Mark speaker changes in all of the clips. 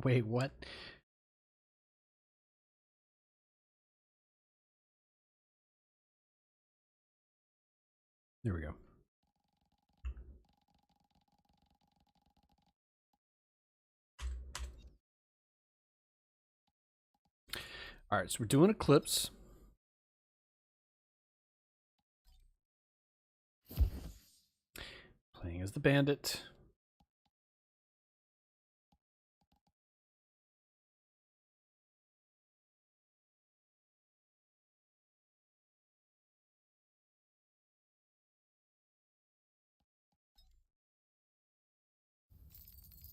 Speaker 1: Wait, what? There we go. All right, so we're doing Eclipse. Playing as the bandit.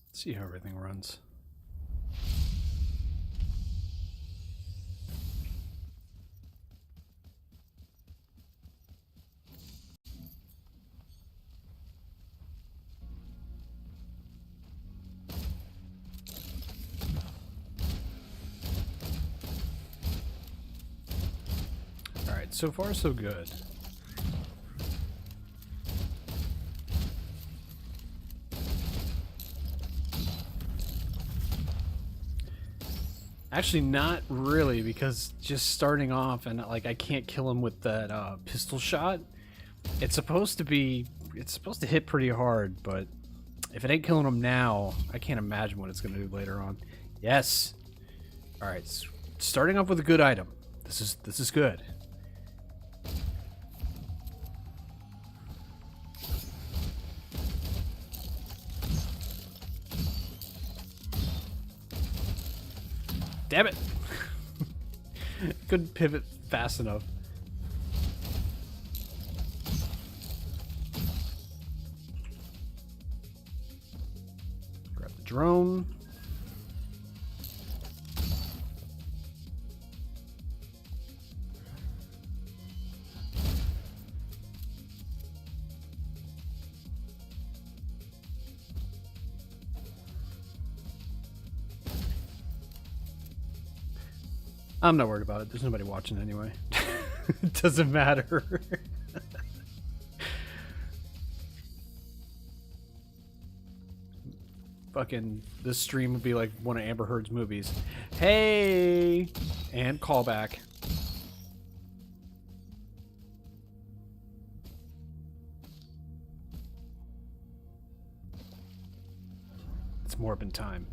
Speaker 1: Let's see how everything runs. All right, so far so good. Actually, not really, because just starting off and like I can't kill him with that pistol shot. It's supposed to hit pretty hard, but if it ain't killing him now, I can't imagine what it's gonna do later on. Yes. All right, starting off with a good item. This is good. Damn it! Couldn't pivot fast enough. Grab the drone. I'm not worried about it. There's nobody watching anyway. It doesn't matter. Fucking this stream would be like one of Amber Heard's movies. Hey, and callback. It's Morbin time.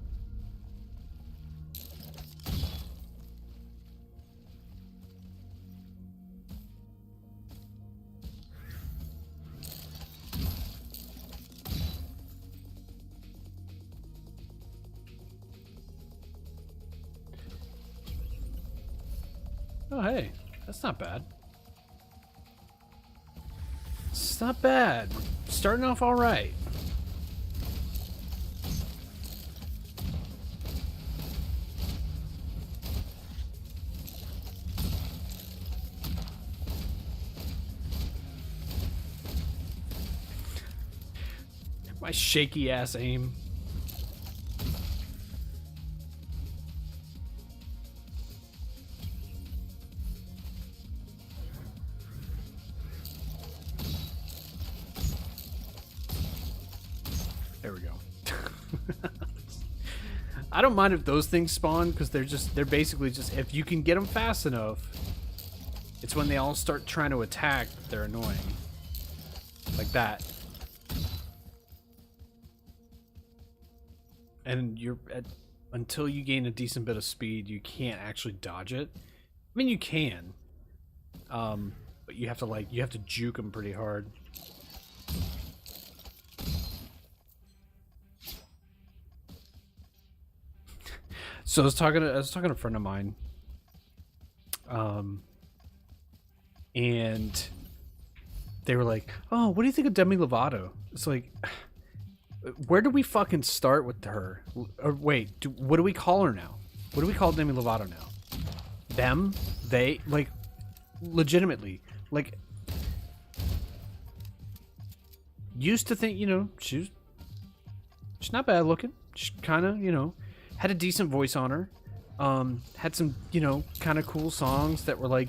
Speaker 1: Oh, hey, that's not bad. It's not bad. Starting off all right. My shaky ass aim. There we go. I don't mind if those things spawn because they're basically just, if you can get them fast enough, it's when they all start trying to attack that they're annoying. Like that. And until you gain a decent bit of speed, you can't actually dodge it. I mean, you can. But you have to juke them pretty hard. So I was talking to a friend of mine. and they were like, "Oh, what do you think of Demi Lovato?" It's like, where do we fucking start with her? Or wait, what do we call her now? What do we call Demi Lovato now? Them? They? Like, legitimately, like, used to think, she's not bad looking. She kind of, had a decent voice on her. Had some, kind of cool songs that were like,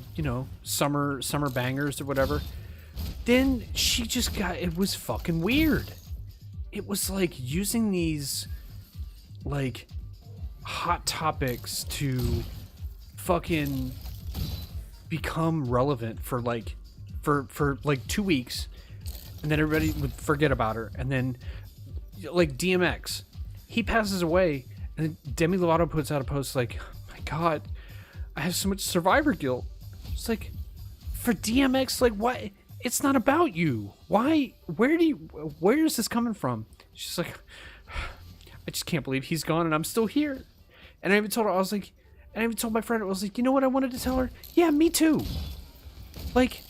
Speaker 1: summer bangers or whatever. Then she just it was fucking weird. It was like using these like hot topics to fucking become relevant for like 2 weeks, and then everybody would forget about her. And then like DMX, he passes away, and then Demi Lovato puts out a post like, oh my god, I have so much survivor guilt. It's like, for DMX, like, what? It's not about you. Why? Where is this coming from? She's like, I just can't believe he's gone and I'm still here. And I even told her, and I even told my friend, I was like, you know what I wanted to tell her? Yeah, me too. Like,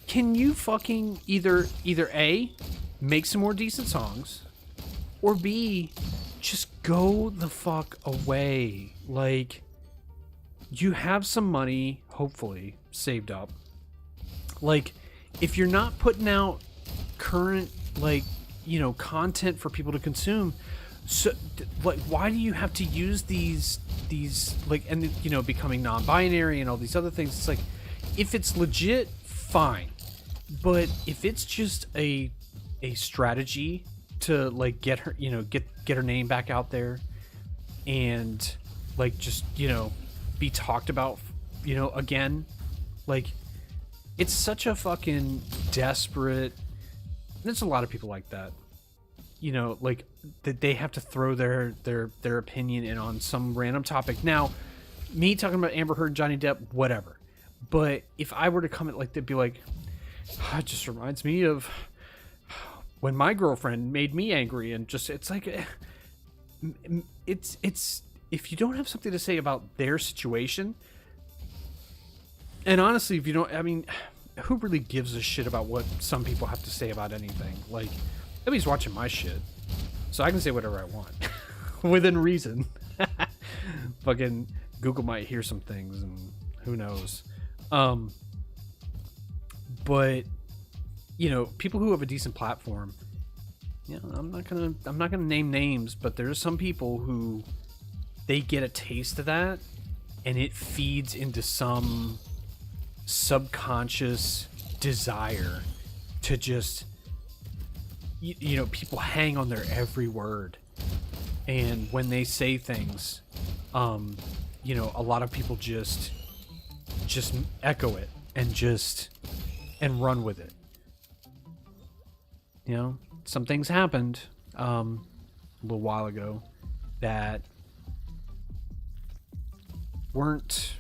Speaker 1: can you fucking either A, make some more decent songs, or B, just go the fuck away. Like, you have some money, hopefully, saved up. Like, if you're not putting out current, like, content for people to consume, so, like, why do you have to use these, like, and, becoming non-binary and all these other things? It's like, if it's legit, fine. But if it's just a strategy to, like, get her, get her name back out there and, like, just, be talked about, again, like, it's such a fucking desperate. There's a lot of people like that, like that they have to throw their opinion in on some random topic. Now, me talking about Amber Heard, Johnny Depp, whatever. But if I were to comment like, they'd be like, it just reminds me of when my girlfriend made me angry, and just, it's like, it's if you don't have something to say about their situation. And honestly, if you don't, I mean, who really gives a shit about what some people have to say about anything? Like, nobody's watching my shit, so I can say whatever I want within reason. Fucking Google might hear some things, and who knows. But people who have a decent platform, I'm not gonna name names, but there's some people who they get a taste of that, and it feeds into some subconscious desire to just, people hang on their every word, and when they say things, a lot of people just echo it and run with it. Some things happened a little while ago that weren't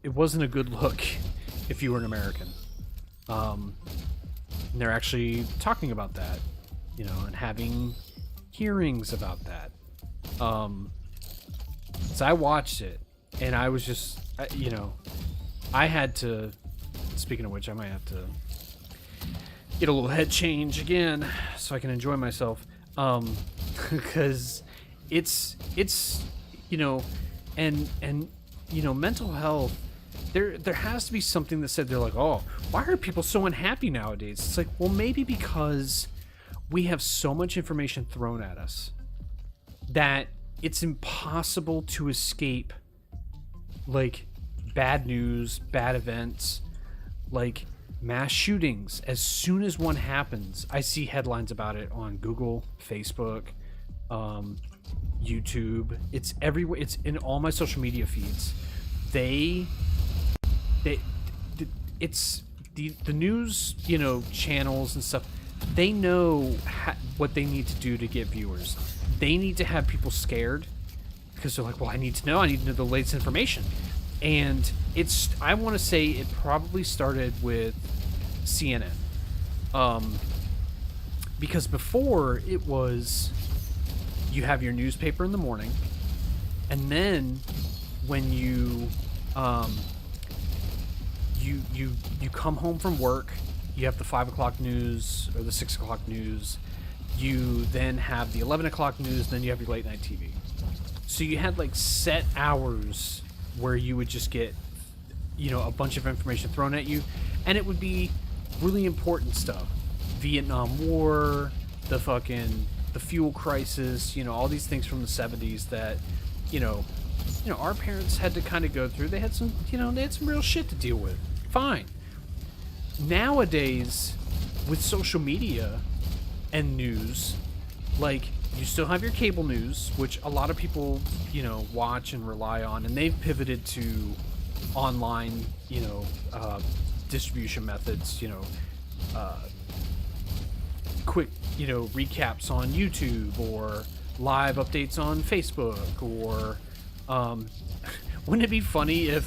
Speaker 1: it wasn't a good look if you were an American. And they're actually talking about that, and having hearings about that. So I watched it, and I was just, I had to, speaking of which, I might have to get a little head change again so I can enjoy myself. Because it's, and mental health, there has to be something that said, they're like, oh, why are people so unhappy nowadays? It's like, well, maybe because we have so much information thrown at us that it's impossible to escape, like, bad news, bad events, like mass shootings. As soon as one happens, I see headlines about it on Google, Facebook, YouTube. It's everywhere. It's in all my social media feeds. It's the news, channels and stuff. They know what they need to do to get viewers. They need to have people scared because they're like, well, I need to know the latest information. And I want to say it probably started with CNN. Because before it was, you have your newspaper in the morning, and then when you Um, you come home from work. You have the 5 o'clock news or the 6 o'clock news. You then have the 11 o'clock news. Then you have your late night TV. So you had like set hours where you would just get, a bunch of information thrown at you, and it would be really important stuff. Vietnam War, the fuel crisis, all these things from the 70s that, our parents had to kind of go through. They had some real shit to deal with. Fine. Nowadays, with social media and news, like, you still have your cable news, which a lot of people, watch and rely on, and they've pivoted to online, distribution methods, quick, recaps on YouTube or live updates on Facebook or, wouldn't it be funny if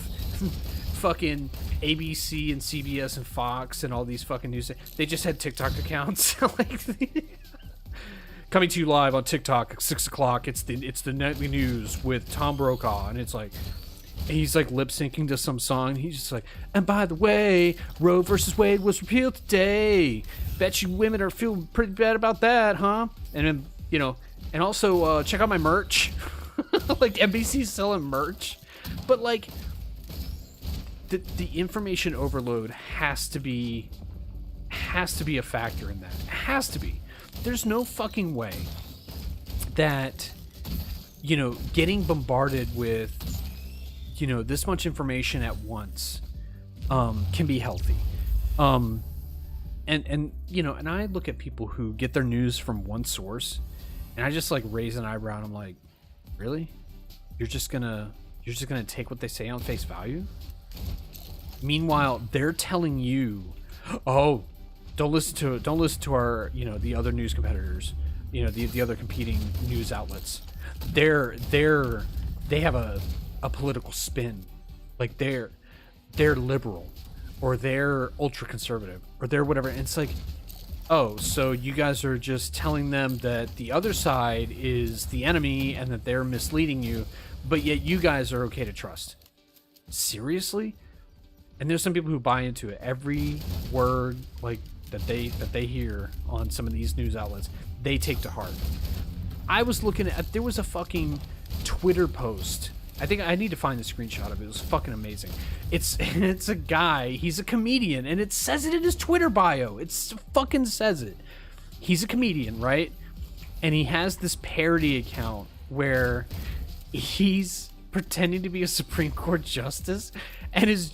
Speaker 1: fucking ABC and CBS and Fox and all these fucking news, they just had TikTok accounts? Like, coming to you live on TikTok at 6 o'clock. It's the nightly news with Tom Brokaw, and it's like, and he's like lip syncing to some song. He's just like, and by the way, Roe versus Wade was repealed today. Bet you women are feeling pretty bad about that, huh? And then and also check out my merch. Like, NBC's selling merch, but like the information overload has to be a factor in that. It has to be. There's no fucking way that, getting bombarded with, this much information at once, can be healthy. And I look at people who get their news from one source, and I just like raise an eyebrow, and I'm like, really? You're just gonna take what they say on face value? Meanwhile, they're telling you, oh, don't listen to our, the other news competitors, the other competing news outlets. They have a political spin. Like, they're liberal, or they're ultra conservative, or they're whatever. And it's like, oh, so you guys are just telling them that the other side is the enemy and that they're misleading you, but yet you guys are okay to trust. Seriously? And there's some people who buy into it. Every word like that they hear on some of these news outlets, they take to heart. I was looking at, there was a fucking Twitter post. I think I need to find the screenshot of it. It was fucking amazing. It's a guy, he's a comedian, and it says it in his Twitter bio. It fucking says it. He's a comedian, right? And he has this parody account where he's pretending to be a Supreme Court justice, and his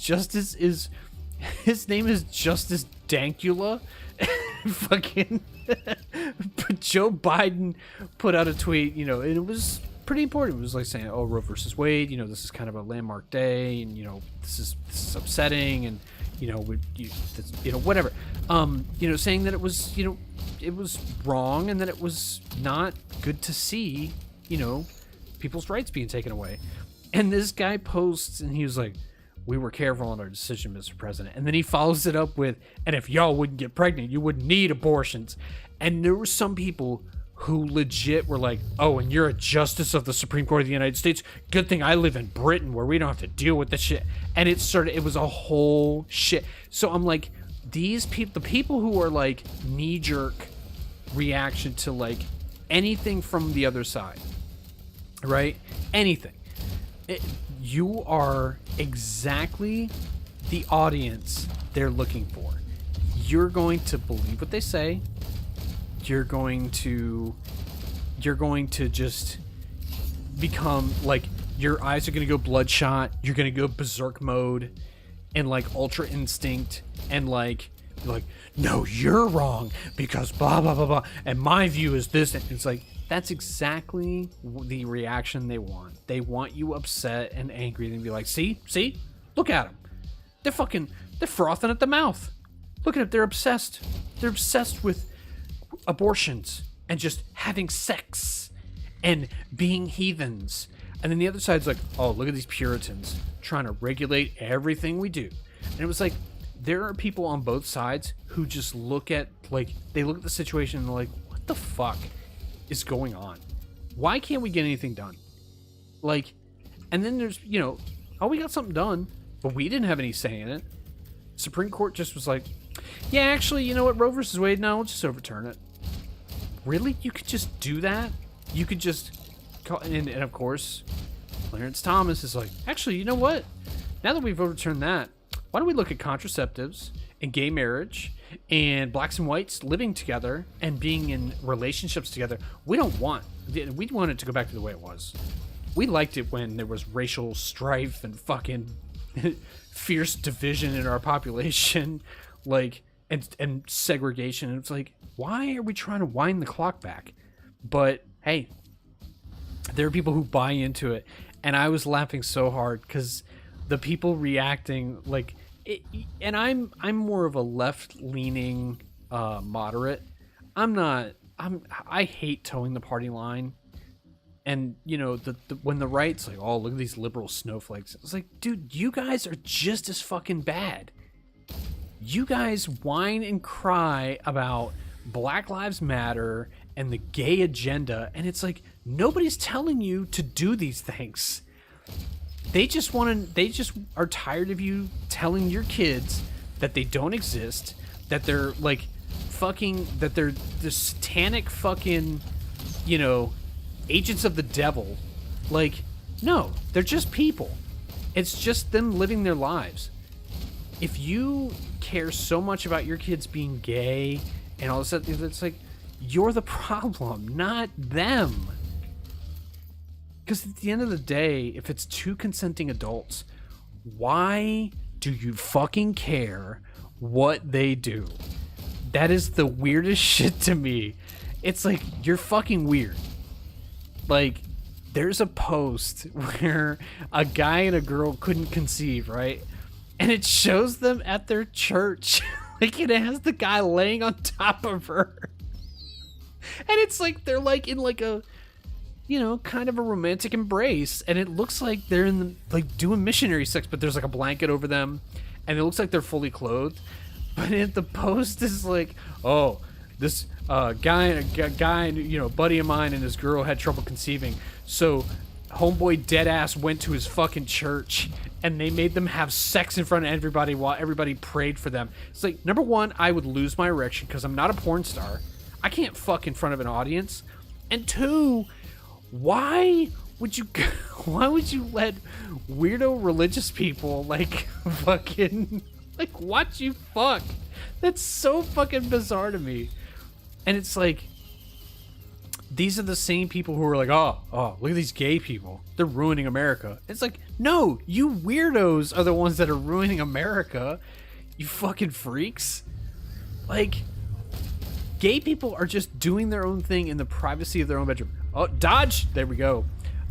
Speaker 1: name is Justice Dankula. Fucking but Joe Biden put out a tweet, and it was pretty important. It was like saying, oh, Roe versus Wade, this is kind of a landmark day, and this is upsetting, and whatever, saying that it was it was wrong, and that it was not good to see people's rights being taken away. And this guy posts, and he was like, we were careful in our decision, Mr. President. And then he follows it up with, and if y'all wouldn't get pregnant, you wouldn't need abortions. And there were some people who legit were like, oh, and you're a justice of the Supreme Court of the United States? Good thing I live in Britain where we don't have to deal with this shit. And it was a whole shit. So I'm like, these people, the people who are like knee-jerk reaction to like anything from the other side, right? Anything. You are exactly the audience they're looking for. You're going to believe what they say. You're going to just become like, your eyes are going to go bloodshot. You're going to go berserk mode and like ultra instinct, and like no, you're wrong because blah blah blah blah, and my view is this. And it's like, that's exactly the reaction they want. They want you upset and angry and be like, see, look at them. They're frothing at the mouth. Look at it. They're obsessed. They're obsessed with abortions and just having sex and being heathens. And then the other side's like, oh, look at these Puritans trying to regulate everything we do. And it was like, there are people on both sides who just look at the situation and they're like, what the fuck is going on? Why can't we get anything done? Like, and then there's, oh, we got something done, but we didn't have any say in it. Supreme Court just was like, yeah, actually, you know what, Roe versus Wade, no, we'll just overturn it. Really? You could just do that? You could just call, and of course, Clarence Thomas is like, actually, you know what? Now that we've overturned that, why don't we look at contraceptives and gay marriage and blacks and whites living together and being in relationships together? We want it to go back to the way it was. We liked it when there was racial strife and fucking fierce division in our population, like, and segregation. And it's like, why are we trying to wind the clock back? But hey, there are people who buy into it, and I was laughing so hard because the people reacting like it, and I'm more of a left-leaning moderate. I hate towing the party line. And you know, the when the right's like, oh, look at these liberal snowflakes, it's like, dude, you guys are just as fucking bad. You guys whine and cry about Black Lives Matter and the gay agenda, and it's like, nobody's telling you to do these things. They just are tired of you telling your kids that they don't exist, that they're like fucking, that they're the satanic fucking, you know, agents of the devil. Like, no, they're just people. It's just them living their lives. If you care so much about your kids being gay and all this, it's like, you're the problem, not them. Because at the end of the day, if it's two consenting adults, why do you fucking care what they do? That is the weirdest shit to me. It's like, you're fucking weird. Like, there's a post where a guy and a girl couldn't conceive, right? And it shows them at their church. Like, it has the guy laying on top of her. And it's like, they're like in like a, you know, kind of a romantic embrace. And it looks like they're in the, like, doing missionary sex, but there's like a blanket over them. And it looks like they're fully clothed. But the post is like, oh, this guy, you know, buddy of mine and his girl had trouble conceiving. So homeboy dead ass went to his fucking church and they made them have sex in front of everybody while everybody prayed for them. It's like, number one, I would lose my erection because I'm not a porn star. I can't fuck in front of an audience. And two, why would you let weirdo religious people like fucking like watch you fuck? That's so fucking bizarre to me. And it's like, these are the same people who are like, oh, look at these gay people. They're ruining America. It's like, no, you weirdos are the ones that are ruining America. You fucking freaks. Like, gay people are just doing their own thing in the privacy of their own bedroom. Oh, dodge! There we go.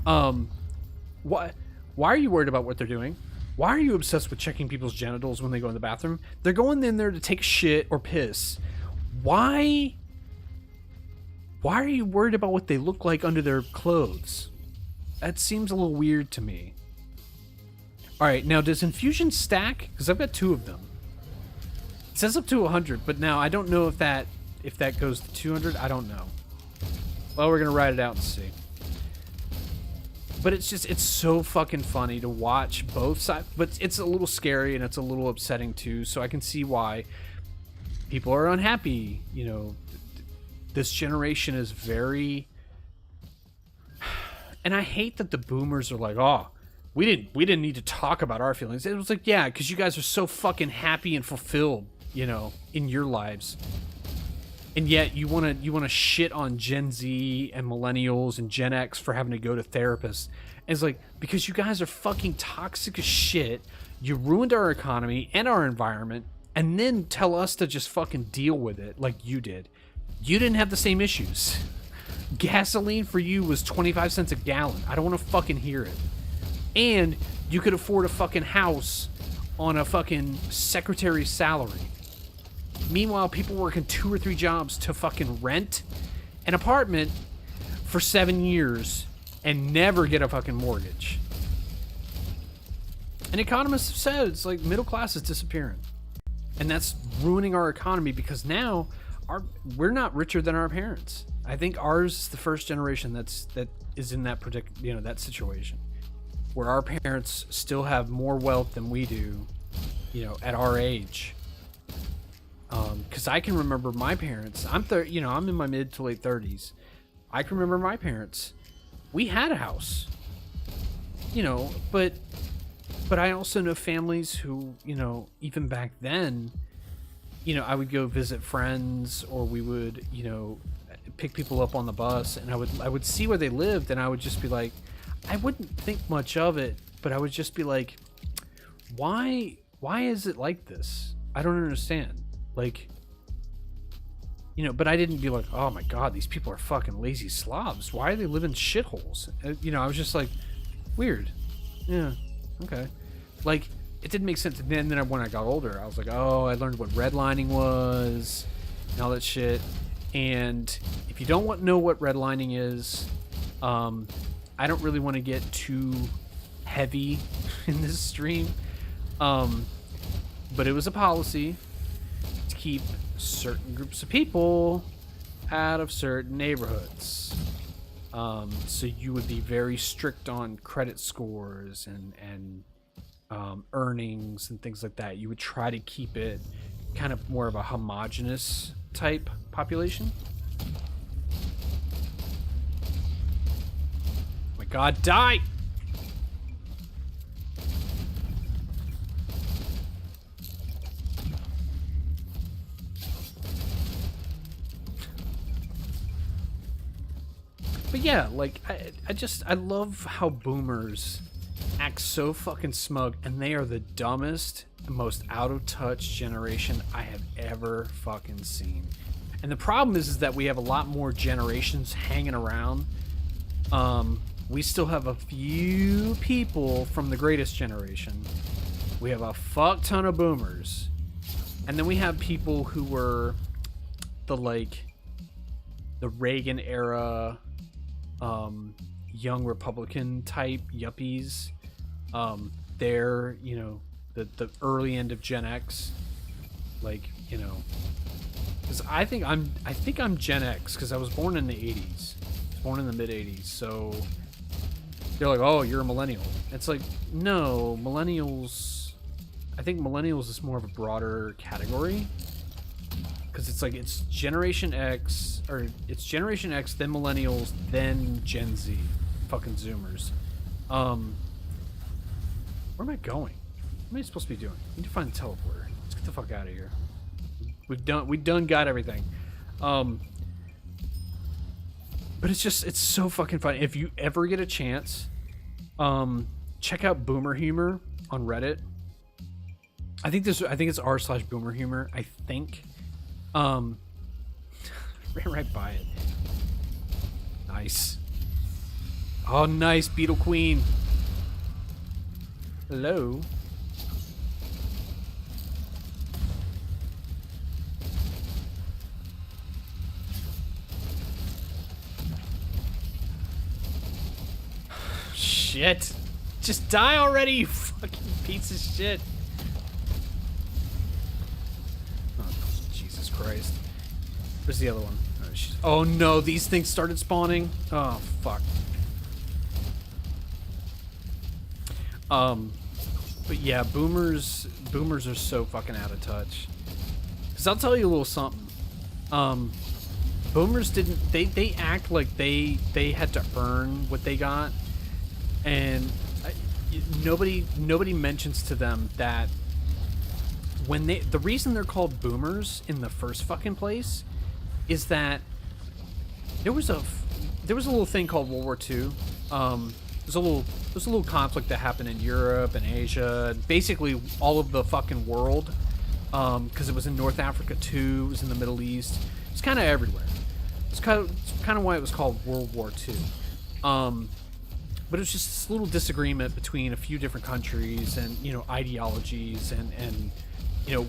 Speaker 1: Why are you worried about what they're doing? Why are you obsessed with checking people's genitals when they go in the bathroom? They're going in there to take shit or piss. Why are you worried about what they look like under their clothes? That seems a little weird to me. Alright, now does infusion stack? Because I've got 2 of them. It says up to 100, but now I don't know if that goes to 200. I don't know. Well, we're going to write it out and see. But it's so fucking funny to watch both sides. But it's a little scary and it's a little upsetting too. So I can see why people are unhappy. You know, this generation is very... And I hate that the boomers are like, oh, we didn't need to talk about our feelings. It was like, yeah, because you guys are so fucking happy and fulfilled, you know, in your lives. And yet you want to shit on Gen Z and millennials and Gen X for having to go to therapists. And it's like, because you guys are fucking toxic as shit. You ruined our economy and our environment, and then tell us to just fucking deal with it like you did. You didn't have the same issues. Gasoline for you was 25 cents a gallon. I don't want to fucking hear it. And you could afford a fucking house on a fucking secretary's salary. Meanwhile, people working 2 or 3 jobs to fucking rent an apartment for 7 years and never get a fucking mortgage. And economists have said it's like middle class is disappearing. And that's ruining our economy because now we're not richer than our parents. I think ours is the first generation that is in that that situation. where our parents still have more wealth than we do, at our age. Because I can remember my parents. I'm in my mid to late 30s. I can remember my parents. We had a house, but I also know families who, even back then, I would go visit friends, or we would, pick people up on the bus, and I would see where they lived, and I would just be like, I wouldn't think much of it, but I would just be like, why is it like this? I don't understand. Like, but I didn't be like, oh my God, these people are fucking lazy slobs. Why are they living shitholes? I was just like, weird. Yeah, okay. Like, it didn't make sense. And then when I got older, I was like, oh, I learned what redlining was and all that shit. And if you don't know what redlining is, I don't really want to get too heavy in this stream. But it was a policy to keep certain groups of people out of certain neighborhoods. So you would be very strict on credit scores and earnings and things like that. You would try to keep it kind of more of a homogenous type population. Oh my God, die! But yeah, like, I love how boomers act so fucking smug, and they are the dumbest, most out of touch generation I have ever fucking seen. And the problem is that we have a lot more generations hanging around. We still have a few people from the greatest generation. We have a fuck ton of boomers. And then we have people who were the Reagan era, young Republican type yuppies. They're, the early end of Gen X, because I think I'm Gen X because I was born in the 80s, born in the mid 80s. So they're like, oh, you're a millennial. It's like, no, millennials. I think millennials is more of a broader category, because it's Generation X, or it's Generation X, then millennials, then Gen Z, fucking Zoomers. Where am I going? What am I supposed to be doing? I need to find the teleporter. Let's get the fuck out of here. We done got everything. But it's so fucking funny. If you ever get a chance, check out Boomer Humor on Reddit. I think it's r/Boomer Humor. I think. Ran right by it. Nice. Oh, nice, Beetle Queen. Hello. Shit. Just die already, you fucking piece of shit. Oh, Jesus Christ. Where's the other one? Oh no, these things started spawning. Oh, fuck. But yeah, boomers are so fucking out of touch. Cause I'll tell you a little something. Boomers didn't, they act like they had to earn what they got, and nobody mentions to them that when the reason they're called boomers in the first fucking place is that there was a little thing called World War II. There's a little conflict that happened in Europe and Asia, basically all of the fucking world, because it was in North Africa too, it was in the Middle East, it's kind of everywhere. It's kind of why it was called World War II. But it was just this little disagreement between a few different countries and, ideologies and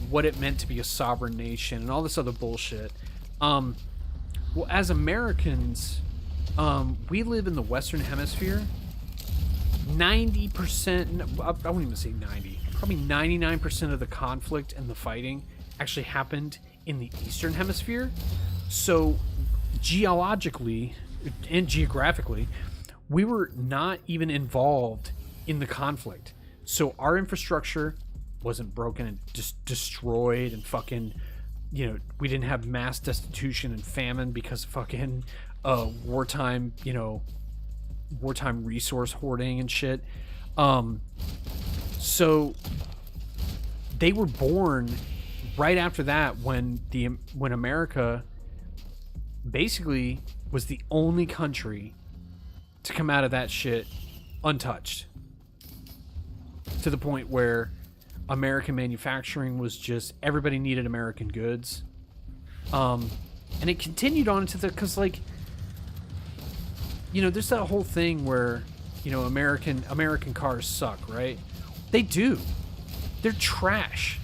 Speaker 1: what it meant to be a sovereign nation and all this other bullshit. Well, as Americans, we live in the Western Hemisphere. 90%, I wouldn't even say 90, probably 99% of the conflict and the fighting actually happened in the Eastern Hemisphere. So geologically and geographically, we were not even involved in the conflict. So our infrastructure wasn't broken and just destroyed and fucking, we didn't have mass destitution and famine because of fucking wartime, wartime resource hoarding and shit. So they were born right after that when America basically was the only country to come out of that shit untouched, to the point where American manufacturing was just, everybody needed American goods. And it continued on into because like, there's that whole thing where, American cars suck, right? They do. They're trash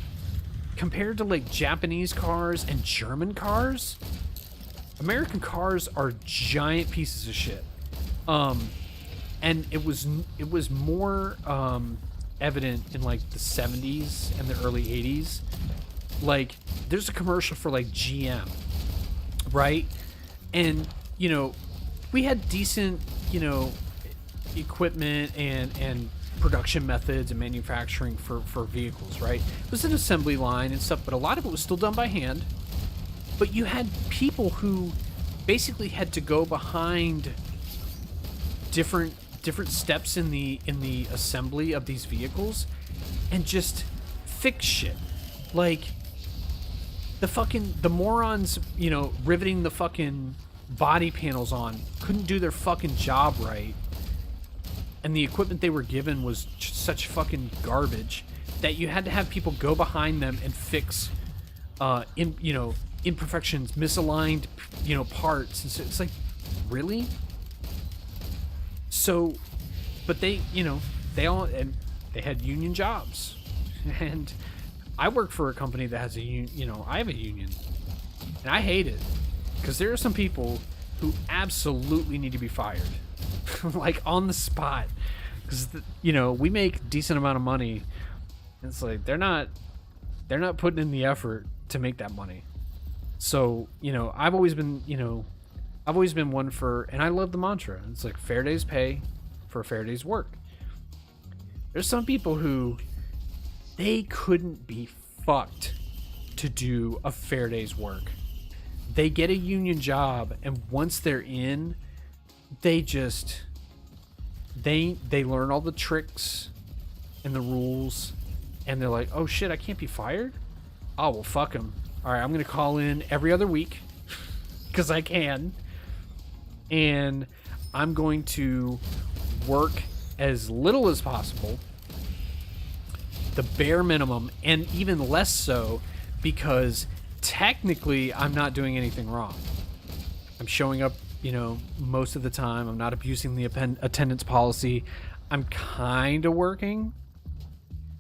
Speaker 1: compared to like Japanese cars and German cars. American cars are giant pieces of shit. And it was more evident in like the 70s and the early 80s. Like there's a commercial for like GM, right? And we had decent equipment and production methods and manufacturing for vehicles, right? It was an assembly line and stuff, but a lot of it was still done by hand. But you had people who basically had to go behind different steps in the assembly of these vehicles and just fix shit. Like the morons, riveting the fucking body panels on couldn't do their fucking job right. And the equipment they were given was such fucking garbage that you had to have people go behind them and fix imperfections, misaligned, parts. And so it's like, really? So, but they had union jobs. And I work for a company that has a union, I have a union. And I hate it because there are some people who absolutely need to be fired. Like on the spot, because we make decent amount of money. It's like they're not putting in the effort to make that money. So I've always been one for, and I love the mantra. It's like fair day's pay for a fair day's work. There's some people who they couldn't be fucked to do a fair day's work. They get a union job, and once they're in, they learn all the tricks and the rules, and they're like, oh shit, I can't be fired? Oh well, fuck them. All right, I'm gonna call in every other week because I can, and I'm going to work as little as possible, the bare minimum, and even less so, because technically I'm not doing anything wrong. I'm showing up most of the time. I'm not abusing the attendance policy. I'm kind of working,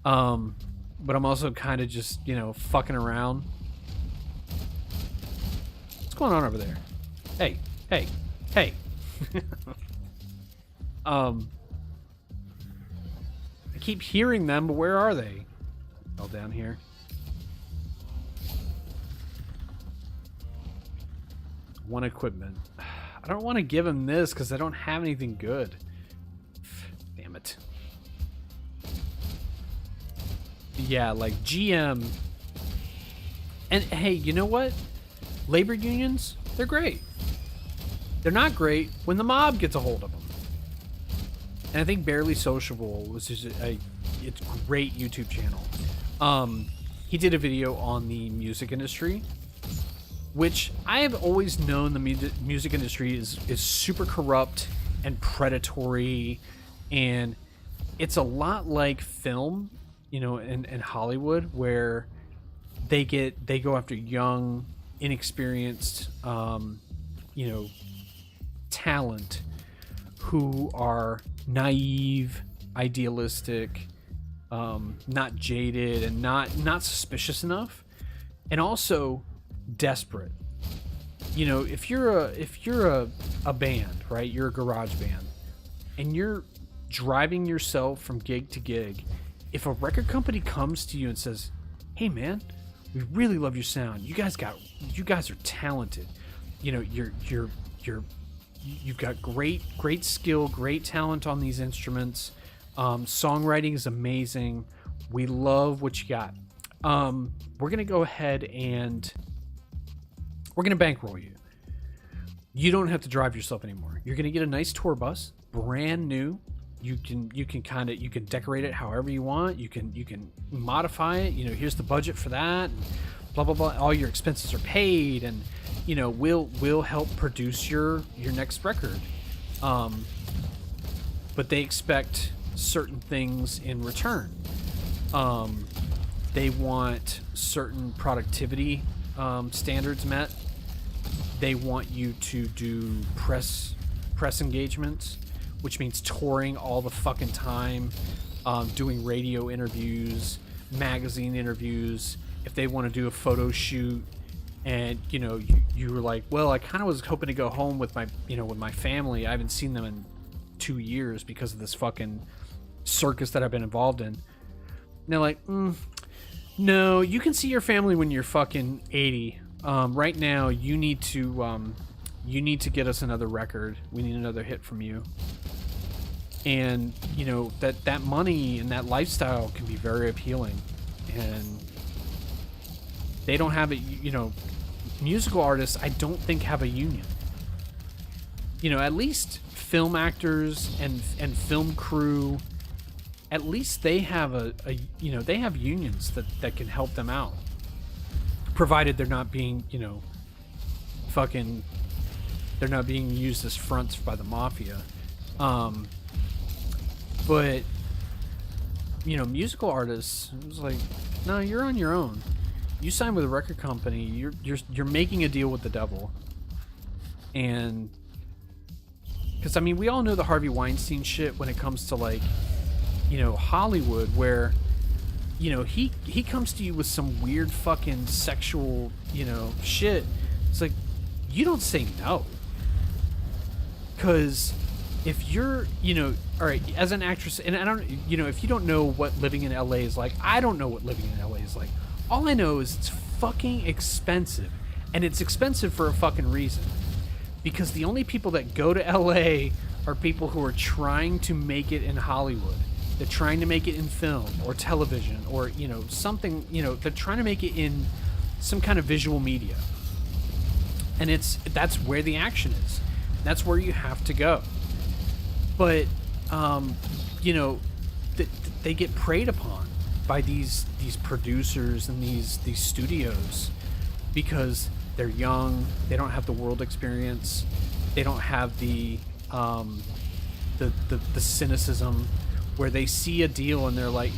Speaker 1: but I'm also kind of just fucking around. What's going on over there? Hey I keep hearing them, but where are they? All down here. One equipment. I don't want to give him this because I don't have anything good. Damn it. Yeah, like GM. And hey, you know what? Labor unions, they're great. They're not great when the mob gets a hold of them. And I think Barely Sociable was just it's great YouTube channel. He did a video on the music industry, which I have always known the music industry is super corrupt and predatory, and it's a lot like film, in Hollywood, where they go after young, inexperienced, talent who are naive, idealistic, not jaded, and not suspicious enough, and also desperate. If you're a band, right? You're a garage band, and you're driving yourself from gig to gig. If a record company comes to you and says, "Hey, man, we really love your sound. You guys are talented. You've got great skill, great talent on these instruments. Songwriting is amazing. We love what you got. We're gonna go ahead and we're gonna bankroll you. You don't have to drive yourself anymore. You're gonna get a nice tour bus, brand new. You can decorate it however you want. You can modify it. Here's the budget for that. And blah blah blah. All your expenses are paid, and we'll help produce your next record. But they expect certain things in return. They want certain productivity standards met. They want you to do press engagements, which means touring all the fucking time, doing radio interviews, magazine interviews. If they want to do a photo shoot, and you were like, well, I kind of was hoping to go home with my family. I haven't seen them in 2 years because of this fucking circus that I've been involved in. And they're like, no, you can see your family when you're fucking 80. Right now, you need to get us another record. We need another hit from you. And that money and that lifestyle can be very appealing, and they don't have it. Musical artists, I don't think, have a union. At least film actors and film crew, at least they have they have unions that can help them out, provided they're not being they're not being used as fronts by the mafia. But musical artists, it was like, no, you're on your own. You sign with a record company, you're making a deal with the devil. And because we all know the Harvey Weinstein shit when it comes to Hollywood, where he comes to you with some weird fucking sexual shit. It's like, you don't say no, because if you're all right, as an actress, and I don't if you don't know what living in LA is like, I don't know what living in LA is like. All I know is it's fucking expensive, and it's expensive for a fucking reason, because the only people that go to LA are people who are trying to make it in Hollywood. They're trying to make it in film or television or something. They're trying to make it in some kind of visual media, and that's where the action is. That's where you have to go. But they get preyed upon by these producers and these studios, because they're young, they don't have the world experience, they don't have the cynicism, where they see a deal and they're like,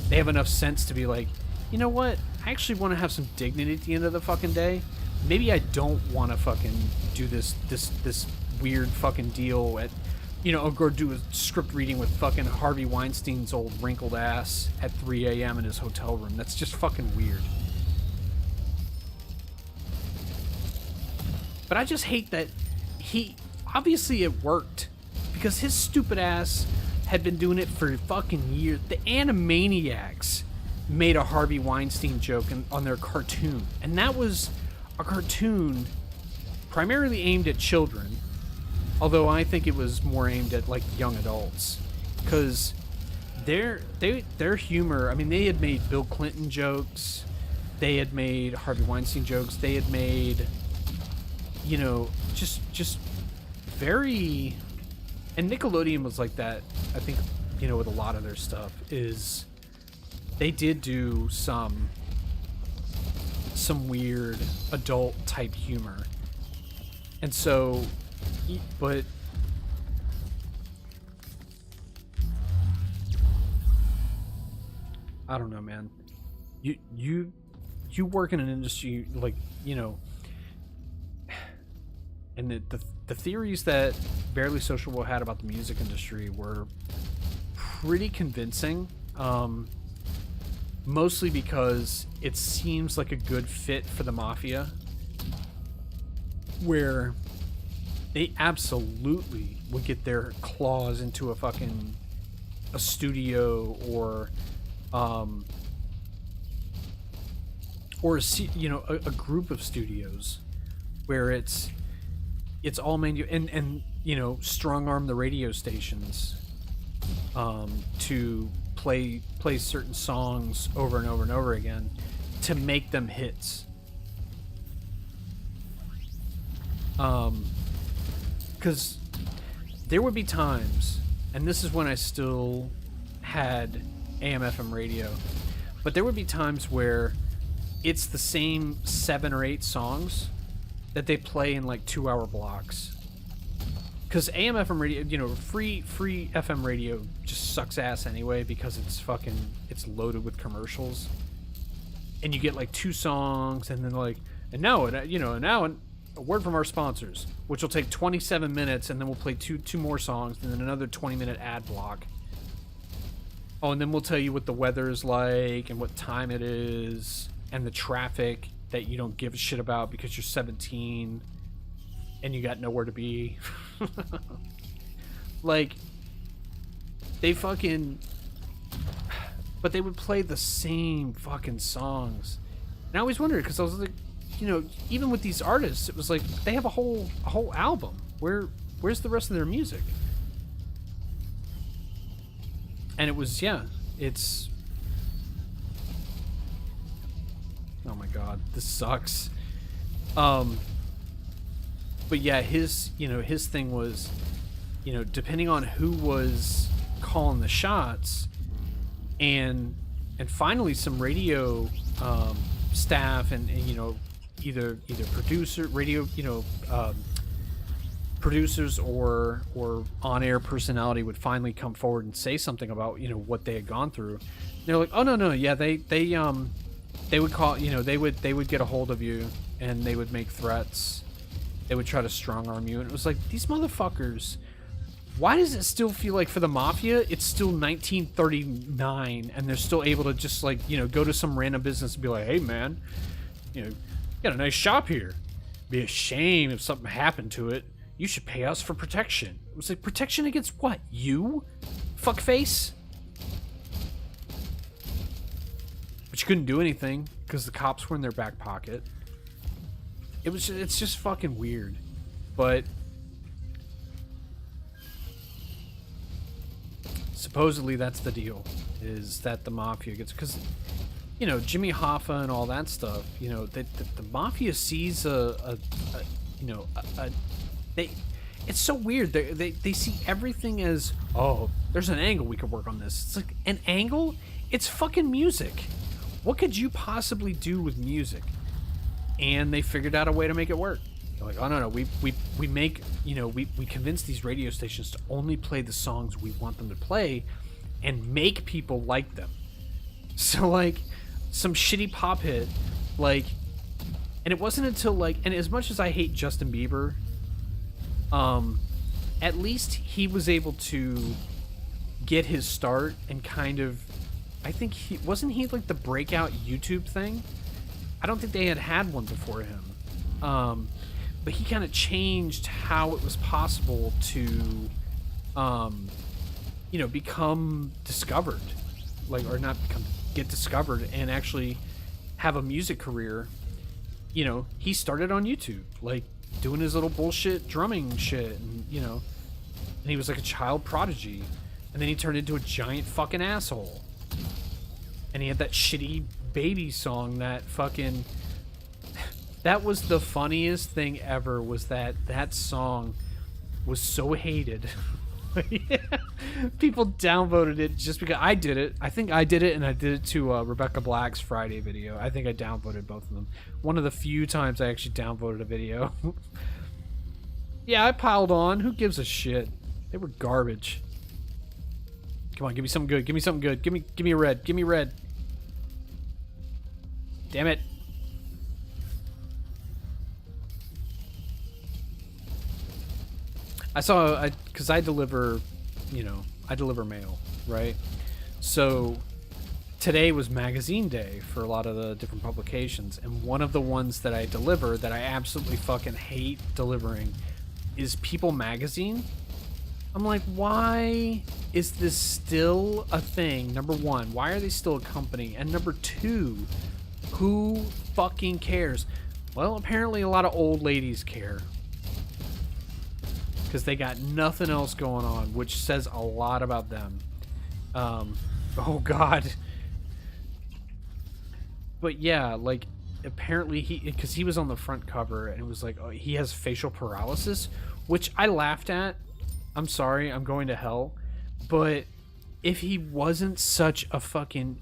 Speaker 1: they have enough sense to be like, you know what, I actually want to have some dignity at the end of the fucking day. Maybe I don't want to fucking do this weird fucking deal at or go do a script reading with fucking Harvey Weinstein's old wrinkled ass at 3 a.m. in his hotel room. That's just fucking weird. But I just hate that obviously it worked, because his stupid ass had been doing it for fucking years. The Animaniacs made a Harvey Weinstein joke on their cartoon, and that was a cartoon primarily aimed at children, although I think it was more aimed at young adults, because their humor, they had made Bill Clinton jokes, they had made Harvey Weinstein jokes, they had made just very, and Nickelodeon was like that, I think, with a lot of their stuff, is they did do some weird adult type humor. And so, but I don't know, man. You work in an industry and the theories that Barely Sociable had about the music industry were pretty convincing, mostly because it seems like a good fit for the mafia, where they absolutely would get their claws into a studio or a group of studios where it's all and strong arm the radio stations to play certain songs over and over and over again to make them hits. Because there would be times, and this is when I still had AM/FM radio, but there would be times where it's the same 7 or 8 songs that they play in like 2-hour blocks. Because AM/FM radio, you know, free FM radio just sucks ass anyway, because it's loaded with commercials, and you get like 2 songs, and then like, and now a word from our sponsors, which will take 27 minutes, and then we'll play two more songs, and then another 20-minute ad block. Oh, and then we'll tell you what the weather is like, and what time it is, and the traffic that you don't give a shit about because you're 17 and you got nowhere to be. Like, they fucking... But they would play the same fucking songs. And I always wondered, because I was like, you know, even with these artists, it was like, they have a whole album. Where's the rest of their music? And it was, yeah, it's... Oh my god, this sucks. But yeah, his thing was, you know, depending on who was calling the shots, and finally some radio staff and you know, either producers or on-air personality would finally come forward and say something about, you know, what they had gone through. And they're like, oh no, yeah, they would call, you know, they would get a hold of you, and they would make threats. They would try to strong-arm you, and it was like, these motherfuckers, why does it still feel like for the Mafia, it's still 1939, and they're still able to just, like, you know, go to some random business and be like, hey man, you know, you got a nice shop here. It'd be a shame if something happened to it. You should pay us for protection. It was like, protection against what? You? Fuckface? But you couldn't do anything because the cops were in their back pocket. It's just fucking weird. But supposedly that's the deal, is that the Mafia gets, because, you know, Jimmy Hoffa and all that stuff, you know, the Mafia sees it's so weird. They see everything as, oh, there's an angle we could work on this. It's like, an angle? It's fucking music. What could you possibly do with music? And they figured out a way to make it work. They're like, oh no, we make, you know, we convince these radio stations to only play the songs we want them to play, and make people like them. So like, some shitty pop hit, like, and it wasn't until like, and as much as I hate Justin Bieber, at least he was able to get his start and kind of, I think he like the breakout YouTube thing. I don't think they had one before him. But he kind of changed how it was possible to, you know, become discovered, like, or not get discovered and actually have a music career. You know, he started on YouTube, like, doing his little bullshit drumming shit, and, you know, and he was like a child prodigy, and then he turned into a giant fucking asshole. And he had that shitty baby song that fucking... That was the funniest thing ever, was that song was so hated. Yeah. People downvoted it just because I did it. I think I did it, and I did it to Rebecca Black's Friday video. I think I downvoted both of them. One of the few times I actually downvoted a video. Yeah, I piled on. Who gives a shit? They were garbage. Come on, give me something good. Give me something good. Give me a red. Give me red. Damn it. Because I deliver, you know, I deliver mail, right? So today was magazine day for a lot of the different publications, and one of the ones that I deliver that I absolutely fucking hate delivering is People Magazine. I'm like, why is this still a thing? Number one, why are they still a company? And number two, who fucking cares? Well, apparently a lot of old ladies care. because they got nothing else going on, which says a lot about them. Oh God. But yeah, like, apparently because he was on the front cover and it was like, oh, he has facial paralysis, which I laughed at. I'm sorry, I'm going to hell. But if he wasn't such a fucking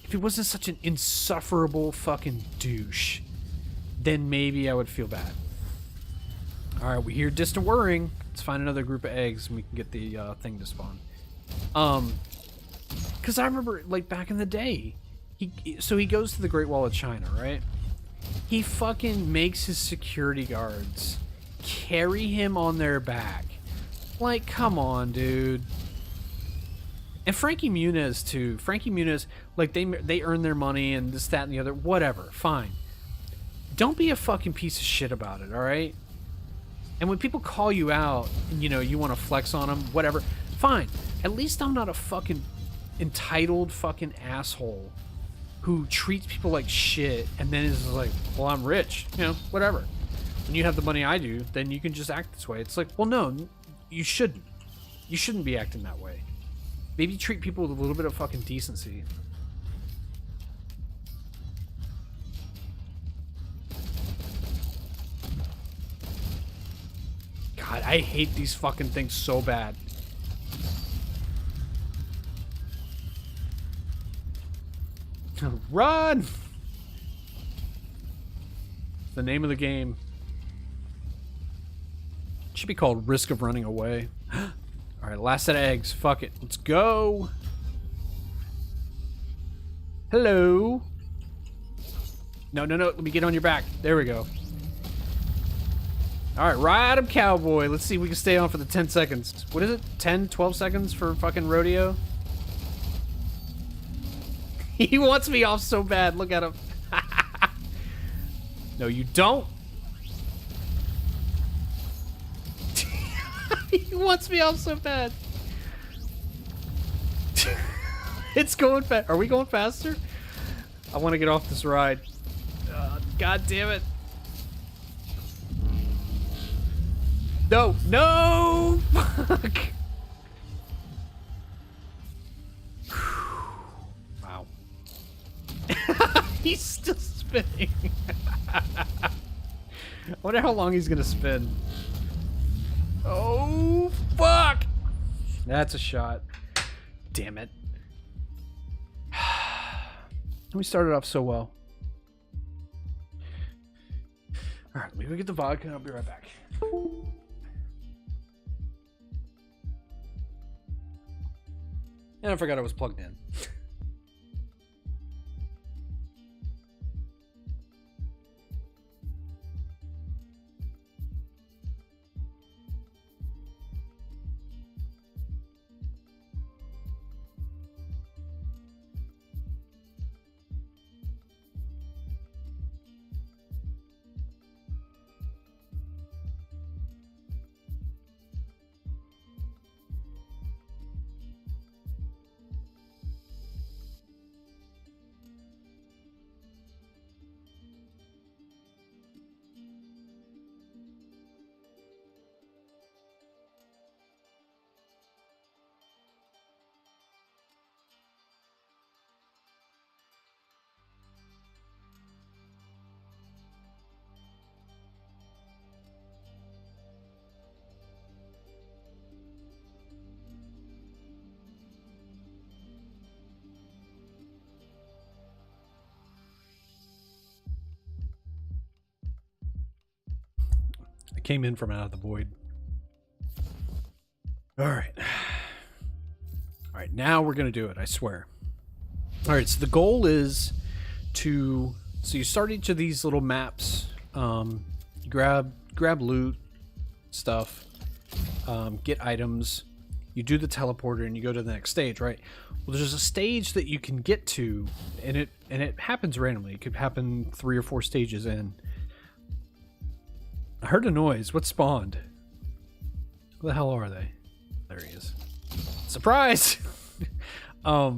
Speaker 1: if he wasn't such an insufferable fucking douche, then maybe I would feel bad. Alright, we hear distant whirring. Let's find another group of eggs and we can get the thing to spawn. Because I remember, like, back in the day, he goes to the Great Wall of China, right? He fucking makes his security guards carry him on their back. Like, come on, dude. And Frankie Muniz, too. Frankie Muniz, like, they earn their money and this, that, and the other. Whatever. Fine. Don't be a fucking piece of shit about it, alright? And when people call you out, and, you know, you want to flex on them, whatever, fine. At least I'm not a fucking entitled fucking asshole who treats people like shit and then is like, well, I'm rich, you know, whatever. When you have the money I do, then you can just act this way. It's like, well, no, you shouldn't. You shouldn't be acting that way. Maybe treat people with a little bit of fucking decency. God, I hate these fucking things so bad. Run! The name of the game. It should be called Risk of Running Away. Alright, last set of eggs. Fuck it. Let's go. Hello. No. Let me get on your back. There we go. Alright, ride him, cowboy. Let's see if we can stay on for the 10 seconds. What is it? 10, 12 seconds for fucking rodeo? He wants me off so bad. Look at him. No, you don't. He wants me off so bad. It's going fast. Are we going faster? I want to get off this ride. God damn it. No. No! Fuck. Wow. He's still spinning. I wonder how long he's gonna spin. Oh, fuck! That's a shot. Damn it. We started off so well. Alright, let me go get the vodka and I'll be right back. And I forgot I was plugged in. Came in from out of the void. All right, now we're gonna do it, I swear. All right, so the goal is to, so you start each of these little maps, you grab loot stuff, get items, you do the teleporter and you go to the next stage, right? Well, there's a stage that you can get to and it happens randomly. It could happen 3 or 4 stages in. I heard a noise. What spawned? Who the hell are they? There he is. Surprise! But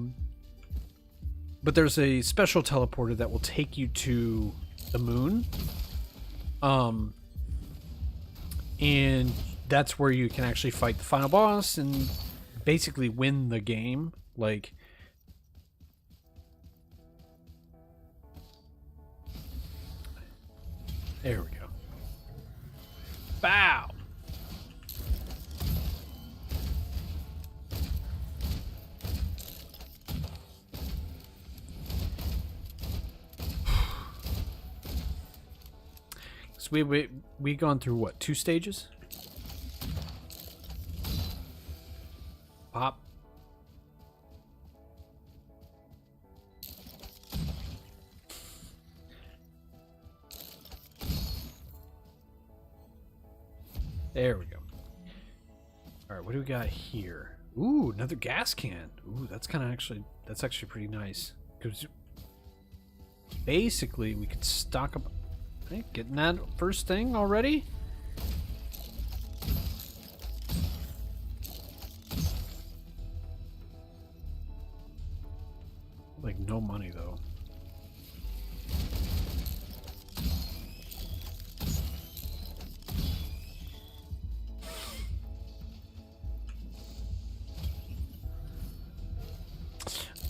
Speaker 1: there's a special teleporter that will take you to the moon. And that's where you can actually fight the final boss and basically win the game. Like, there we go. Bow. So we gone through what, 2 stages? Pop. There we go. All right, what do we got here? Ooh, another gas can. Ooh, that's actually pretty nice. Because basically we could stock up. Hey, getting that first thing already? Like, no money though.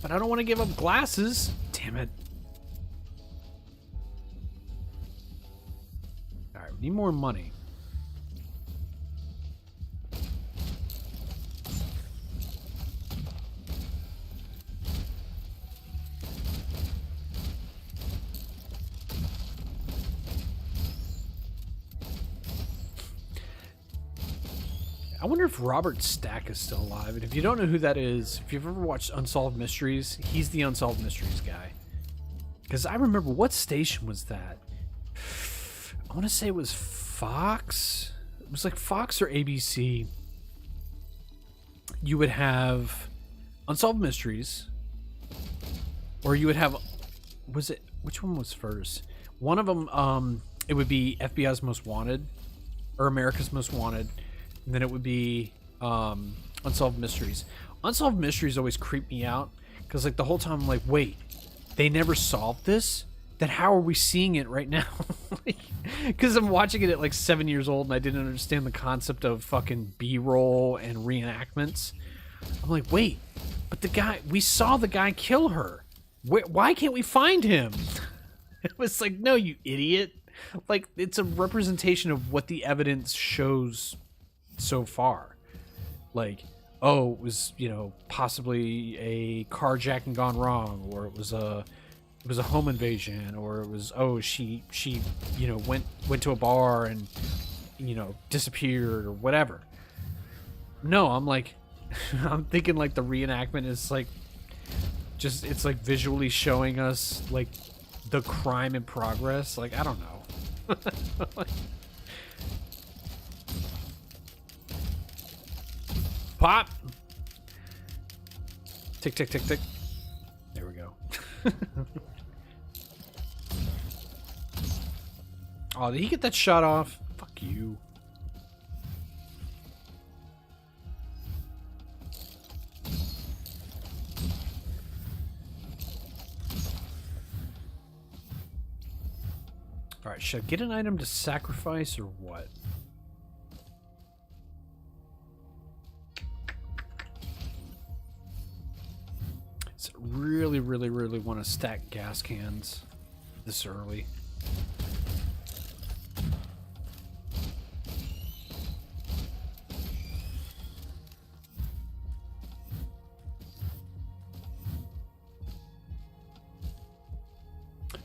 Speaker 1: But I don't want to give up glasses. Damn it. Alright, we need more money. I wonder if Robert Stack is still alive. And if you don't know who that is, if you've ever watched Unsolved Mysteries, he's the Unsolved Mysteries guy. Because I remember, what station was that? I want to say it was Fox. It was like Fox or ABC. You would have Unsolved Mysteries. Or you would have... Was it... Which one was first? One of them, it would be FBI's Most Wanted. Or America's Most Wanted. And then it would be Unsolved Mysteries. Unsolved Mysteries always creep me out. Because like the whole time I'm like, wait, they never solved this? Then how are we seeing it right now? Because I'm watching it at like 7 years old and I didn't understand the concept of fucking B-roll and reenactments. I'm like, wait, but the guy, we saw the guy kill her. Why can't we find him? It was like, no, you idiot. Like, it's a representation of what the evidence shows so far. Like, oh, it was, you know, possibly a carjacking gone wrong, or it was a home invasion, or it was, oh, she you know, went to a bar and, you know, disappeared or whatever. No, I'm like I'm thinking like the reenactment is like just, it's like visually showing us like the crime in progress. Like, I don't know. Pop. Tick, tick, tick, tick. There we go. Oh, did he get that shot off? Fuck you. Alright, should I get an item to sacrifice or what? Really, really, really want to stack gas cans this early.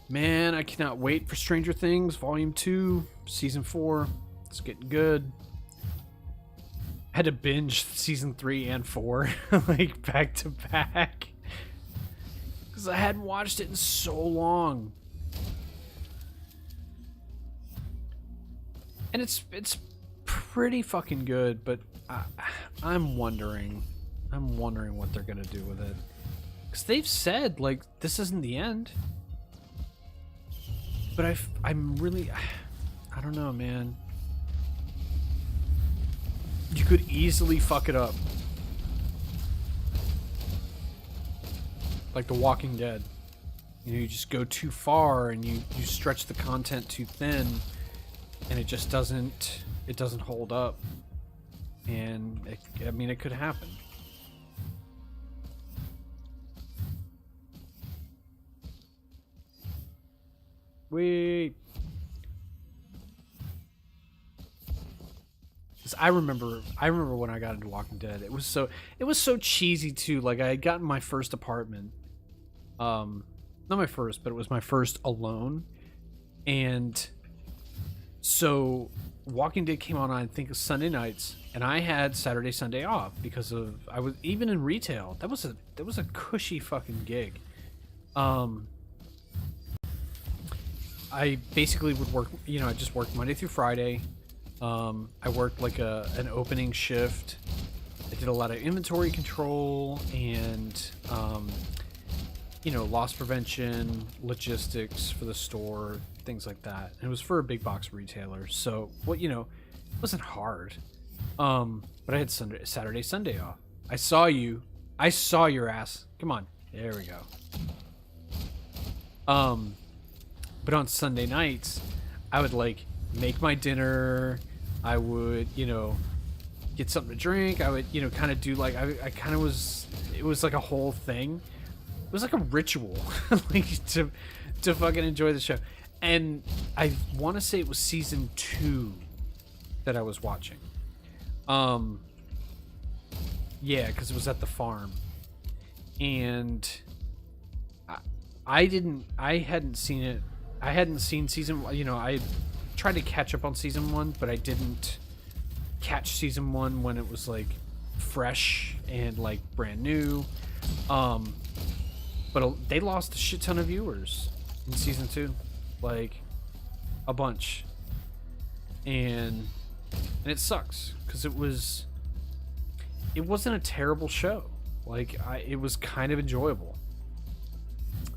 Speaker 1: Man, I cannot wait for Stranger Things Volume 2, Season 4. It's getting good. Had to binge Season 3 and 4, like, back to back. Because I hadn't watched it in so long. And it's pretty fucking good, but I'm wondering what they're gonna do with it. Because they've said, like, this isn't the end. But I'm really, I don't know, man. You could easily fuck it up. Like The Walking Dead. You know, you just go too far and you stretch the content too thin, and it just doesn't hold up. And I mean, it could happen. Wait. 'Cause I remember when I got into Walking Dead. It was so cheesy too. Like, I had gotten my first apartment. Not my first, but it was my first alone. And so Walking Dead came on, I think, Sunday nights, and I had Saturday, Sunday off because I was even in retail. That was a cushy fucking gig. I basically would work, you know, I just worked Monday through Friday. I worked like an opening shift. I did a lot of inventory control and, you know, loss prevention, logistics for the store, things like that. And it was for a big box retailer. So, what, you know, it wasn't hard. But I had Saturday, Sunday off. I saw you. I saw your ass. Come on. There we go. But on Sunday nights, I would like make my dinner. I would, you know, get something to drink. I would, you know, kind of do like, I kind of was, it was like a whole thing. It was like a ritual, like to fucking enjoy the show. And I want to say it was season 2 that I was watching. Yeah, because it was at the farm. And I hadn't seen it. I hadn't seen season, you know, I tried to catch up on season 1, but I didn't catch season 1 when it was like fresh and like brand new. But they lost a shit ton of viewers in season 2, like a bunch, and it sucks because it wasn't a terrible show. Like, it was kind of enjoyable.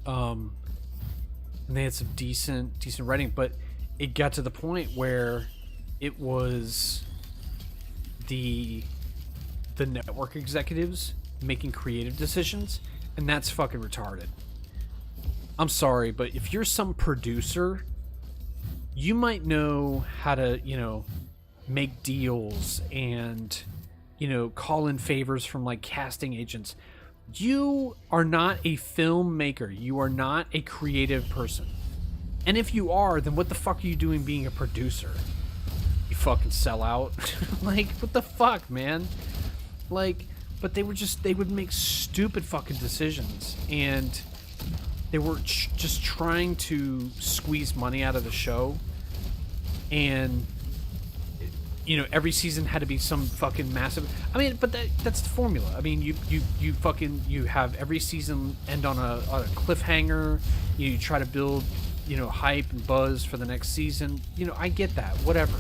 Speaker 1: And they had some decent writing, but it got to the point where it was the network executives making creative decisions, and that's fucking retarded. I'm sorry, but if you're some producer, you might know how to, you know, make deals and, you know, call in favors from like casting agents. You are not a filmmaker. You are not a creative person. And if you are, then what the fuck are you doing being a producer? You fucking sell out. Like, what the fuck, man? Like, but they would make stupid fucking decisions, and they were just trying to squeeze money out of the show. And, you know, every season had to be some fucking massive. I mean, but that's the formula. I mean, you have every season end on a cliffhanger. You try to build, you know, hype and buzz for the next season. You know, I get that, whatever.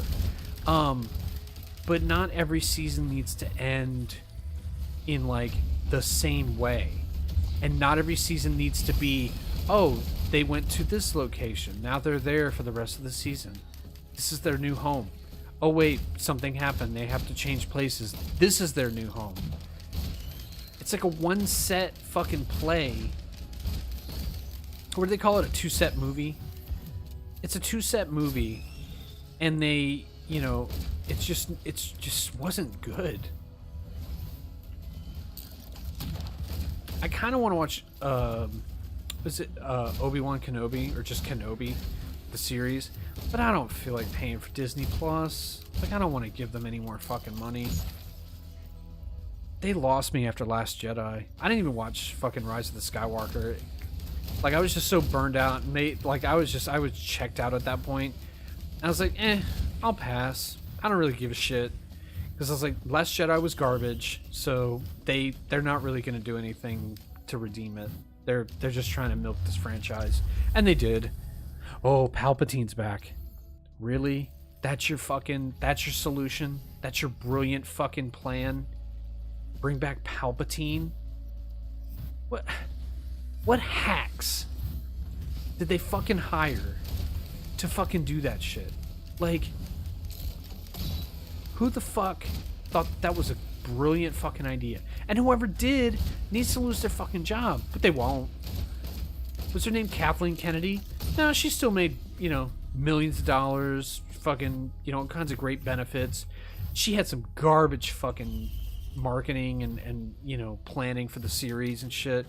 Speaker 1: But not every season needs to end in like the same way, and not every season needs to be, oh, they went to this location, now they're there for the rest of the season, this is their new home. Oh wait, something happened, they have to change places, this is their new home. It's like a one set fucking play. What do they call it? A 2-set movie? It's a 2-set movie, and they, you know, it just wasn't good. I kind of want to watch, was it Obi-Wan Kenobi, or just Kenobi, the series, but I don't feel like paying for Disney Plus. Like, I don't want to give them any more fucking money. They lost me after Last Jedi. I didn't even watch fucking Rise of the Skywalker. Like, I was just so burned out, and I was checked out at that point. And I was like, I'll pass. I don't really give a shit. Because I was like, Last Jedi was garbage, so they're not really going to do anything to redeem it. They're just trying to milk this franchise. And they did. Oh, Palpatine's back. Really? That's your solution? That's your brilliant fucking plan? Bring back Palpatine? What hacks did they fucking hire to fucking do that shit? Like, who the fuck thought that was a brilliant fucking idea? And whoever did needs to lose their fucking job, but they won't. what's her name? Kathleen Kennedy. No, she still made, millions of dollars, fucking, all kinds of great benefits. She had some garbage fucking marketing and planning for the series and shit.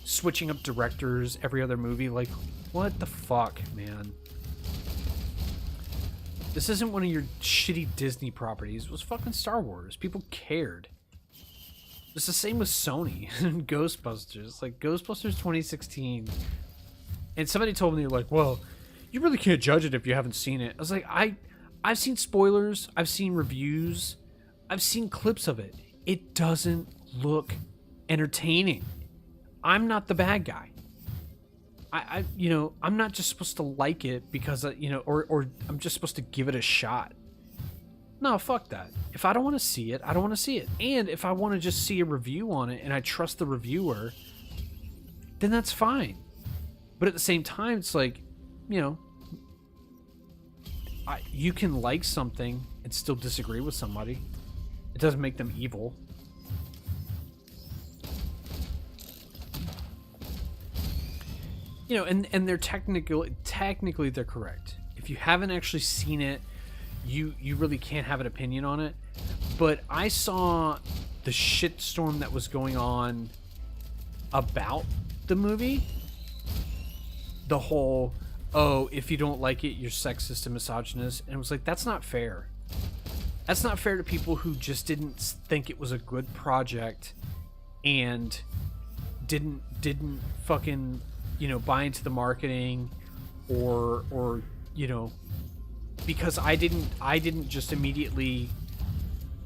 Speaker 1: Switching up directors every other movie. Like, what the fuck, man? This isn't one of your shitty Disney properties. It was fucking Star Wars. People cared. It's the same with Sony and Ghostbusters. Like, Ghostbusters 2016. And somebody told me, like, well, you really can't judge it if you haven't seen it. I was like, I've seen spoilers. I've seen reviews. I've seen clips of it. It doesn't look entertaining. I'm not the bad guy. I'm not just supposed to like it because, or I'm just supposed to give it a shot. No, fuck that. If I don't want to see it, I don't want to see it. And if I want to just see a review on it and I trust the reviewer, then that's fine. But at the same time, it's like, you can like something and still disagree with somebody. It doesn't make them evil. And they're technically they're correct. If you haven't actually seen it, you really can't have an opinion on it. But I saw the shitstorm that was going on about the movie. The whole, oh, if you don't like it, you're sexist and misogynist. And it was like, that's not fair. That's not fair to people who just didn't think it was a good project and didn't fucking buy into the marketing or because I didn't just immediately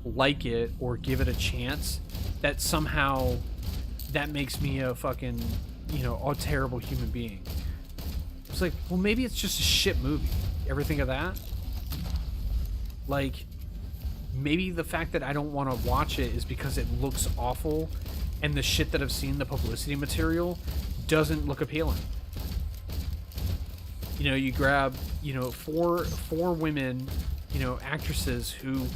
Speaker 1: like it or give it a chance, that somehow that makes me a fucking a terrible human being. It's like, well, maybe it's just a shit movie. Ever think of that? Like, maybe the fact that I don't want to watch it is because it looks awful and the shit that I've seen, the publicity material, doesn't look appealing. You grab, four women, actresses who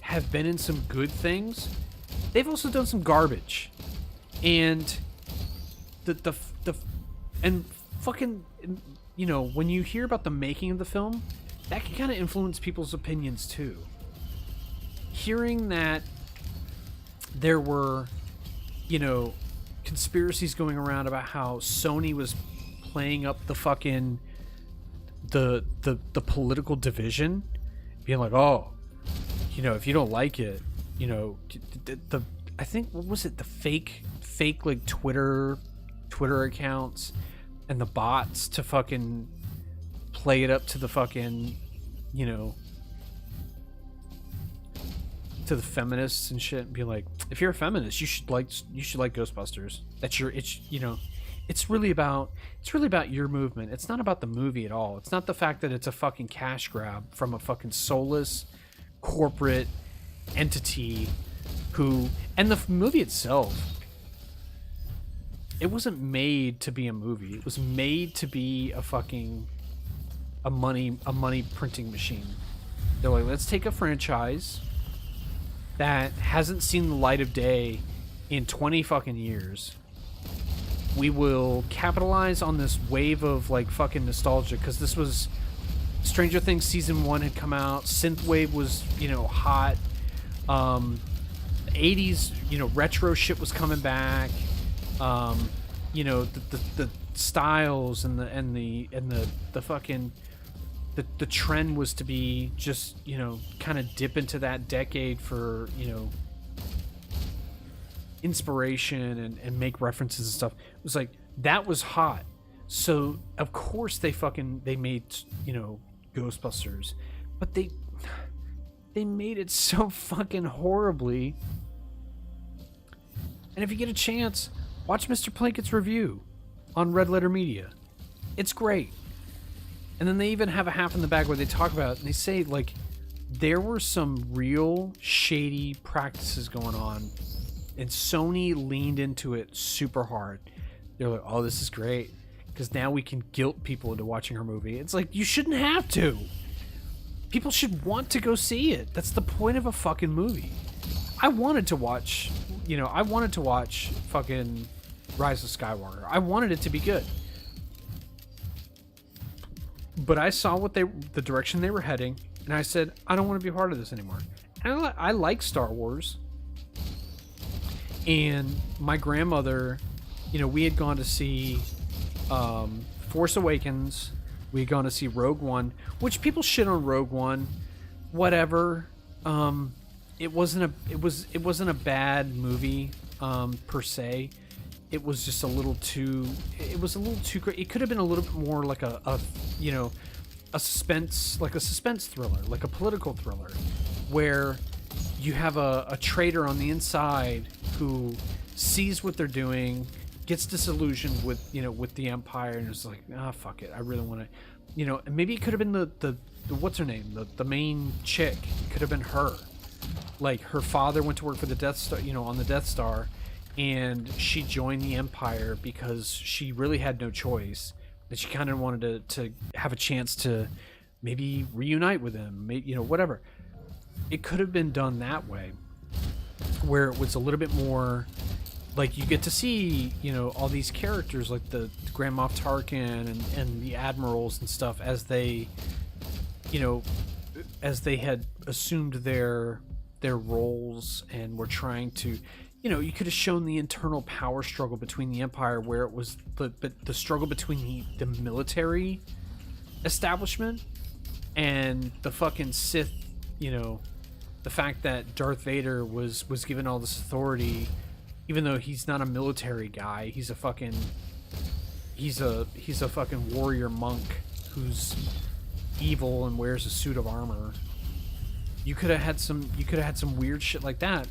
Speaker 1: have been in some good things. They've also done some garbage. And and fucking, when you hear about the making of the film, that can kind of influence people's opinions too. Hearing that there were, conspiracies going around about how Sony was playing up the fucking the political division, being like, oh, if you don't like it, I think, what was it, the fake like Twitter accounts and the bots to fucking play it up to the fucking to the feminists and shit, and be like, if you're a feminist, you should like Ghostbusters. It's really about your movement. It's not about the movie at all. It's not the fact that it's a fucking cash grab from a fucking soulless corporate entity and the movie itself, it wasn't made to be a movie. It was made to be a money printing machine. They're like, let's take a franchise that hasn't seen the light of day in 20 fucking years. We will capitalize on this wave of like fucking nostalgia, because this was Stranger Things season 1 had come out. Synthwave was hot. 80s retro shit was coming back. The styles and the fucking the trend was to be just kind of dip into that decade for inspiration and make references and stuff. It was like, that was hot, so of course they made Ghostbusters, but they made it so fucking horribly. And if you get a chance, watch Mr. Plankett's review on Red Letter Media. It's great. And then they even have a half in the bag where they talk about it, and they say, like, there were some real shady practices going on, and Sony leaned into it super hard. They're like, oh, this is great, because now we can guilt people into watching our movie. It's like, you shouldn't have to. People should want to go see it. That's the point of a fucking movie. I wanted to watch fucking Rise of Skywalker. I wanted it to be good. But I saw the direction they were heading, and I said, I don't want to be part of this anymore. And I like Star Wars. And my grandmother, you know, we had gone to see Force Awakens. We had gone to see Rogue One, which people shit on Rogue One. Whatever. It wasn't a bad movie per se. It was just a little too. It was a little too great. It could have been a little bit more like a you know, a suspense thriller, like a political thriller, where you have a traitor on the inside who sees what they're doing, gets disillusioned with, you know, with the Empire, and is like, fuck it, I really want to, you know. And maybe it could have been the what's her name, the main chick. It could have been her. Like, her father went to work for the Death Star, you know, on the Death Star, and she joined the Empire because she really had no choice. That she kind of wanted to have a chance to maybe reunite with him, maybe, you know, whatever. It could have been done that way, where it was a little bit more like you get to see, you know, all these characters like the Grand Moff Tarkin and the admirals and stuff as they, you know, as they had assumed their roles and were trying to, you know, you could have shown the internal power struggle between the Empire, where it was the struggle between the military establishment and the fucking Sith, you know, the fact that Darth Vader was given all this authority, even though he's not a military guy. He's a fucking warrior monk who's evil and wears a suit of armor. You could have had some weird shit like that,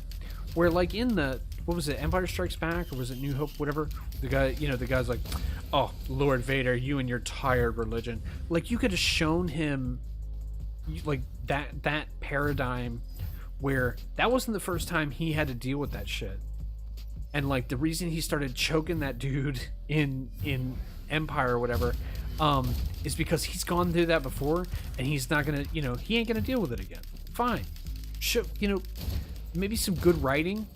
Speaker 1: where like in the, what was it, Empire Strikes Back, or was it New Hope, whatever, the guy's like, oh, Lord Vader, you and your tired religion. Like, you could have shown him like that paradigm, where that wasn't the first time he had to deal with that shit. And like the reason he started choking that dude in Empire or whatever, is because he's gone through that before, and he's not gonna, you know, he ain't gonna deal with it again. Fine. You know, maybe some good writing.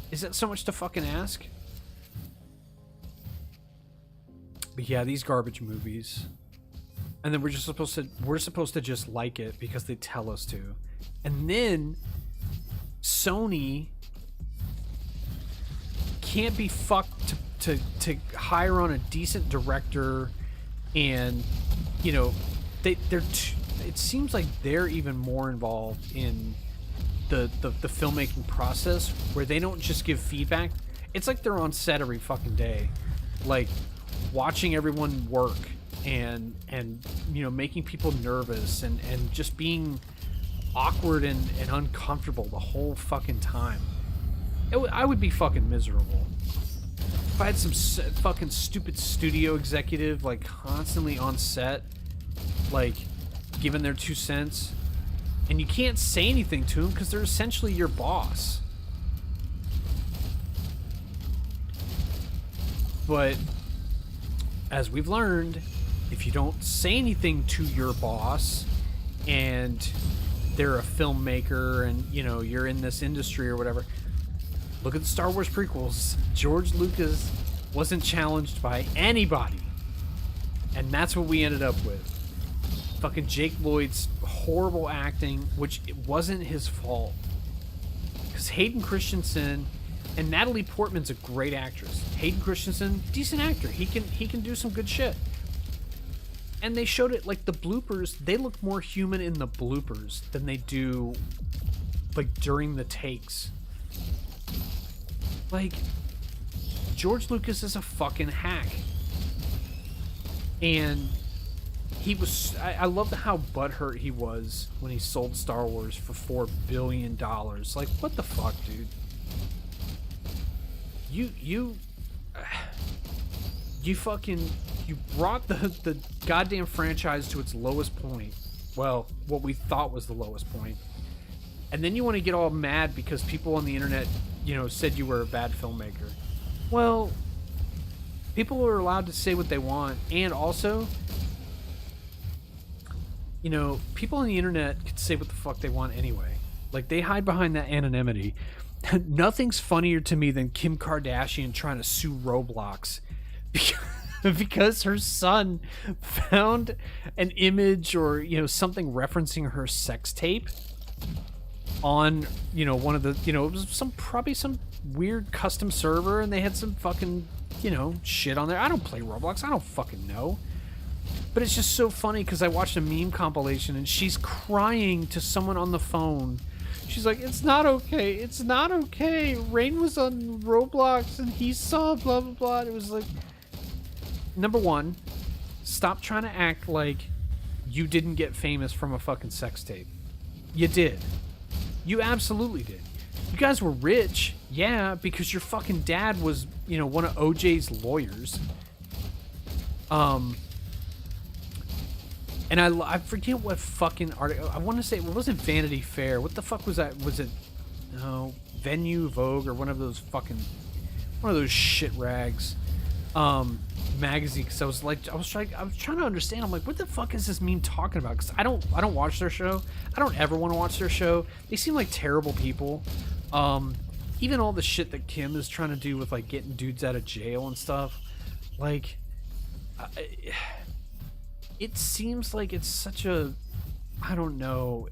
Speaker 1: Is that so much to fucking ask? But yeah, these garbage movies. And then we're supposed to just like it because they tell us to. And then Sony can't be fucked to hire on a decent director, and, you know, it seems like they're even more involved in the filmmaking process, where they don't just give feedback. It's like they're on set every fucking day, like watching everyone work and you know, making people nervous and just being awkward and uncomfortable the whole fucking time. I would be fucking miserable if I had some fucking stupid studio executive like constantly on set, like giving their 2 cents, and you can't say anything to them because they're essentially your boss. But as we've learned, if you don't say anything to your boss and they're a filmmaker and, you know, you're in this industry or whatever, look at the Star Wars prequels. George Lucas wasn't challenged by anybody, and that's what we ended up with. Fucking Jake Lloyd's horrible acting, which it wasn't his fault, because Hayden Christensen and Natalie Portman's a great actress. Hayden Christensen, decent actor. He can do some good shit. And they showed it, like the bloopers, they look more human in the bloopers than they do like during the takes. Like, George Lucas is a fucking hack. And he was, I love how butthurt he was when he sold Star Wars for $4 billion. Like, what the fuck, dude? You brought the goddamn franchise to its lowest point. Well, what we thought was the lowest point. And then you want to get all mad because people on the internet, you know, said you were a bad filmmaker. Well, people are allowed to say what they want, and also, you know, people on the internet can say what the fuck they want anyway. Like, they hide behind that anonymity. Nothing's funnier to me than Kim Kardashian trying to sue Roblox because her son found an image or, you know, something referencing her sex tape on, you know, one of the, you know, it was probably some weird custom server, and they had some fucking, you know, shit on there. I don't play Roblox. I don't fucking know. But it's just so funny because I watched a meme compilation and she's crying to someone on the phone. She's like, it's not okay. It's not okay. Rain was on Roblox and he saw blah, blah, blah. It was like, number one, stop trying to act like you didn't get famous from a fucking sex tape. You did. You absolutely did. You guys were rich, yeah, because your fucking dad was, you know, one of OJ's lawyers. And I forget what fucking article. I want to say it wasn't Vanity Fair. What the fuck was that? Was it Venue, Vogue, or one of those shit rags magazine? Because I was trying to understand. I'm like, what the fuck is this meme talking about? Because I don't watch their show. I don't ever want to watch their show. They seem like terrible people. Even all the shit that Kim is trying to do with like getting dudes out of jail and stuff, like. It seems like it's such a, I don't know,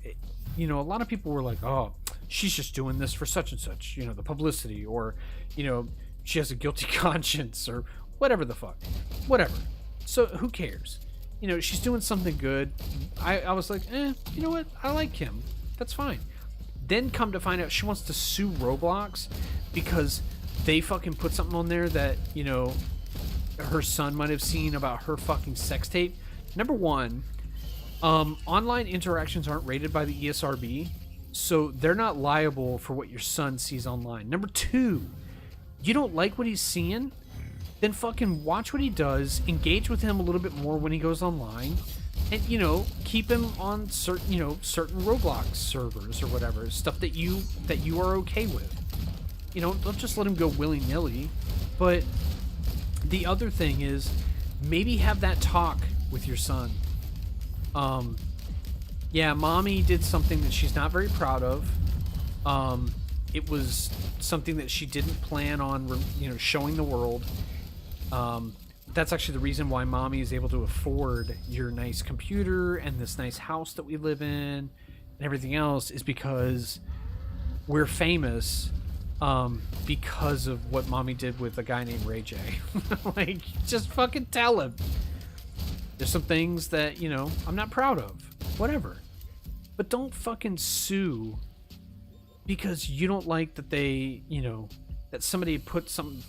Speaker 1: you know, a lot of people were like, oh, she's just doing this for such and such, you know, the publicity, or, you know, she has a guilty conscience, or whatever the fuck, whatever. So who cares? You know, she's doing something good. I was like, you know what? I like Kim. That's fine. Then come to find out she wants to sue Roblox because they fucking put something on there that, you know, her son might have seen about her fucking sex tape. Number one, online interactions aren't rated by the ESRB, so they're not liable for what your son sees online. Number two, you don't like what he's seeing? Then fucking watch what he does, engage with him a little bit more when he goes online, and, you know, keep him on certain Roblox servers or whatever, stuff that you are okay with. You know, don't just let him go willy-nilly. But the other thing is, maybe have that talk with your son. Yeah, mommy did something that she's not very proud of. It was something that she didn't plan on, you know, showing the world. That's actually the reason why mommy is able to afford your nice computer and this nice house that we live in and everything else, is because we're famous because of what mommy did with a guy named Ray J. Like, just fucking tell him. There's some things that, you know, I'm not proud of. Whatever. But don't fucking sue because you don't like that they, you know, that somebody put some,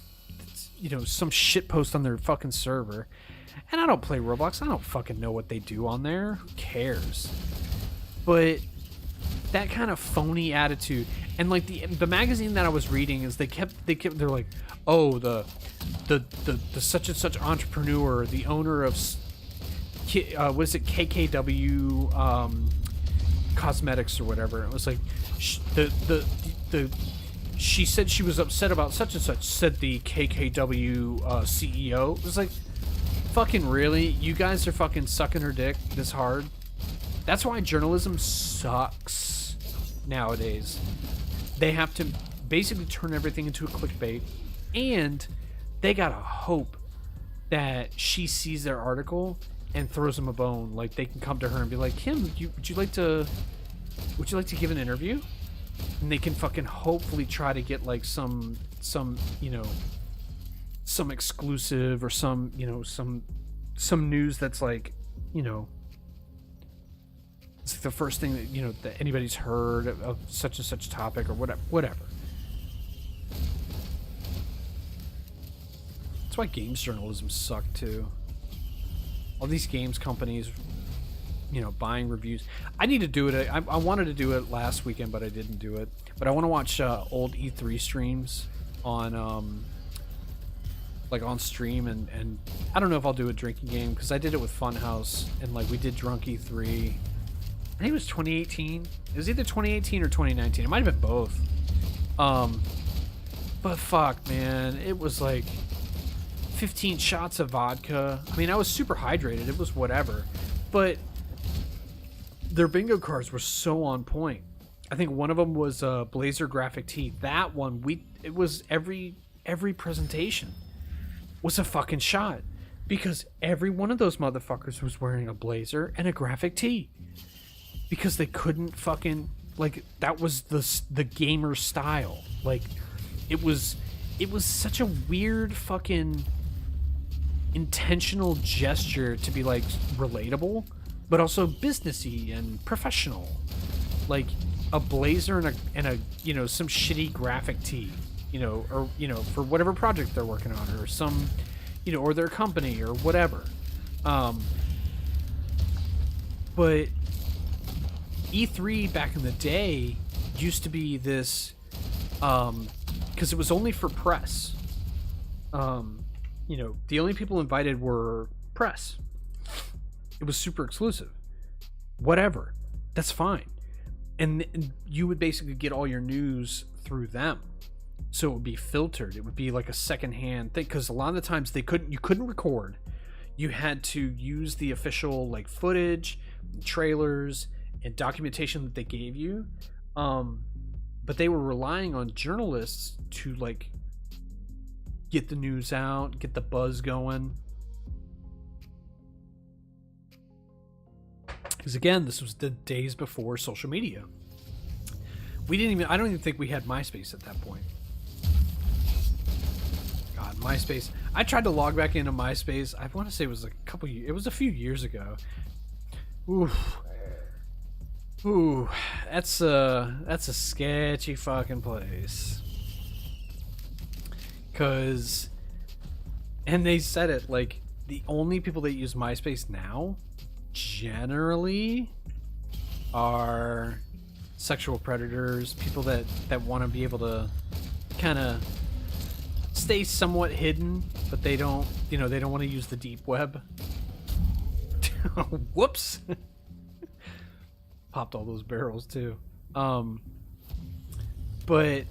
Speaker 1: you know, some shit post on their fucking server. And I don't play Roblox. I don't fucking know what they do on there. Who cares? But that kind of phony attitude. And like the magazine that I was reading is they're like, oh, the such and such entrepreneur, the owner of what is it, KKW Cosmetics or whatever. It was like she said she was upset about such and such, said the KKW CEO. It was like, fucking really? You guys are fucking sucking her dick this hard? That's why journalism sucks nowadays. They have to basically turn everything into a clickbait, and they gotta hope that she sees their article and throws them a bone. Like, they can come to her and be like, Kim, would you like to give an interview? And they can fucking hopefully try to get like some you know, some exclusive or some, you know, some news that's like, you know, it's the first thing that, you know, that anybody's heard of such and such topic or whatever. That's why games journalism suck too. All these games companies, you know, buying reviews. I need to do it. I wanted to do it last weekend, but I didn't do it. But I want to watch old E3 streams on like on stream, and I don't know if I'll do a drinking game because I did it with Funhouse, and like we did Drunk E3. I think it was 2018. It was either 2018 or 2019. It might have been both. But fuck, man, it was like 15 shots of vodka. I mean, I was super hydrated. It was whatever. But their bingo cards were so on point. I think one of them was Blazer graphic tee. That one, it was every presentation was a fucking shot, because every one of those motherfuckers was wearing a blazer and a graphic tee, because they couldn't fucking, like, that was the gamer style. Like, it was such a weird fucking intentional gesture to be like relatable, but also businessy and professional. Like a blazer and a you know, some shitty graphic tee, you know, or you know, for whatever project they're working on, or some, you know, or their company or whatever. But E3 back in the day used to be this, because it was only for press. You know, the only people invited were press. It was super exclusive. Whatever. That's fine. And you would basically get all your news through them. So it would be filtered. It would be like a secondhand thing, because a lot of the times you couldn't record. You had to use the official like footage, trailers, and documentation that they gave you. But they were relying on journalists to like get the news out, get the buzz going. Because again, this was the days before social media. I don't even think we had MySpace at that point. God, MySpace. I tried to log back into MySpace. I want to say it was it was a few years ago. Ooh, that's a sketchy fucking place. And they said it, like, the only people that use MySpace now generally are sexual predators, people that want to be able to kind of stay somewhat hidden, but they don't want to use the deep web. Whoops. Popped all those barrels too. But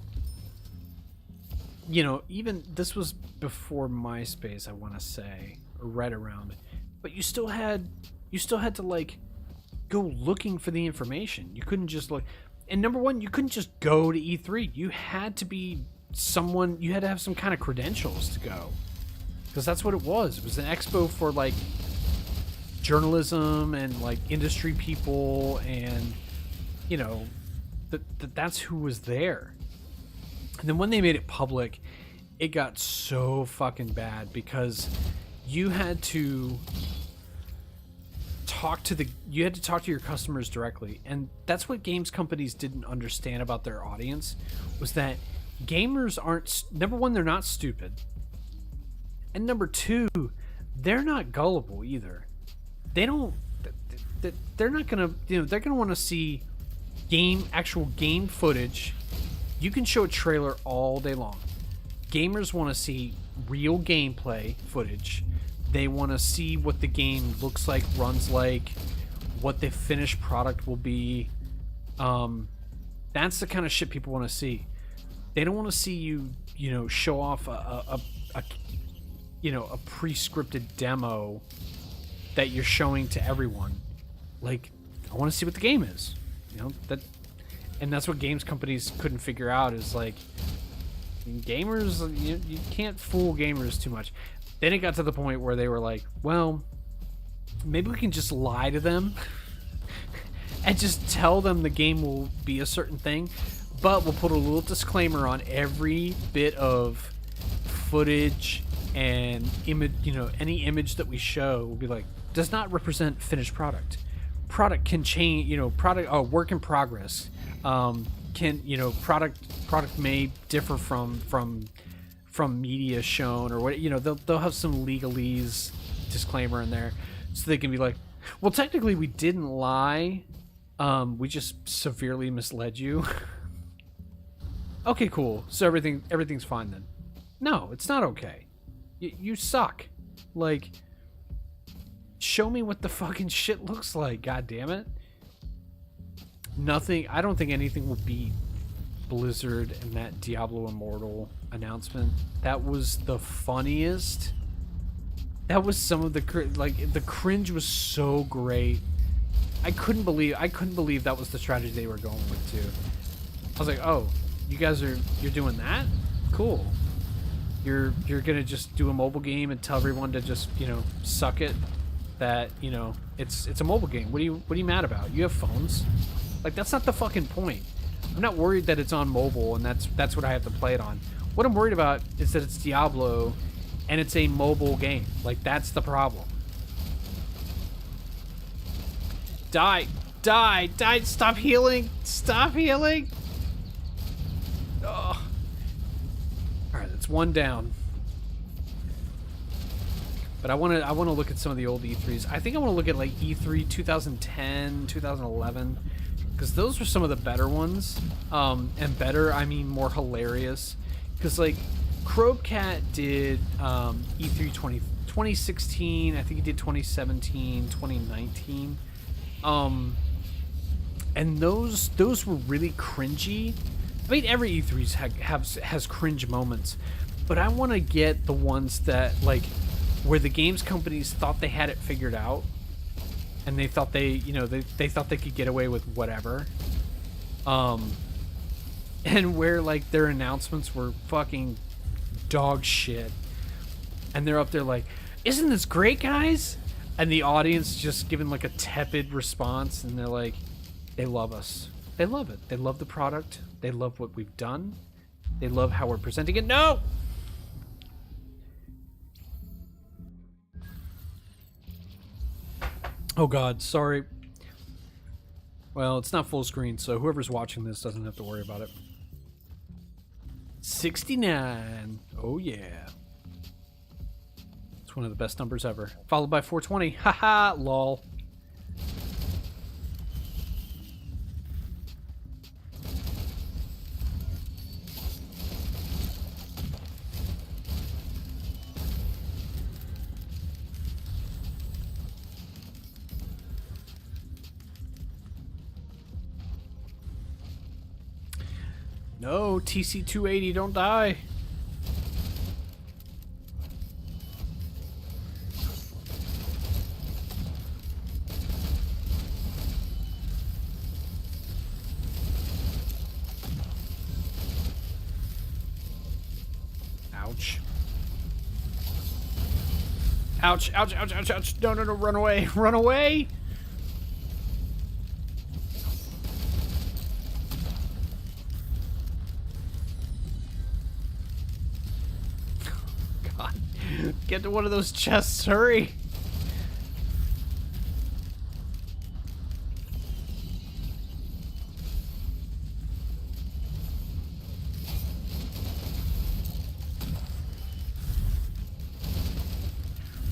Speaker 1: you know, even this was before MySpace, I want to say, or right around it. But you still had to like go looking for the information. You couldn't just look. And number one, you couldn't just go to E3. You had to be someone. You had to have some kind of credentials to go, because that's what it was. It was an expo for like journalism and like industry people, and you know, that's who was there. And then when they made it public, it got so fucking bad, because you had to talk to your customers directly. And that's what games companies didn't understand about their audience, was that gamers aren't, number one, they're not stupid, and number two, they're not gullible either. They're not gonna, you know, they're gonna want to see actual game footage. You can show a trailer all day long. Gamers want to see real gameplay footage. They want to see what the game looks like, runs like, what the finished product will be. That's the kind of shit people want to see. They don't want to see you, you know, show off a pre-scripted demo that you're showing to everyone. Like, I want to see what the game is. You know, and that's what games companies couldn't figure out, is like, gamers, you can't fool gamers too much. Then it got to the point where they were like, well, maybe we can just lie to them and just tell them the game will be a certain thing, but we'll put a little disclaimer on every bit of footage and image, you know, any image that we show will be like, does not represent finished product. Product can change, you know, work in progress. Can, you know, product may differ from media shown, or what, you know, they'll have some legalese disclaimer in there, so they can be like, well, technically we didn't lie, we just severely misled you. Okay, cool. So everything's fine then. No, it's not okay. You suck. Like, show me what the fucking shit looks like, god damn it. Nothing, I don't think anything will beat Blizzard and that Diablo Immortal announcement. That was the funniest. That was some of the cringe was so great. I couldn't believe that was the strategy they were going with too. was like, oh, you're doing that? Cool. You're gonna just do a mobile game and tell everyone to just, you know, suck it. That, you know, it's a mobile game. What are you mad about? You have phones. Like, that's not the fucking point. I'm not worried that it's on mobile and that's what I have to play it on. What I'm worried about is that it's Diablo and it's a mobile game. Like, that's the problem. Die. Die. Die. Stop healing. Stop healing. Oh. Alright, that's one down. But I want to look at some of the old E3s. I think I want to look at like E3 2010, 2011, because those were some of the better ones. And better, I mean more hilarious. Because like Crobecat did E3 2016. I think he did 2017, 2019. And those were really cringy. I mean, every E3 has cringe moments, but I want to get the ones that, like, where the games companies thought they had it figured out, and they thought they thought they could get away with whatever, and where, like, their announcements were fucking dog shit, and they're up there like, isn't this great, guys? And the audience just giving like a tepid response, and they're like, they love us. They love it. They love the product. They love what we've done. They love how we're presenting it. No! Oh god, sorry. Well, it's not full screen, so whoever's watching this doesn't have to worry about it. 69. Oh yeah. It's one of the best numbers ever. Followed by 420. Haha, lol. No, TC-280, don't die. Ouch. Ouch, ouch, ouch, ouch, ouch. No, no, no, run away, run away. God, get to one of those chests, hurry.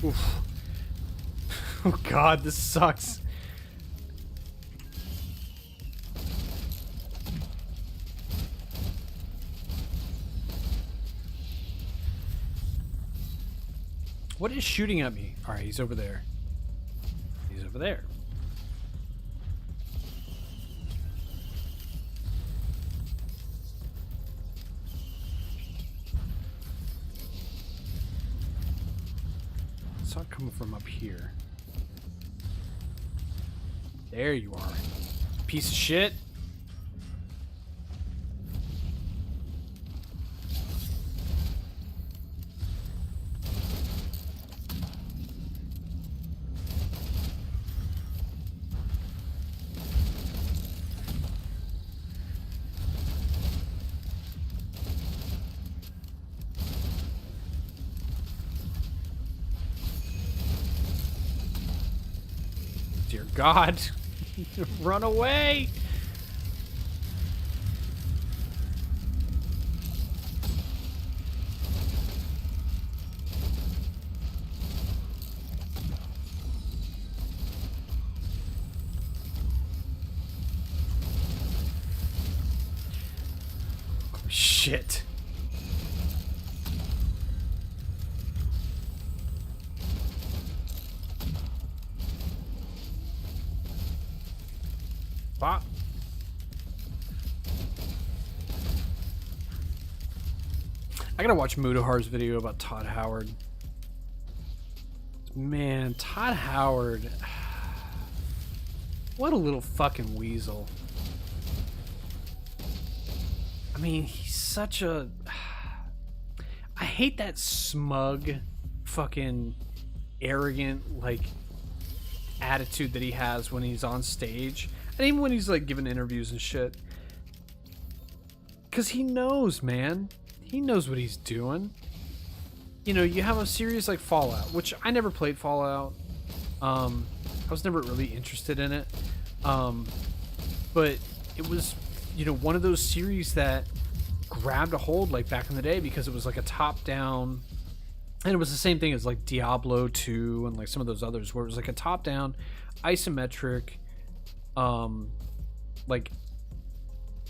Speaker 1: Oof. Oh god, this sucks. What is shooting at me? Alright, he's over there. He's over there. It's not coming from up here. There you are. Piece of shit. Dear God. Run away. Oh, shit. Bop. I gotta watch Mudahar's video about Todd Howard. Man, Todd Howard. What a little fucking weasel. I mean, he's such a... I hate that smug, fucking arrogant, like, attitude that he has when he's on stage. And even when he's, like, giving interviews and shit. Because he knows, man. He knows what he's doing. You know, you have a series like Fallout, which I never played Fallout. I was never really interested in it. But it was, you know, one of those series that grabbed a hold like back in the day because it was like a top-down, and it was the same thing as like Diablo 2 and like some of those others where it was like a top-down isometric like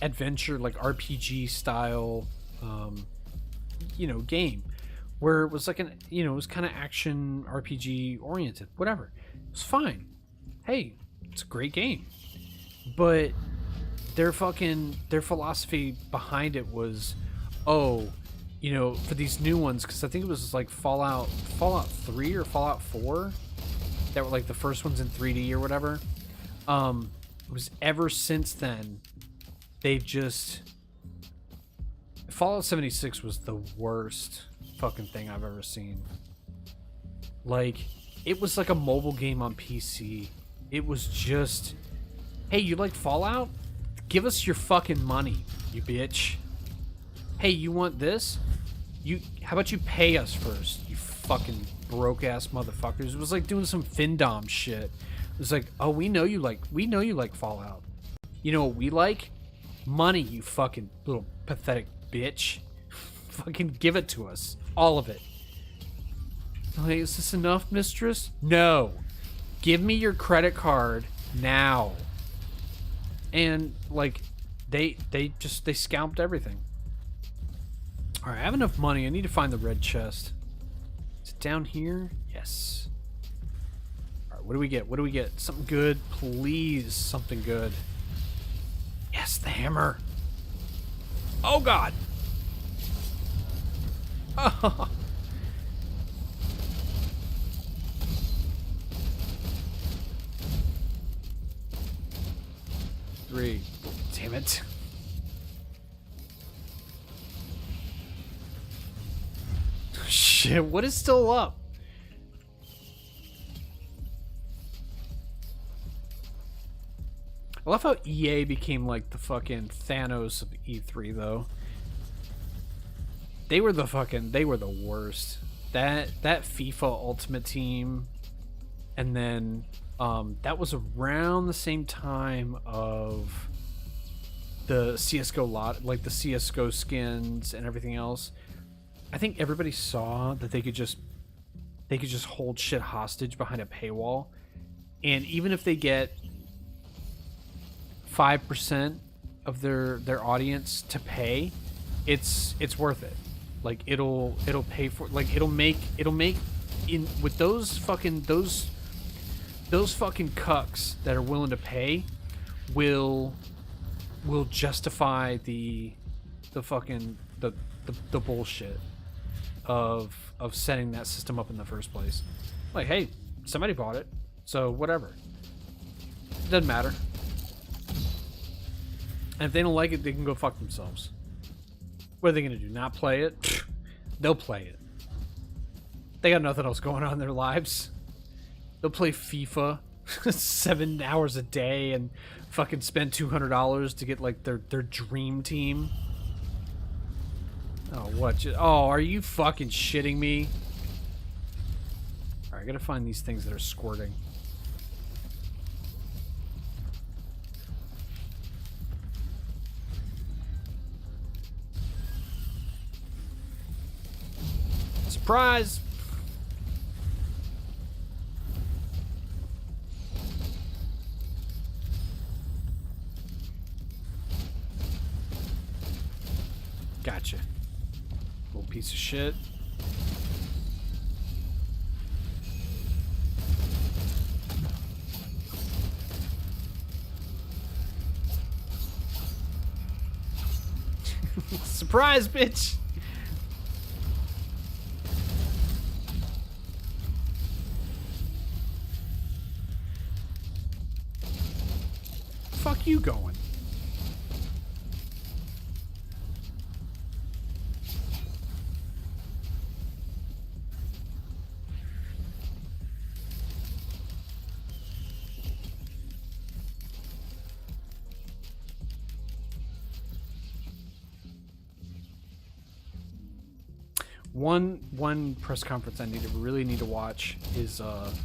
Speaker 1: adventure, like RPG style you know, game where it was like an, you know, it was kind of action RPG oriented, whatever. It was fine. Hey, it's a great game. But their philosophy behind it was, oh, you know, for these new ones, because I think it was like Fallout 3 or Fallout 4 that were like the first ones in 3D or whatever. It was ever since then they've just... Fallout 76 was the worst fucking thing I've ever seen. Like, it was like a mobile game on PC. It was just, hey, you like Fallout? Give us your fucking money, you bitch. Hey, you want this? How about you pay us first, you fucking broke ass motherfuckers? It was like doing some Findom shit. It was like, oh, we know you like Fallout. You know what we like? Money, you fucking little pathetic bitch. Fucking give it to us. All of it. Like, is this enough, mistress? No. Give me your credit card now. And like they scalped everything. Alright, I have enough money. I need to find the red chest. Is it down here? Yes. Alright, what do we get? What do we get? Something good? Please, something good. Yes, the hammer. Oh god. Oh. Three. Damn it. Shit, what is still up? I love how EA became like the fucking Thanos of E3 though. They were the worst. That FIFA Ultimate Team, and then that was around the same time of the CS:GO lot, like the CS:GO skins and everything else. I think everybody saw that they could just hold shit hostage behind a paywall, and even if they get 5% of their audience to pay, it's worth it. Like it'll pay for, like it'll make in with those fucking cucks that are willing to pay will justify the fucking the bullshit of setting that system up in the first place. Like, hey, somebody bought it, so whatever. It doesn't matter. And if they don't like it, they can go fuck themselves. What are they gonna do? Not play it? Pfft, they'll play it. They got nothing else going on in their lives. They'll play FIFA 7 hours a day and fucking spend $200 to get like their dream team. Oh, what? Oh, are you fucking shitting me? Alright, I gotta find these things that are squirting. Surprise! Gotcha. Little piece of shit. Surprise, bitch! Fuck you going? One press conference I really need to watch is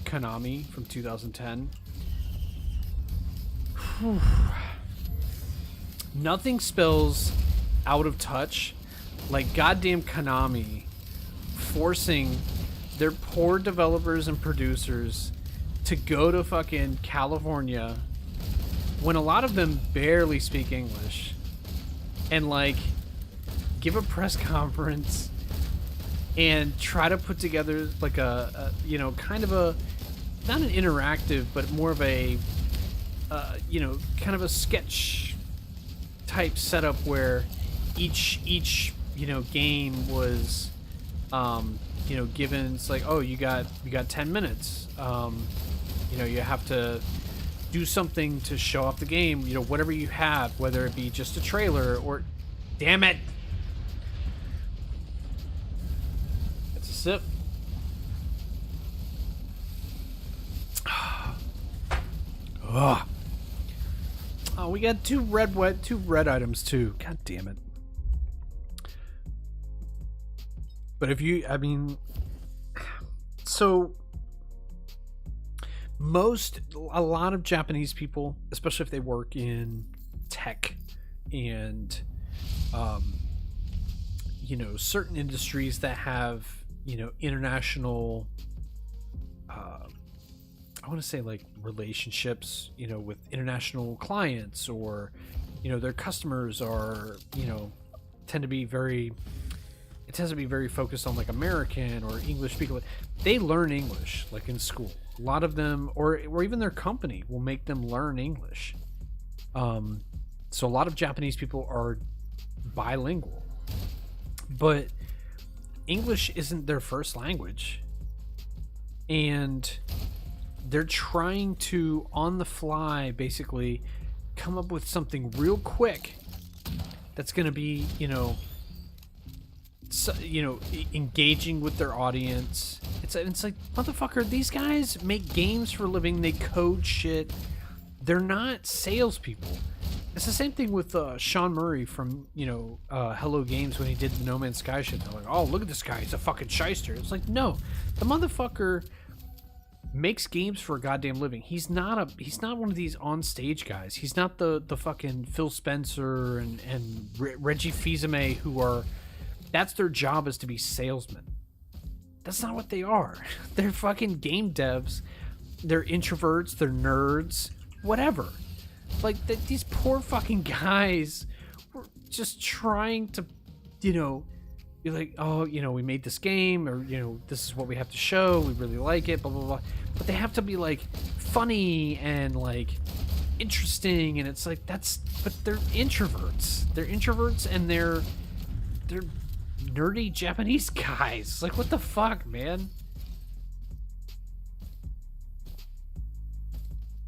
Speaker 1: Konami from 2010. Whew. Nothing spells out of touch like goddamn Konami forcing their poor developers and producers to go to fucking California when a lot of them barely speak English and like give a press conference and try to put together like a you know, kind of a, not an interactive, but more of a you know, kind of a sketch type setup where each you know, game was you know, given, it's like, oh, you got 10 minutes, you know, you have to do something to show off the game, you know, whatever you have, whether it be just a trailer or, damn it, that's a sip. Ugh. Oh, we got two red items too. God damn it. But if you, I mean, so a lot of Japanese people, especially if they work in tech and, you know, certain industries that have, you know, international, I want to say like relationships, you know, with international clients, or, you know, their customers are, you know, tends to be very focused on like American or English people. They learn English like in school. A lot of them, or even their company will make them learn English. So a lot of Japanese people are bilingual, but English isn't their first language, and they're trying to, on the fly, basically come up with something real quick that's going to be, you know, engaging with their audience. It's like, motherfucker, these guys make games for a living. They code shit. They're not salespeople. It's the same thing with Sean Murray from, you know, Hello Games when he did the No Man's Sky shit. They're like, oh, look at this guy. He's a fucking shyster. It's like, no, the motherfucker makes games for a goddamn living. He's not one of these on stage guys. He's not the fucking Phil Spencer and Reggie Fils-Aimé who are, that's their job, is to be salesmen. That's not what they are. They're fucking game devs. They're introverts. They're nerds. Whatever. Like, these poor fucking guys were just trying to, you know, you're like, oh, you know, we made this game, or, you know, this is what we have to show. We really like it, blah, blah, blah. But they have to be, like, funny and, like, interesting. And it's like, but they're introverts. They're introverts, and they're nerdy Japanese guys. Like, what the fuck, man?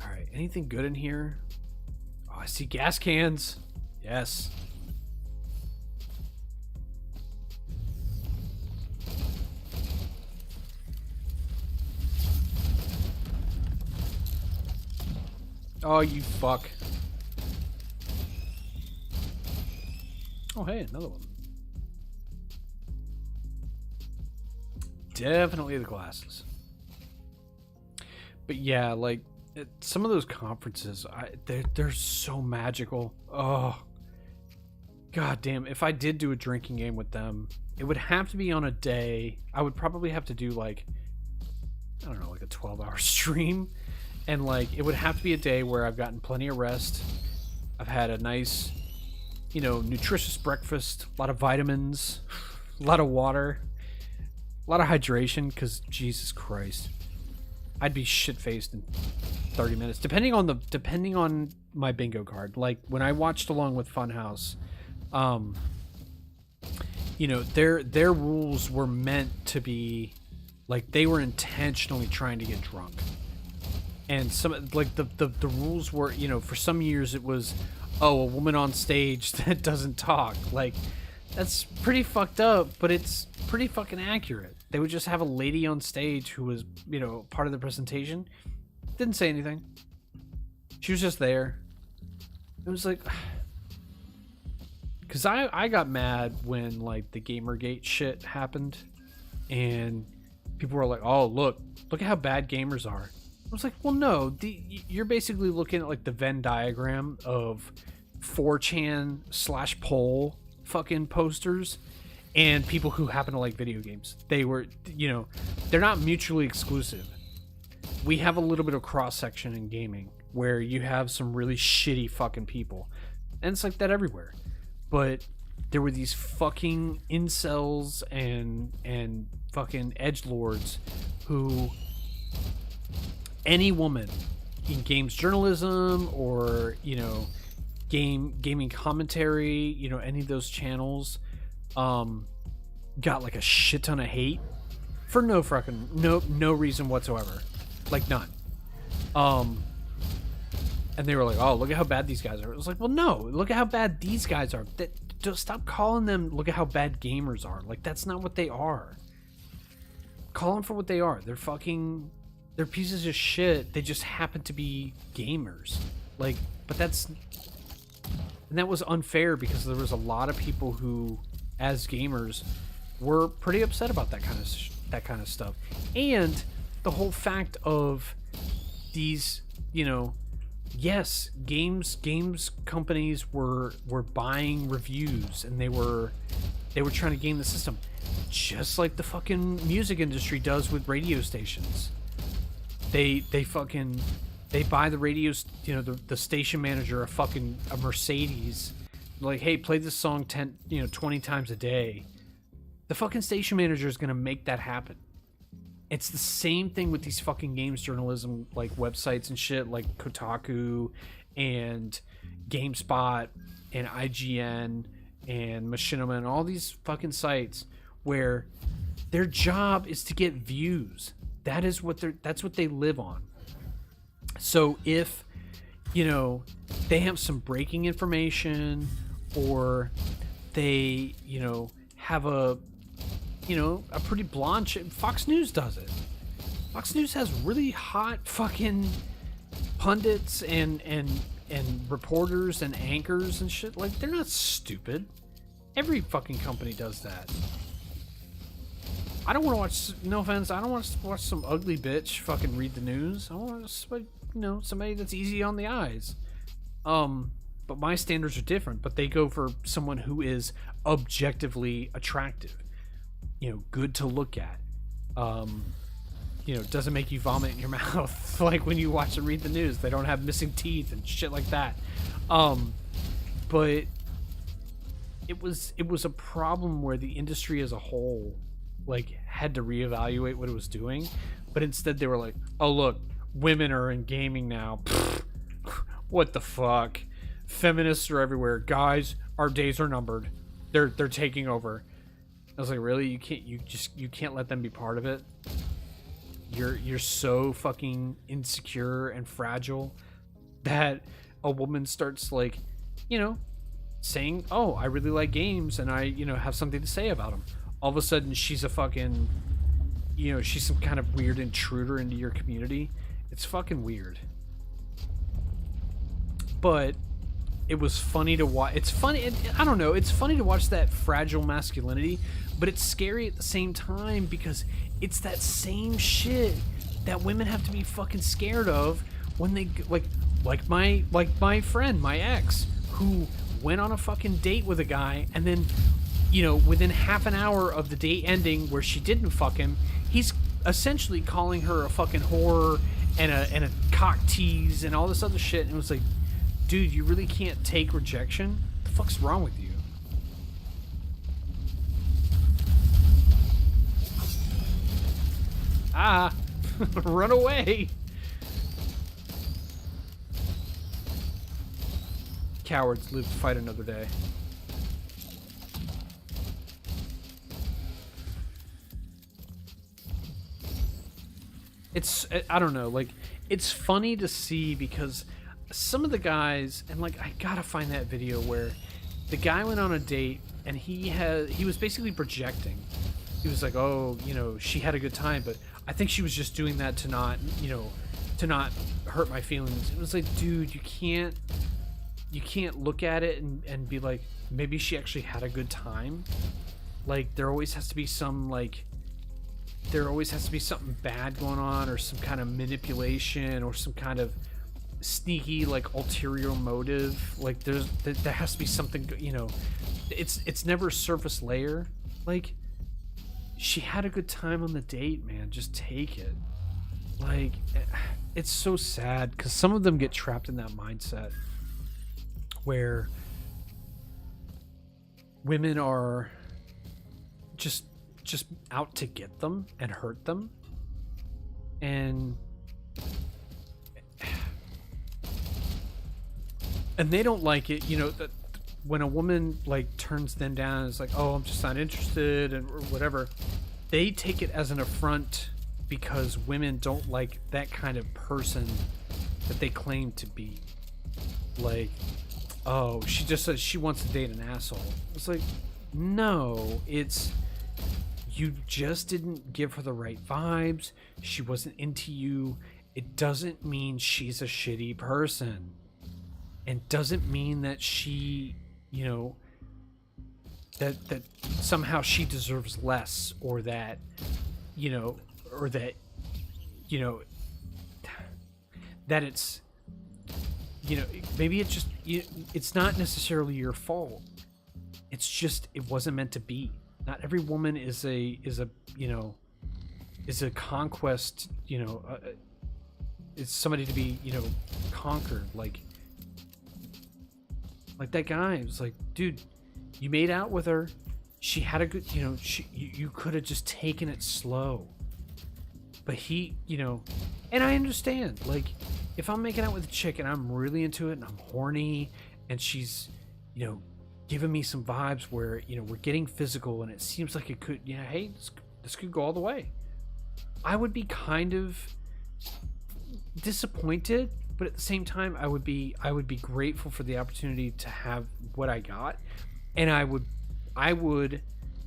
Speaker 1: All right, anything good in here? Oh, I see gas cans. Yes. Oh, you fuck. Oh, hey, another one. Definitely the glasses. But yeah, like, some of those conferences, they're so magical. Oh, god damn. If I did do a drinking game with them, it would have to be on a day. I would probably have to do, like, I don't know, like a 12-hour stream. And, like, it would have to be a day where I've gotten plenty of rest. I've had a nice, you know, nutritious breakfast, a lot of vitamins, a lot of water, a lot of hydration, because Jesus Christ, I'd be shit-faced in 30 minutes, depending on my bingo card. Like, when I watched along with Funhouse, you know, their rules were meant to be, like, they were intentionally trying to get drunk. And some, like, the rules were, you know, for some years it was, oh, a woman on stage that doesn't talk. Like, that's pretty fucked up, but it's pretty fucking accurate. They would just have a lady on stage who was, you know, part of the presentation. Didn't say anything. She was just there. It was like, because I got mad when, like, the Gamergate shit happened. and people were like, "Oh, look at how bad gamers are." I was like, "Well, no, you're basically looking at like the Venn diagram of 4chan / poll fucking posters and people who happen to like video games. They were, they're not mutually exclusive. We have a little bit of cross section in gaming where you have some really shitty fucking people, and it's like that everywhere. But there were these fucking incels and fucking edgelords who, any woman in games journalism or gaming commentary, any of those channels, got like a shit ton of hate for no reason whatsoever, like none. And they were like, "Oh, look at how bad these guys are." It was like, well, no, look at how bad these guys are. Just stop calling them, "Look at how bad gamers are." Like, that's not what they are. Call them for what they are. They're pieces of shit. They just happen to be gamers. Like, but that was unfair because there was a lot of people who, as gamers, were pretty upset about that kind of stuff. And the whole fact of these, yes, games companies were buying reviews, and they were trying to game the system, just like the fucking music industry does with radio stations. They buy the radios, the station manager a Mercedes, like, "Hey, play this song 20 times a day." The fucking station manager is gonna make that happen. It's the same thing with these fucking games journalism, like websites and shit, like Kotaku and GameSpot and IGN and Machinima and all these fucking sites where their job is to get views. That's what they live on. So if, they have some breaking information, or they, have a pretty blonde chick. Fox News does it. Fox News has really hot fucking pundits and reporters and anchors and shit. Like, they're not stupid. Every fucking company does that. I don't want to watch, no offense, I don't want to watch some ugly bitch fucking read the news. I want somebody that's easy on the eyes. But my standards are different, but they go for someone who is objectively attractive. Good to look at. Doesn't make you vomit in your mouth like when you watch and read the news. They don't have missing teeth and shit like that. But it was a problem where the industry as a whole, like, had to reevaluate what it was doing. But instead they were like, "Oh, look, women are in gaming now. Pfft, what the fuck? Feminists are everywhere. Guys, our days are numbered. They're taking over." I was like, really? You can't let them be part of it? You're so fucking insecure and fragile that a woman starts, like, saying, "Oh, I really like games and I, have something to say about them." All of a sudden she's a fucking, she's some kind of weird intruder into your community. It's fucking weird. But it was funny to watch. It's funny. I don't know. It's funny to watch that fragile masculinity, but it's scary at the same time because it's that same shit that women have to be fucking scared of when they like my friend, my ex, who went on a fucking date with a guy, and then, within half an hour of the date ending where she didn't fuck him, he's essentially calling her a fucking whore and a cock tease and all this other shit. And it was like, dude, you really can't take rejection? What the fuck's wrong with you? Ah, run away. Cowards live to fight another day. I don't know, like, it's funny to see because some of the guys, and like, I gotta find that video where the guy went on a date and he was basically projecting. He was like, "Oh, she had a good time, but I think she was just doing that to not hurt my feelings." It was like, dude, you can't look at it and be like, maybe she actually had a good time. Like, there always has to be some, like, there always has to be something bad going on, or some kind of manipulation, or some kind of sneaky like ulterior motive. Like there has to be something, it's never surface layer. Like, she had a good time on the date, man, just take it. Like, it's so sad because some of them get trapped in that mindset where women are just out to get them and hurt them, and they don't like it, that when a woman like turns them down and is like, oh, I'm just not interested, and or whatever, they take it as an affront because women don't like that kind of person that they claim to be. Like, oh, she just says she wants to date an asshole. It's like, no, it's, you just didn't give her the right vibes. She wasn't into you. It doesn't mean she's a shitty person. And doesn't mean that she, that somehow she deserves less, or that, or that, that it's, maybe it's just, it's not necessarily your fault. It's just, it wasn't meant to be. Not every woman is a conquest, it's somebody to be, conquered. Like that guy was like, dude, you made out with her. She had a good, you could have just taken it slow. But he, and I understand, like, if I'm making out with a chick and I'm really into it and I'm horny and she's, giving me some vibes where, we're getting physical and it seems like it could, hey, this could go all the way. I would be kind of disappointed, but at the same time, I would be grateful for the opportunity to have what I got, and I would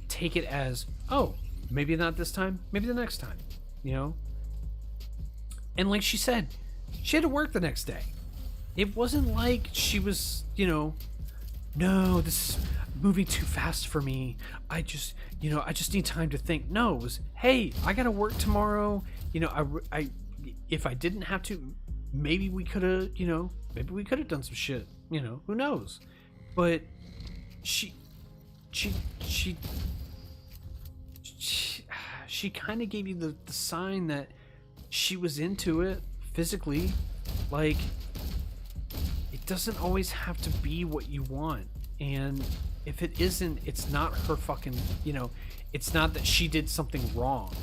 Speaker 1: take it as, oh, maybe not this time, maybe the next time, And like she said, she had to work the next day. It wasn't like she was, no, this is moving too fast for me. I just need time to think. No, it was, hey, I gotta work tomorrow. I if I didn't have to, maybe we could have, done some shit. Who knows? But she kind of gave you the sign that she was into it physically. Like, it doesn't always have to be what you want, and if it isn't, it's not her fucking, it's not that she did something wrong.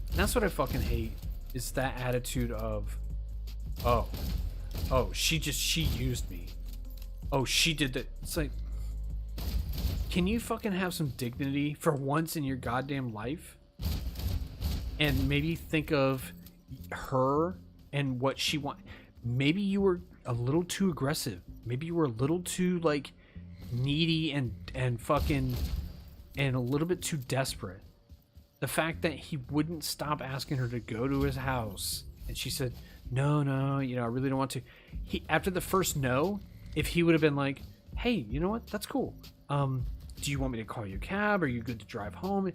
Speaker 1: And that's what I fucking hate, is that attitude of, oh, she used me. Oh, she did that. It's like, can you fucking have some dignity for once in your goddamn life? And maybe think of her and what she wants. Maybe you were a little too aggressive. Maybe you were a little too, like, needy and fucking, and a little bit too desperate. The fact that he wouldn't stop asking her to go to his house, and she said, no, I really don't want to. After the first no, if he would have been like, hey, you know what? That's cool. Do you want me to call you a cab? Are you good to drive home?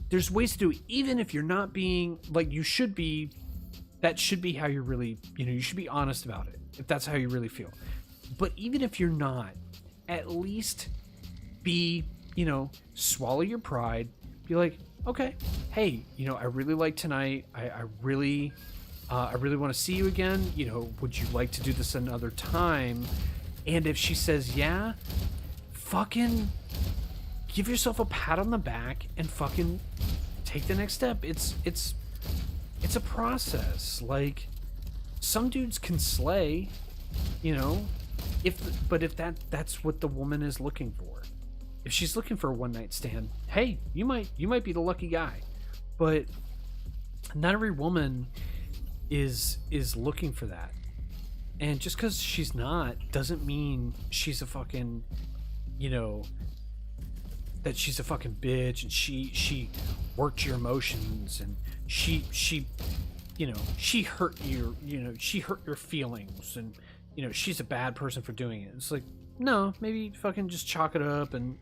Speaker 1: There's ways to do it, even if you're not being, like, you should be. That should be how you're really, you should be honest about it, if that's how you really feel. But even if you're not, at least be, swallow your pride. Be like, okay, hey, I really like tonight. I really want to see you again. Would you like to do this another time? And if she says yeah, fucking give yourself a pat on the back and fucking take the next step. It's a process. Like, some dudes can slay, if that's what the woman is looking for. If she's looking for a one night stand, hey, you might be the lucky guy. But not every woman is looking for that. And just because she's not doesn't mean she's a fucking, that she's a fucking bitch and she worked your emotions and she hurt you, she hurt your feelings, and she's a bad person for doing it. It's like, no, maybe fucking just chalk it up and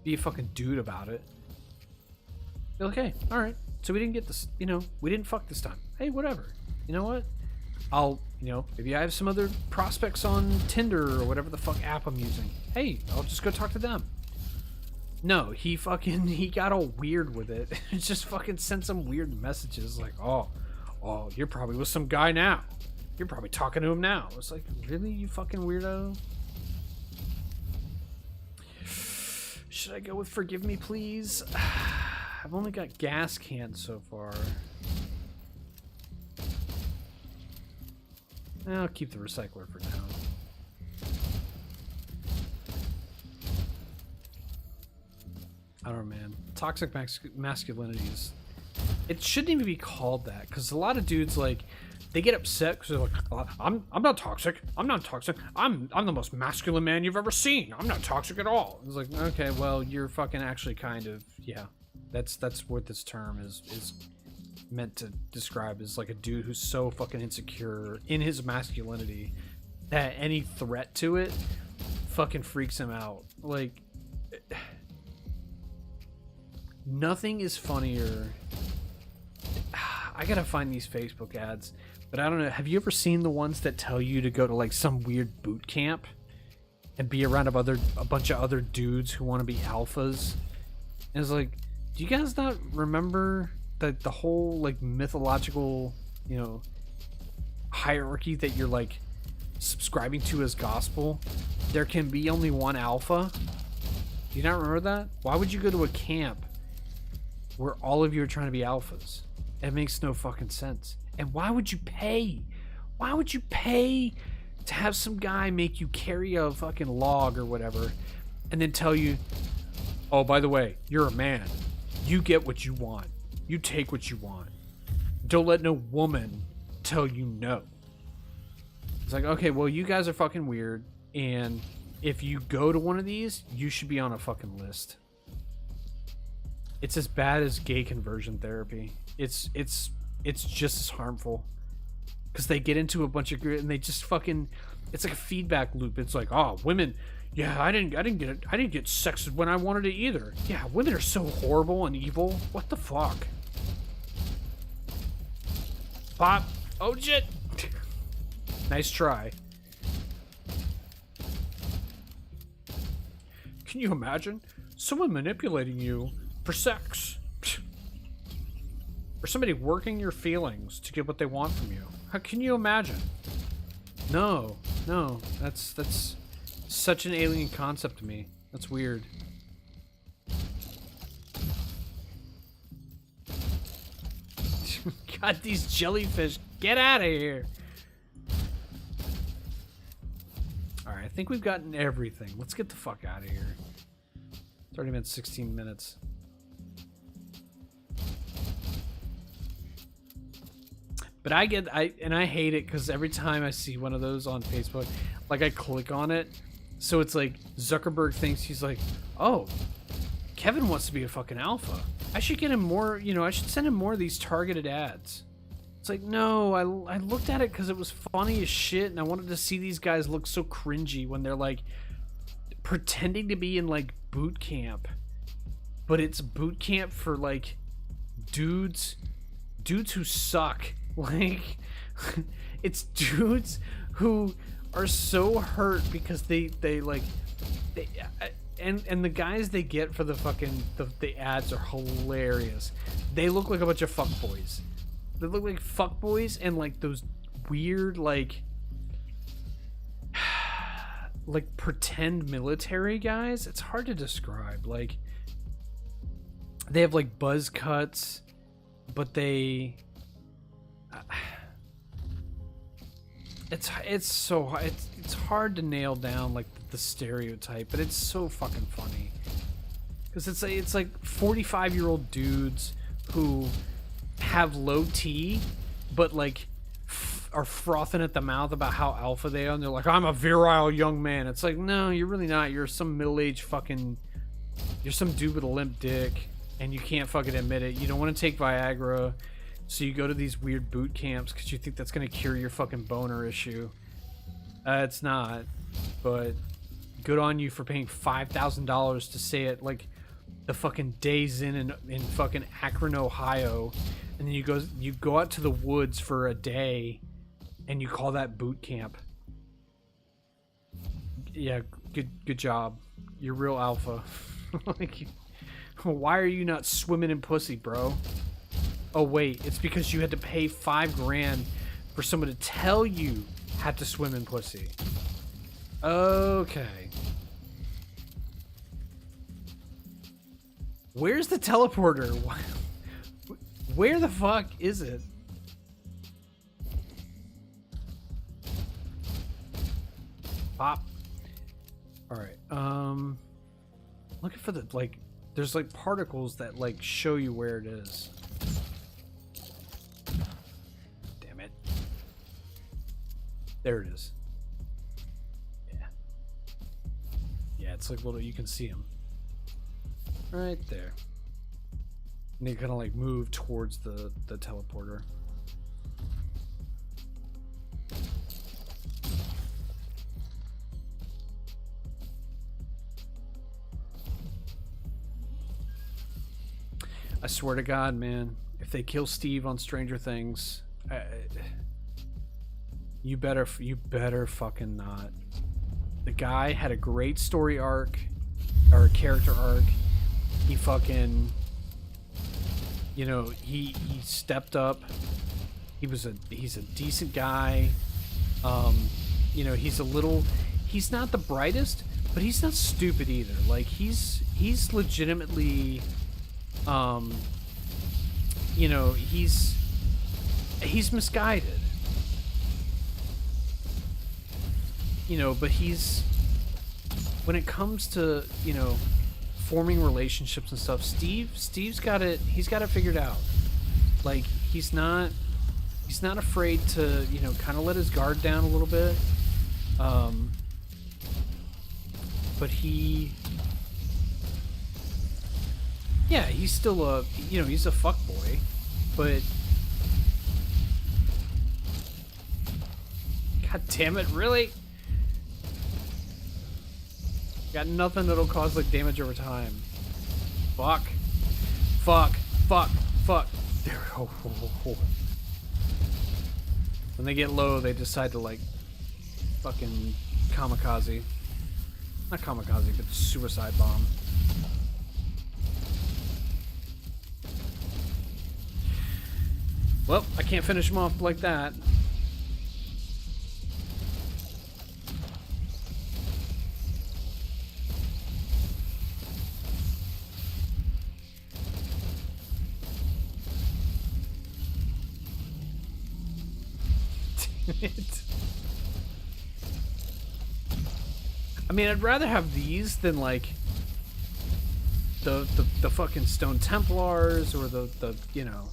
Speaker 1: be a fucking dude about it. You're like, hey, all right. So we didn't get this, we didn't fuck this time. Hey, whatever. You know what? I'll, maybe I have some other prospects on Tinder or whatever the fuck app I'm using. Hey, I'll just go talk to them. No, he got all weird with it. Just fucking sent some weird messages like, oh, you're probably with some guy now. You're probably talking to him now. It's like, really, you fucking weirdo? Should I go with forgive me, please? I've only got gas cans so far. I'll keep the recycler for now. I don't know, man. Toxic masculinity is... It shouldn't even be called that, because a lot of dudes, like, they get upset because they're like, I'm not toxic. I'm not toxic. I'm the most masculine man you've ever seen. I'm not toxic at all. It's like, okay, well, you're fucking actually kind of, yeah. That's what this term is meant to describe, is like a dude who's so fucking insecure in his masculinity that any threat to it fucking freaks him out. Like, nothing is funnier. I gotta find these Facebook ads, but I don't know. Have you ever seen the ones that tell you to go to like some weird boot camp and be around a bunch of other dudes who want to be alphas? And it's like, do you guys not remember that the whole like mythological, hierarchy that you're like subscribing to as gospel? There can be only one alpha. Do you not remember that? Why would you go to a camp where all of you are trying to be alphas? It makes no fucking sense. And why would you pay? Why would you pay to have some guy make you carry a fucking log or whatever and then tell you, oh, by the way, you're a man. You get what you want. You take what you want. Don't let no woman tell you no. It's like, okay, well, you guys are fucking weird, and if you go to one of these, you should be on a fucking list. It's as bad as gay conversion therapy. It's just as harmful, because they get into a bunch of and they just fucking, it's like a feedback loop. It's like, oh, women, yeah, I didn't get sex when I wanted it either. Yeah, women are so horrible and evil. What the fuck? Pop. Oh shit. Nice try. Can you imagine someone manipulating you for sex? Or somebody working your feelings to get what they want from you? How can you imagine? No, that's such an alien concept to me. That's weird. God, these jellyfish, get out of here. Alright, I think we've gotten everything. Let's get the fuck out of here. It's already been 16 minutes. But I hate it because every time I see one of those on Facebook, like I click on it, so it's like Zuckerberg thinks he's like, oh, Kevin wants to be a fucking alpha. I should get him more, I should send him more of these targeted ads. It's like, no, I looked at it because it was funny as shit, and I wanted to see these guys look so cringy when they're like pretending to be in like boot camp, but it's boot camp for like dudes who suck. Like, it's dudes who are so hurt because they and the guys they get for the fucking the ads are hilarious. They look like a bunch of fuckboys. They look like fuckboys and like those weird like pretend military guys. It's hard to describe. Like, they have like buzz cuts, but they it's hard to nail down like the stereotype, but it's so fucking funny because it's like 45-year-old dudes who have low T but like are frothing at the mouth about how alpha they are, and they're like, I'm a virile young man. It's like, no, you're really not. You're some middle-aged fucking, you're some dude with a limp dick and you can't fucking admit it. You don't want to take Viagra, so you go to these weird boot camps because you think that's going to cure your fucking boner issue. It's not, but good on you for paying $5,000 to say it like the fucking Days Inn in fucking Akron, Ohio, and then you go out to the woods for a day, and you call that boot camp. Yeah, good job. You're real alpha. Like, why are you not swimming in pussy, bro? Oh wait, it's because you had to pay $5 grand for someone to tell you how to swim in pussy. Okay. Where's the teleporter? Where the fuck is it? Pop. Alright, looking for the, like, there's like particles that like show you where it is. Damn it. There it is. Yeah. Yeah, it's like little, you can see them. Right there. And you kind of like move towards the teleporter. I swear to God, man, if they kill Steve on Stranger Things, you better fucking not. The guy had a great story arc, or a character arc. He fucking, you know, he stepped up. He's a decent guy. You know, he's not the brightest, but he's not stupid either. Like, he's legitimately, you know, he's misguided. You know, but when it comes to, you know, forming relationships and stuff, Steve's got it figured out. Like, he's not afraid to, you know, kind of let his guard down a little bit. But yeah, he's still a, you know, he's a fuckboy, but God damn it, really? Got nothing that'll cause like damage over time. Fuck. Fuck. Fuck. Fuck. There we go. When they get low, they decide to like fucking kamikaze. Not kamikaze, but suicide bomb. Well, I can't finish him off like that. I mean, I'd rather have these than like the fucking Stone Templars or the you know,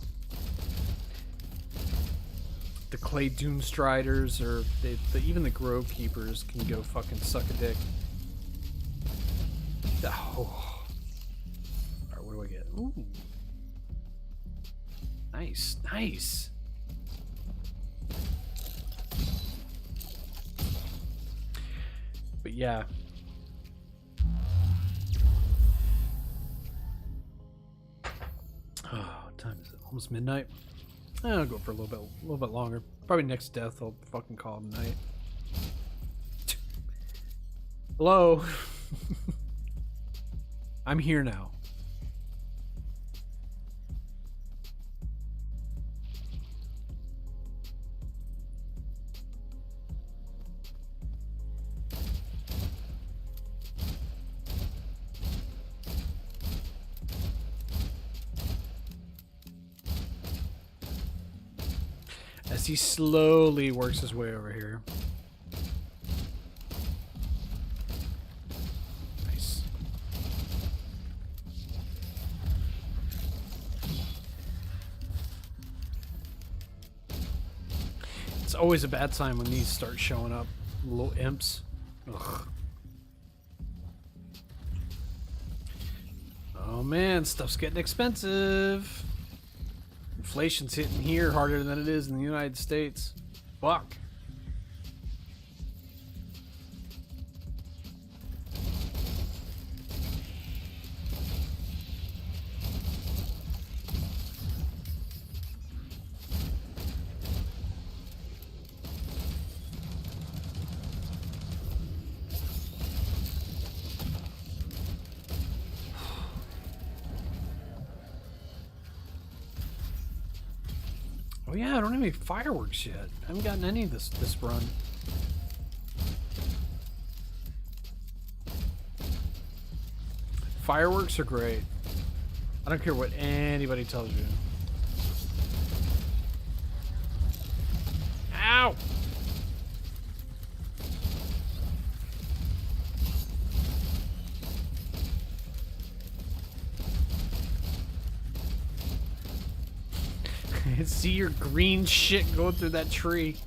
Speaker 1: the Clay Doomstriders, or even the Grove Keepers can go fucking suck a dick. Oh. Alright, what do I get? Ooh. Nice, nice. But yeah. Oh, what time is it? Almost midnight. I'll go for a little bit longer. Probably next death I'll fucking call it a night. Hello. I'm here now. As he slowly works his way over here. Nice. It's always a bad sign when these start showing up. Little imps. Ugh. Oh man, stuff's getting expensive. Inflation's hitting here harder than it is in the United States. Fuck. Oh yeah, I don't have any fireworks yet. I haven't gotten any of this run. Fireworks are great. I don't care what anybody tells you. Ow! See your green shit going through that tree.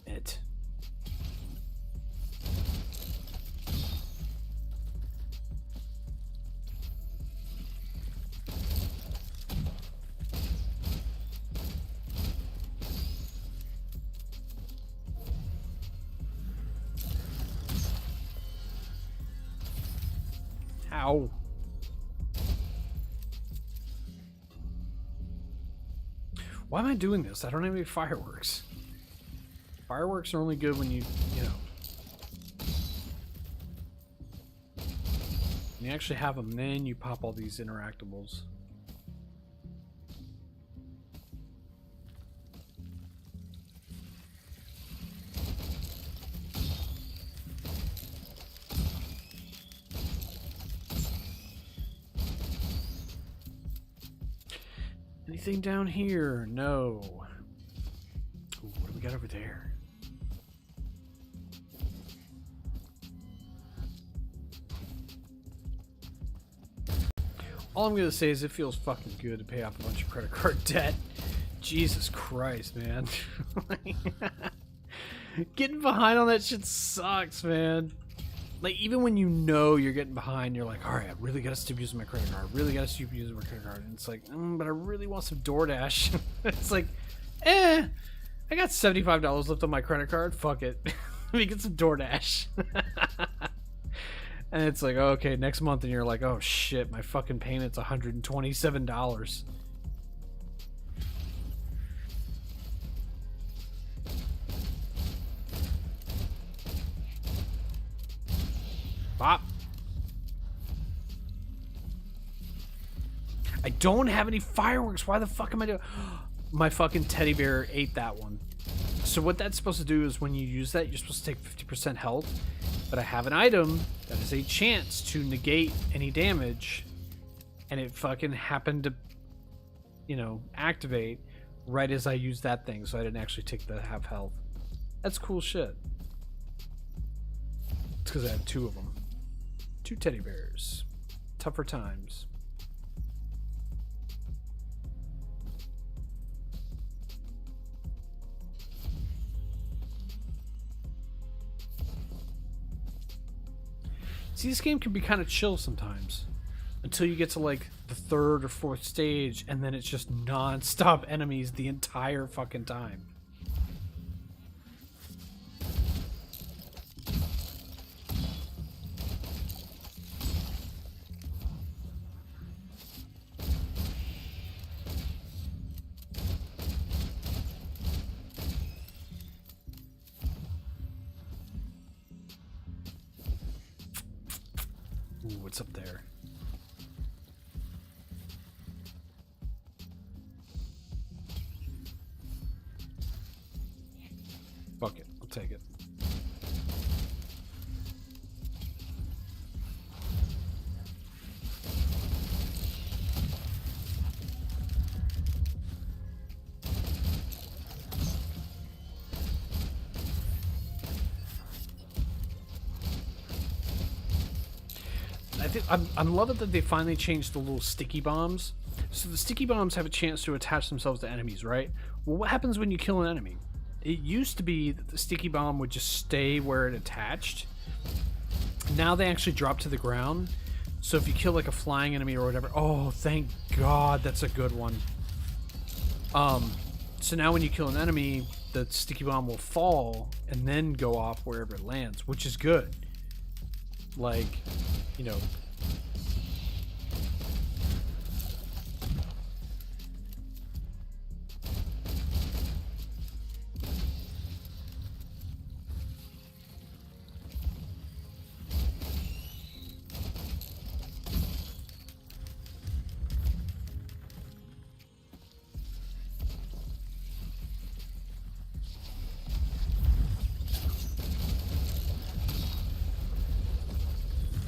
Speaker 1: It. Ow. Why am I doing this? I don't have any fireworks. Fireworks are only good when you know. When you actually have them, then you pop all these interactables. Anything down here? No. Ooh, what do we got over there? All I'm gonna say is it feels fucking good to pay off a bunch of credit card debt. Jesus Christ, man. Getting behind on that shit sucks, man. Like, even when you know you're getting behind, you're like, alright, I really gotta stop using my credit card. I really gotta stop using my credit card. And it's like, but I really want some DoorDash. It's like, I got $75 left on my credit card. Fuck it. Let me get some DoorDash. And it's like, okay, next month, and you're like, oh shit, my fucking payment's $127. Bop. I don't have any fireworks. Why the fuck am I doing? My fucking teddy bear ate that one. So what that's supposed to do is when you use that, you're supposed to take 50% health. But I have an item that has a chance to negate any damage. And it fucking happened to, you know, activate right as I used that thing. So I didn't actually take the half health. That's cool shit. It's because I have two of them. 2 teddy bears. Tougher times. See, this game can be kind of chill sometimes. Until you get to like the 3rd or 4th stage, and then it's just non-stop enemies the entire fucking time. Ooh, what's up there? Fuck it, I'll take it. I'm loving that they finally changed the little sticky bombs. So the sticky bombs have a chance to attach themselves to enemies, right? Well, what happens when you kill an enemy? It used to be that the sticky bomb would just stay where it attached. Now they actually drop to the ground. So if you kill like a flying enemy or whatever, oh, thank God, that's a good one. So now when you kill an enemy, the sticky bomb will fall and then go off wherever it lands, which is good. Like, you know.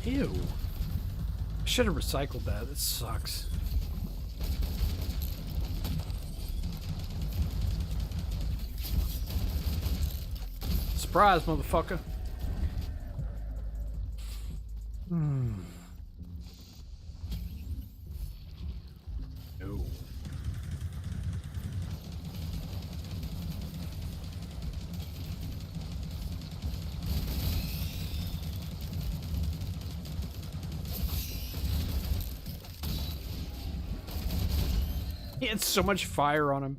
Speaker 1: Ew. I should have recycled that. That sucks. Surprise, motherfucker. Hmm. No. He had so much fire on him.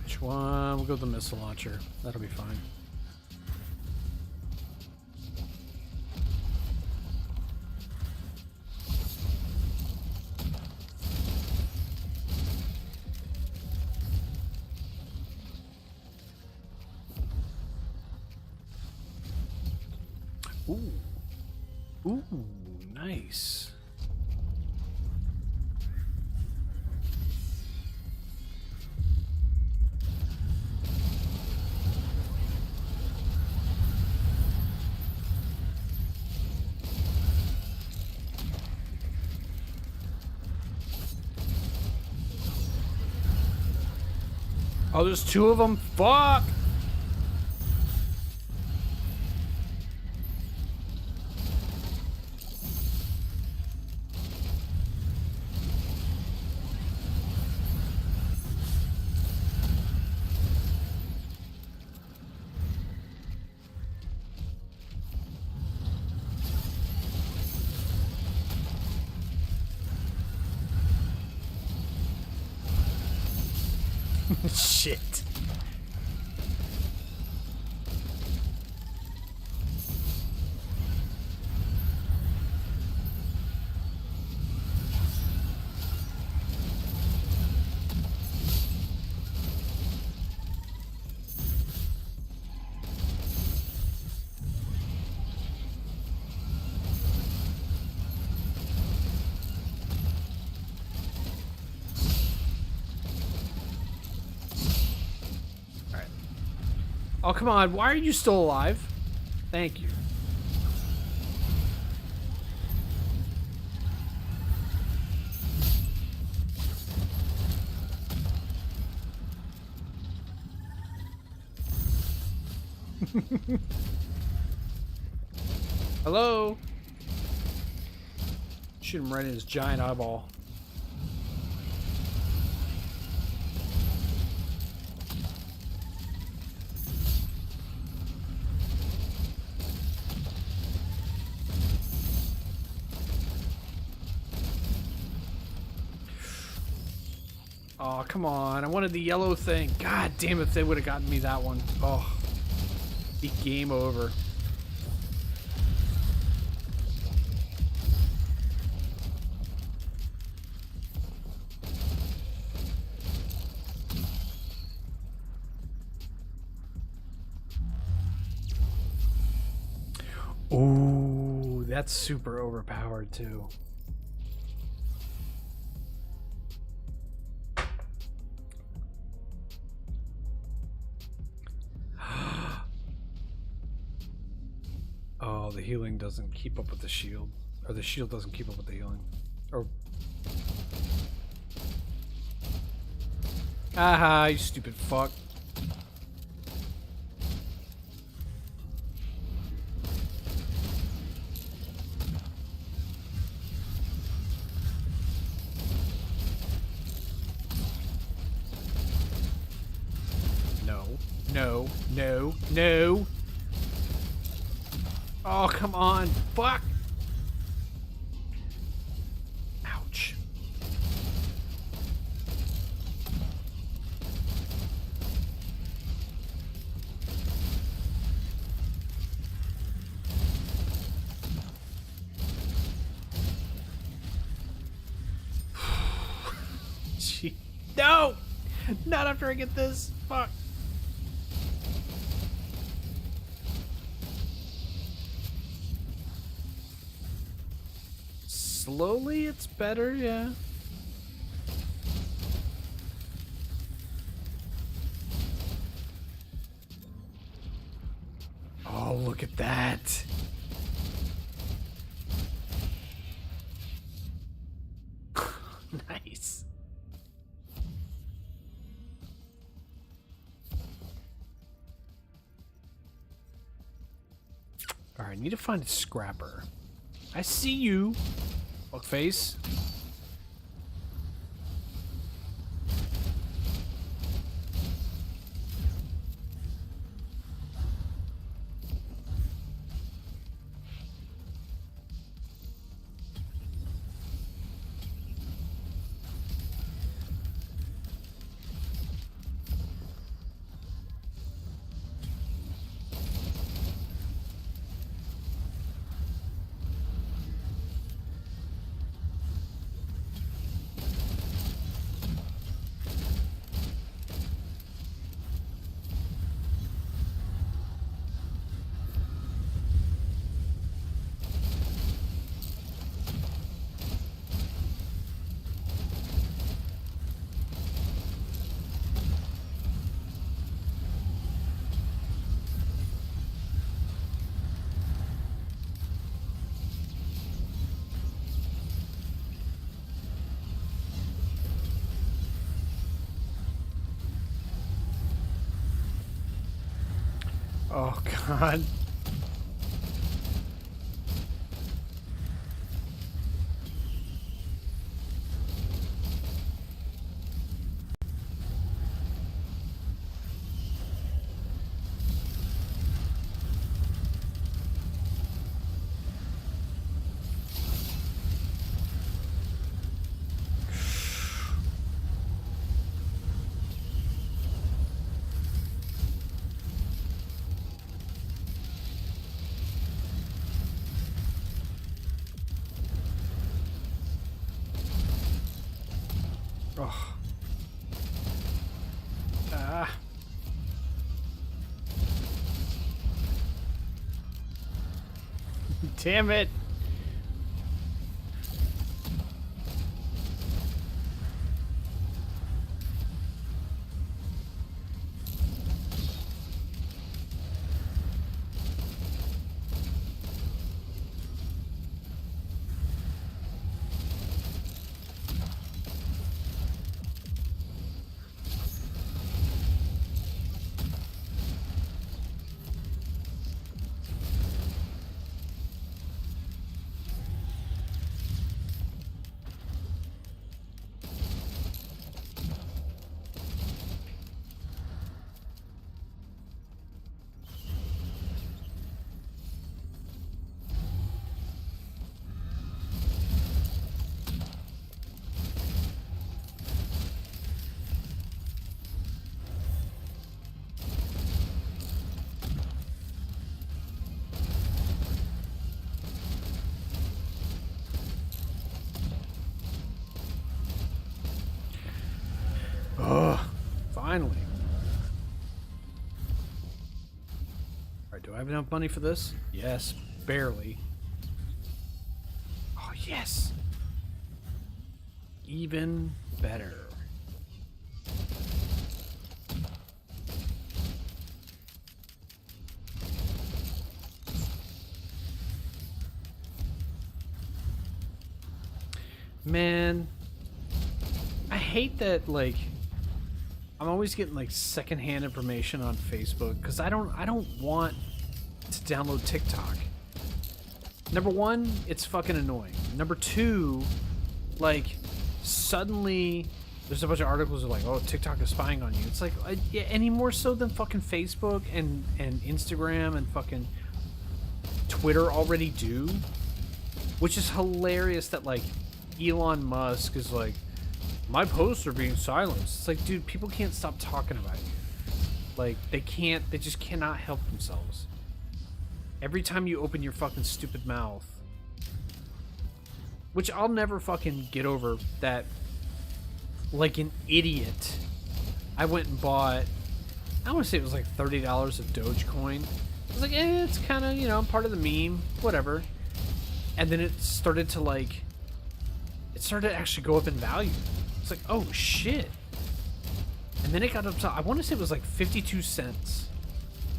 Speaker 1: Which one? We'll go with the missile launcher. That'll be fine. Ooh. Ooh, nice. Oh, there's two of them? Fuck! Shit. Oh, come on. Why are you still alive? Thank you. Hello? Shoot him right in his giant eyeball. Oh, come on. I wanted the yellow thing. God damn, if they would have gotten me that one. Oh. Be game over. Ooh, that's super overpowered too. Oh, the healing doesn't keep up with the shield. Or the shield doesn't keep up with the healing. Or... Aha, you stupid fuck. No, no, no, no. Oh, come on. Fuck. Ouch. Gee. No! Not after I get this. Fuck. Slowly, it's better, yeah. Oh, look at that. Nice. Alright, need to find a scrapper. I see you, fuckface. Oh, God. Oh. Ah. Damn it. Oh, finally. Alright, do I have enough money for this? Yes, barely. Oh, yes. Even better. Man, I hate that, like, I'm always getting like secondhand information on Facebook because I don't want to download TikTok. Number one, it's fucking annoying. Number two, like, suddenly there's a bunch of articles that are like, oh, TikTok is spying on you. It's like, yeah, any more so than fucking Facebook and Instagram and fucking Twitter already do. Which is hilarious that, like, Elon Musk is like, my posts are being silenced. It's like, dude, people can't stop talking about you. Like, they just cannot help themselves. Every time you open your fucking stupid mouth. Which I'll never fucking get over that, like an idiot, I went and bought, I want to say it was like $30 of Dogecoin. I was like, it's kind of, you know, part of the meme, whatever. And then it started to, like, it started to actually go up in value. It's like, oh shit. And then it got up to, I want to say it was like 52 cents.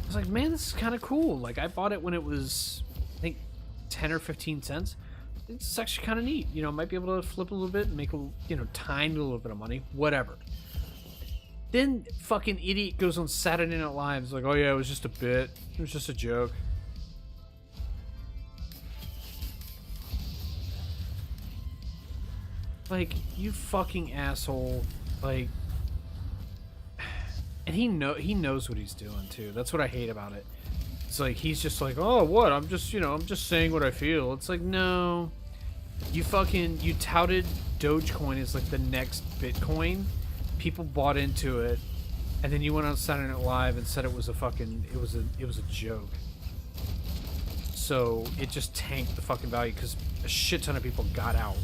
Speaker 1: I was like, man, this is kind of cool. Like, I bought it when it was, I think, 10 or 15 cents. It's actually kind of neat. You know, might be able to flip a little bit and make a, you know, tiny little bit of money. Whatever. Then fucking idiot goes on Saturday Night Live. It's like, oh yeah, it was just a bit. It was just a joke. Like, you fucking asshole. Like, and he knows what he's doing too. That's what I hate about it. It's like, he's just like, oh, what? I'm just, you know, I'm just saying what I feel. It's like, no. You touted Dogecoin as like the next Bitcoin. People bought into it, and then you went on Saturday Night Live and said it was a fucking, it was a joke. So it just tanked the fucking value because a shit ton of people got out.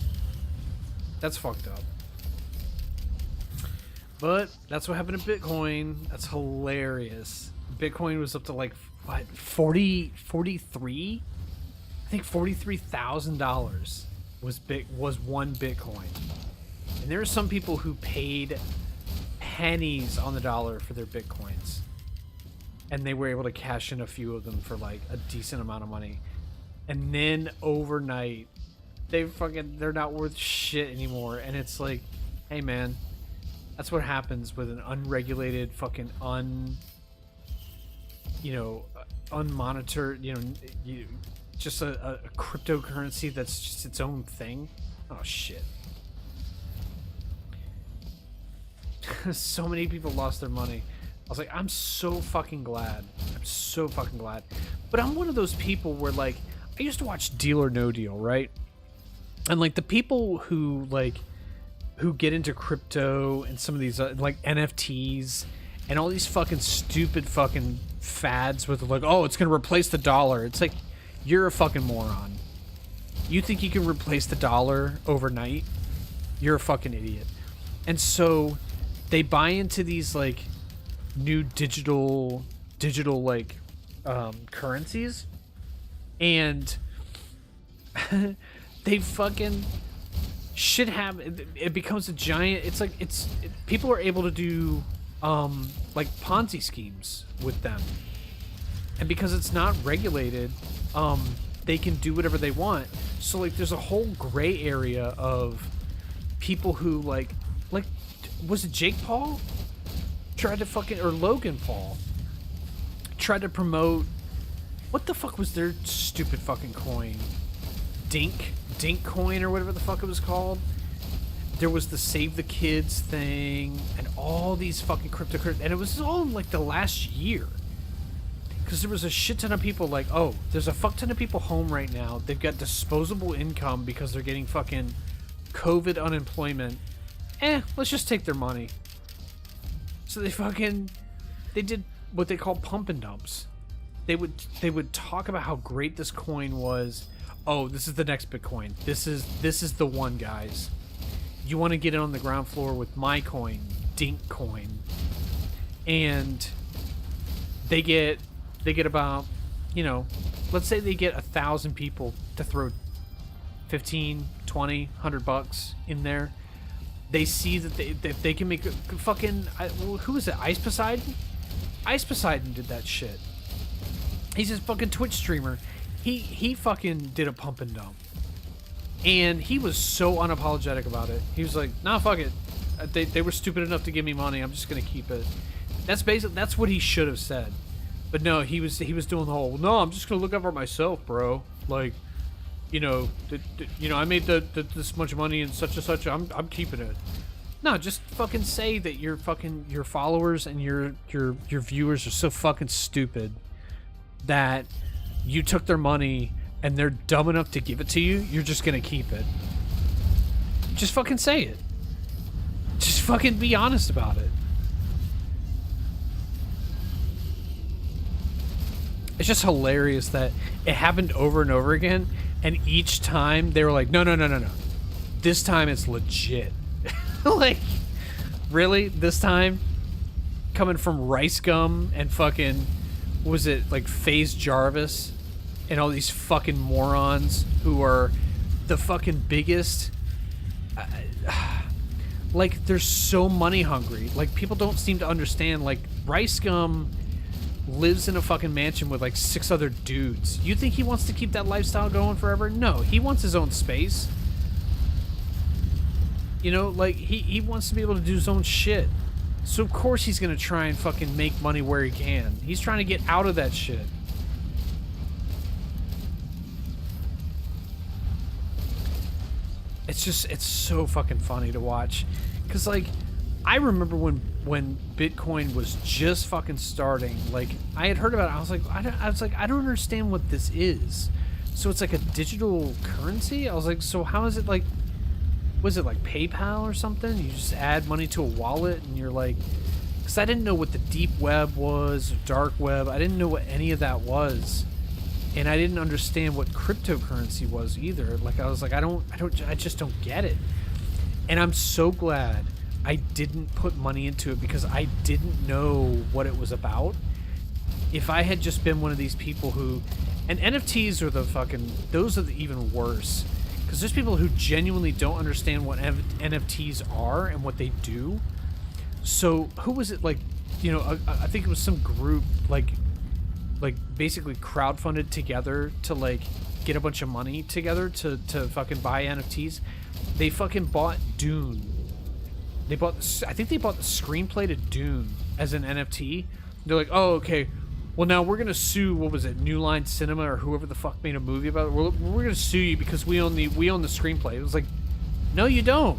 Speaker 1: That's fucked up. But that's what happened to Bitcoin. That's hilarious. Bitcoin was up to like what, 43? I think $43,000 was one Bitcoin. And there are some people who paid pennies on the dollar for their Bitcoins. And they were able to cash in a few of them for like a decent amount of money. And then overnight, they're not worth shit anymore. And it's like, hey man, that's what happens with an unregulated fucking unmonitored, just a cryptocurrency that's just its own thing. Oh shit. So many people lost their money. I was like, I'm so fucking glad. I'm so fucking glad. But I'm one of those people where, like, I used to watch Deal or No Deal, right? And like the people who get into crypto and some of these like NFTs and all these fucking stupid fucking fads with like, oh, it's gonna replace the dollar. It's like, you're a fucking moron. You think you can replace the dollar overnight? You're a fucking idiot. And so they buy into these like new digital like currencies, and they fucking shit have it becomes a giant. It's like people are able to do like Ponzi schemes with them, and because it's not regulated, they can do whatever they want. So like there's a whole gray area of people who like was it Jake Paul tried to fucking, or Logan Paul tried to promote, what the fuck was their stupid fucking coin? Dink coin or whatever the fuck it was called. There was the Save the Kids thing and all these fucking cryptocurrencies, and it was all in like the last year. Because there was a shit ton of people like, oh, there's a fuck ton of people home right now. They've got disposable income because they're getting fucking COVID unemployment. Let's just take their money. So they did what they call pump and dumps. They would talk about how great this coin was. Oh, this is the next Bitcoin. This is the one, guys. You want to get in on the ground floor with my coin, Dink coin. And they get about, let's say they get 1,000 people to throw 15, 20, $100 in there. They see that they can make a fucking, who is it? Ice Poseidon? Ice Poseidon did that shit. He's this fucking Twitch streamer. He fucking did a pump and dump. And he was so unapologetic about it. He was like, nah, fuck it. They were stupid enough to give me money. I'm just going to keep it. That's what he should have said. But no, he was doing the whole, no, I'm just going to look out for myself, bro. Like, I made this much money and such and such. I'm keeping it. No, just fucking say that your followers and your viewers are so fucking stupid that you took their money and they're dumb enough to give it to you. You're just gonna keep it. Just fucking say it. Just fucking be honest about it. It's just hilarious that it happened over and over again, and each time they were like, no. This time it's legit. Like, really? This time? Coming from Rice Gum and fucking, was it like FaZe Jarvis and all these fucking morons who are the fucking biggest like they're so money hungry. Like people don't seem to understand. Like Rice Gum lives in a fucking mansion with like 6 other dudes. You think he wants to keep that lifestyle going forever? No, he wants his own space. You know, like he wants to be able to do his own shit. So of course he's gonna try and fucking make money where he can. He's trying to get out of that shit. It's so fucking funny to watch. Cause like, I remember when Bitcoin was just fucking starting, like I had heard about it. I was like, I don't understand what this is. So it's like a digital currency? I was like, so how is it like, was it like PayPal or something? You just add money to a wallet and you're like, because I didn't know what the deep web was, or dark web. I didn't know what any of that was. And I didn't understand what cryptocurrency was either. Like I was like, I just don't get it. And I'm so glad I didn't put money into it because I didn't know what it was about. If I had just been one of these people who, and NFTs are the fucking, those are the even worse. Because there's people who genuinely don't understand what NFTs are and what they do. So who was it, like, you know, I think it was some group like basically crowdfunded together to like get a bunch of money together to fucking buy NFTs. They fucking bought Dune. I think they bought the screenplay to Dune as an NFT. They're like, oh, okay. Well, now we're gonna sue. What was it, New Line Cinema or whoever the fuck made a movie about it? We're gonna sue you because we own the screenplay. It was like, no, you don't.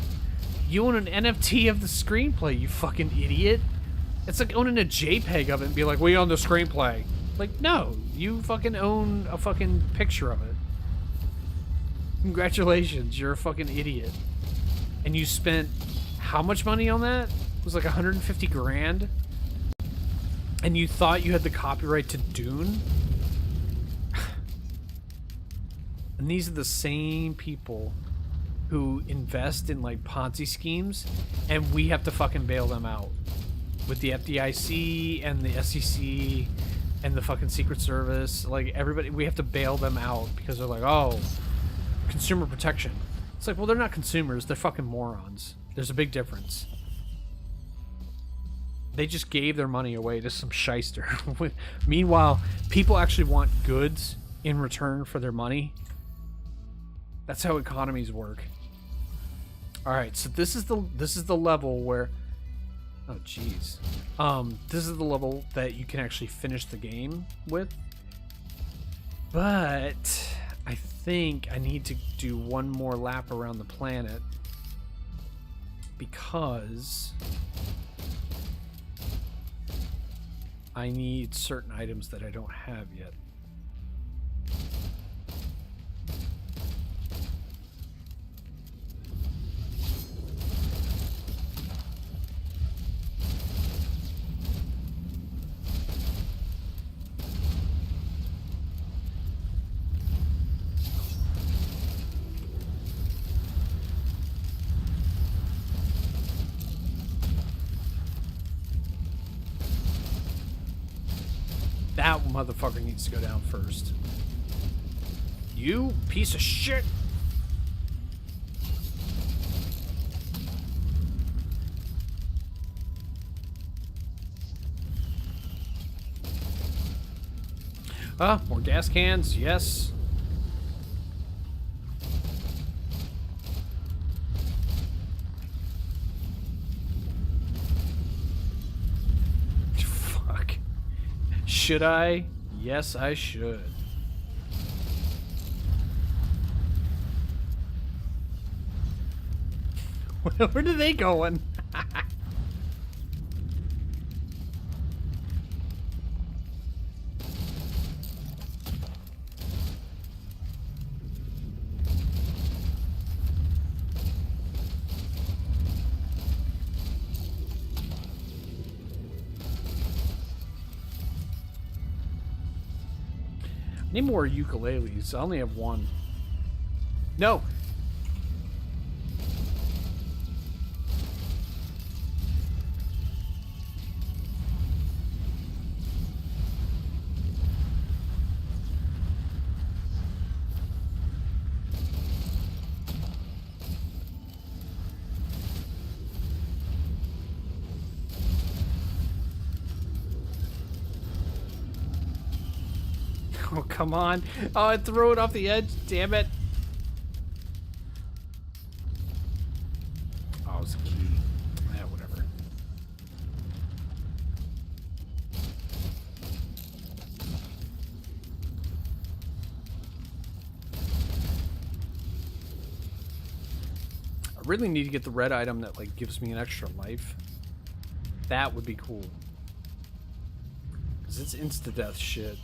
Speaker 1: You own an NFT of the screenplay. You fucking idiot. It's like owning a JPEG of it and be like, we own the screenplay. Like, no, you fucking own a fucking picture of it. Congratulations, you're a fucking idiot. And you spent how much money on that? It was like 150 grand. And you thought you had the copyright to Dune? And these are the same people who invest in like Ponzi schemes, and we have to fucking bail them out with the FDIC and the SEC and the fucking Secret Service. Like everybody, we have to bail them out because they're like, oh, consumer protection. It's like, well, they're not consumers, they're fucking morons. There's a big difference. They just gave their money away to some shyster. Meanwhile, people actually want goods in return for their money. That's how economies work. All right, so this is the level where, oh jeez, this is the level that you can actually finish the game with. But I think I need to do one more lap around the planet because I need certain items that I don't have yet. That motherfucker needs to go down first. You piece of shit. More gas cans, yes. Should I? Yes, I should. Where are they going? Need more ukuleles. I only have one. No. Oh, come on. Oh, I threw it off the edge. Damn it. Oh, it's a key. Yeah, whatever. I really need to get the red item that, like, gives me an extra life. That would be cool. Because it's insta-death shit.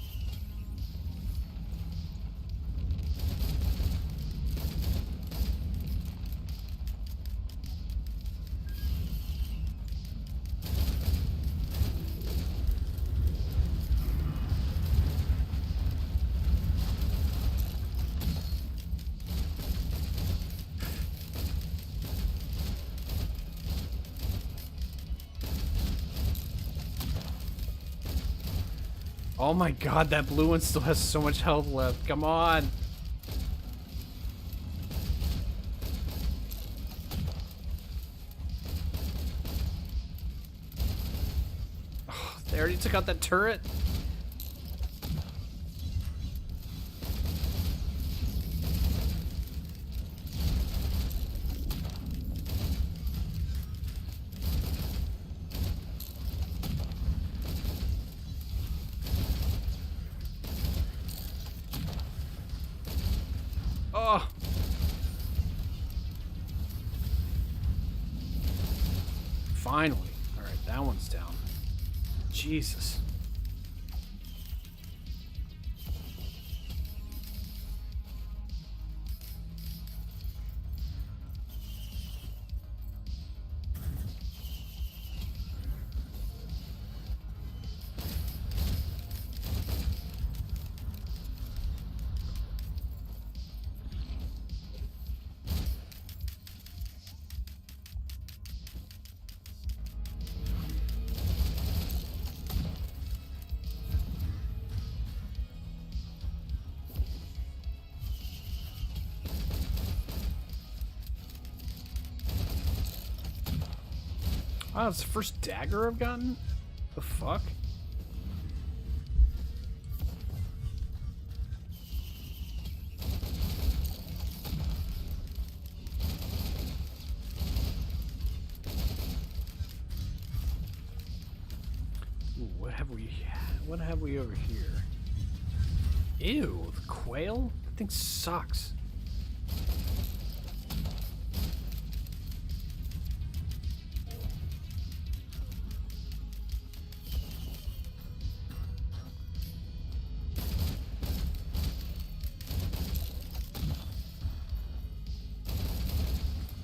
Speaker 1: Oh my god, that blue one still has so much health left. Come on. Oh, they already took out that turret. Oh. Finally. All right, that one's down. Jesus. Wow, it's the first dagger I've gotten? The fuck? Ooh, what have we over here? Ew, the quail? That thing sucks.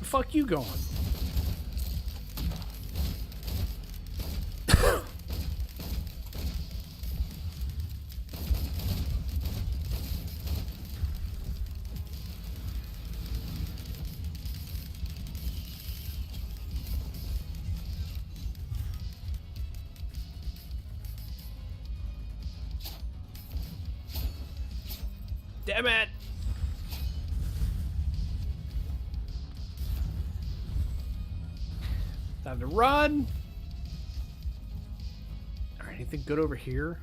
Speaker 1: Fuck you going? Damn it! Time to run! Alright, anything good over here?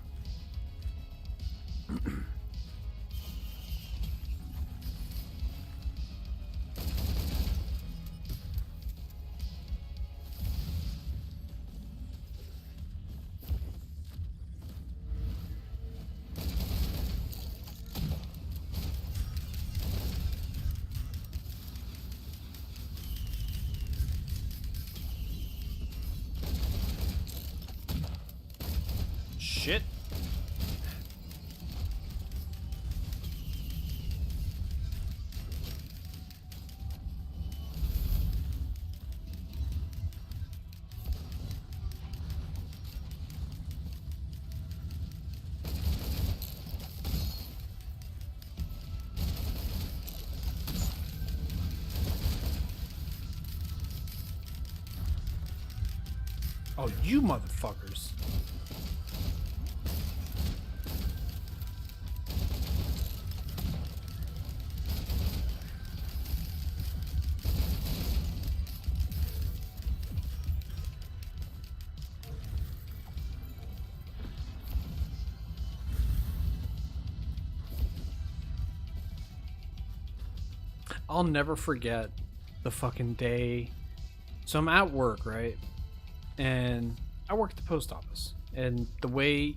Speaker 1: Shit. Oh, you motherfuckers. I'll never forget the fucking day. So I'm at work, right? And I work at the post office. And the way,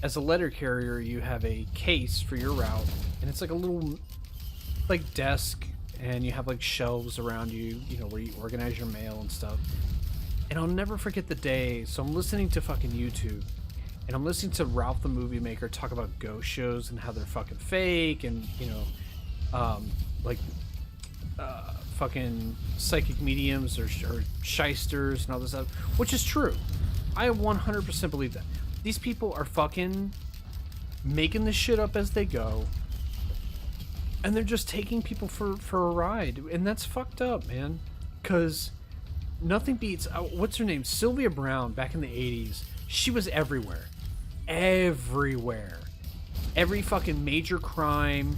Speaker 1: as a letter carrier, you have a case for your route, and it's like a little like desk, and you have like shelves around you, where you organize your mail and stuff. And I'll never forget the day. So I'm listening to fucking YouTube, and I'm listening to Ralph the Movie Maker talk about ghost shows and how they're fucking fake, and like fucking psychic mediums or shysters and all this stuff, which is true. I 100% believe that. These people are fucking making this shit up as they go, and they're just taking people for a ride, and that's fucked up, man. Because nothing beats what's her name, Sylvia Brown, back in the 80s. She was everywhere. Every fucking major crime,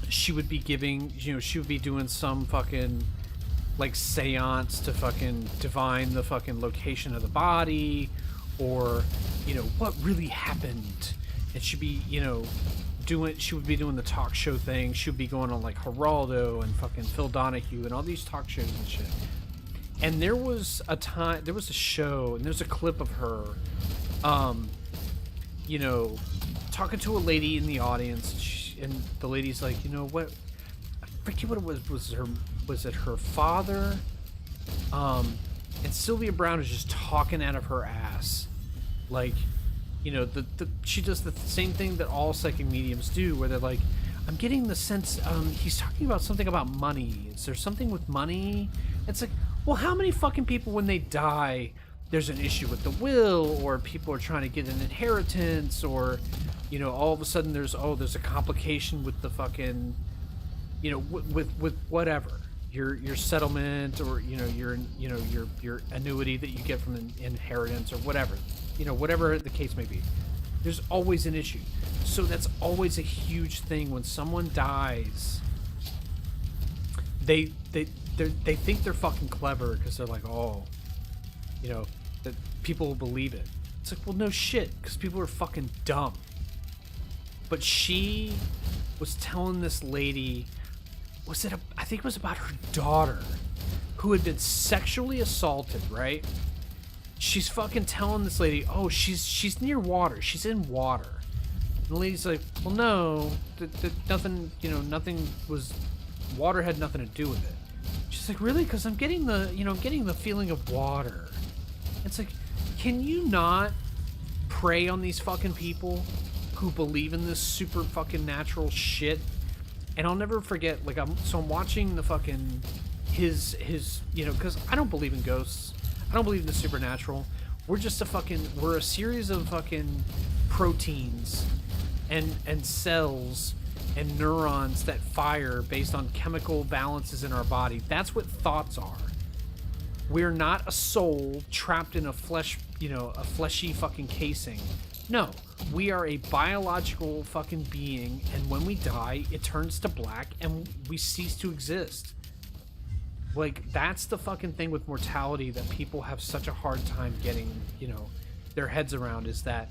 Speaker 1: she would be giving, she would be doing some fucking like seance to fucking divine the fucking location of the body, or what really happened. And she'd be she would be doing the talk show thing. She would be going on like Geraldo and fucking Phil Donahue and all these talk shows and shit. And there was a show, and there's a clip of her talking to a lady in the audience, and the lady's like, what, I forget what it was it her father? And Sylvia Brown is just talking out of her ass, like, she does the same thing that all psychic mediums do, where they're like, I'm getting the sense he's talking about something about money. Is there something with money? It's like, well, how many fucking people, when they die, there's an issue with the will, or people are trying to get an inheritance, or all of a sudden there's a complication with the fucking with whatever your settlement, or your annuity that you get from an inheritance, or whatever whatever the case may be. There's always an issue. So that's always a huge thing when someone dies. They think they're fucking clever because they're like, that people will believe it. It's like, well, no shit, because people are fucking dumb. But she was telling this lady, I think it was about her daughter, who had been sexually assaulted, right? She's fucking telling this lady, she's near water, she's in water. And the lady's like, well, no, nothing, nothing was, water had nothing to do with it. She's like, really? Because I'm getting the feeling of water. It's like, can you not prey on these fucking people who believe in this super fucking natural shit? And I'll never forget, like, I'm watching the fucking his because I don't believe in ghosts. I don't believe in the supernatural. We're just we're a series of fucking proteins and cells and neurons that fire based on chemical balances in our body. That's what thoughts are. We're not a soul trapped in a fleshy fucking casing. No, we are a biological fucking being, and when we die, it turns to black and we cease to exist. Like, that's the fucking thing with mortality that people have such a hard time getting, their heads around, is that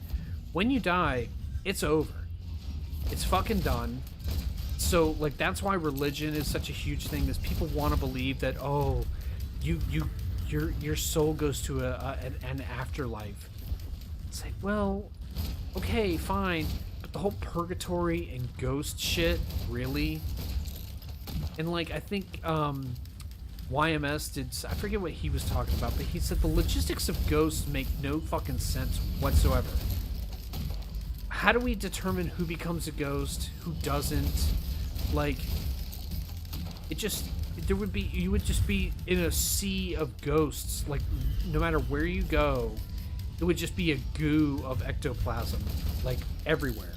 Speaker 1: when you die, it's over. It's fucking done. So, like, that's why religion is such a huge thing, is people want to believe that, your soul goes to an afterlife. It's like, well, okay, fine, but the whole purgatory and ghost shit, really? And, like, I think YMS did, I forget what he was talking about, but he said the logistics of ghosts make no fucking sense whatsoever. How do we determine who becomes a ghost, who doesn't? Like, you would just be in a sea of ghosts. Like, no matter where you go, it would just be a goo of ectoplasm, like, everywhere.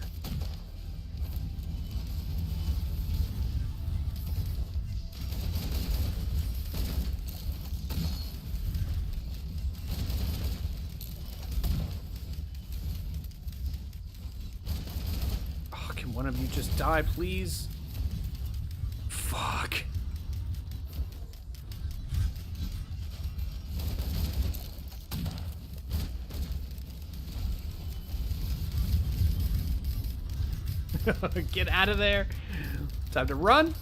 Speaker 1: Oh, can one of you just die, please? Fuck. Get out of there. Time to run.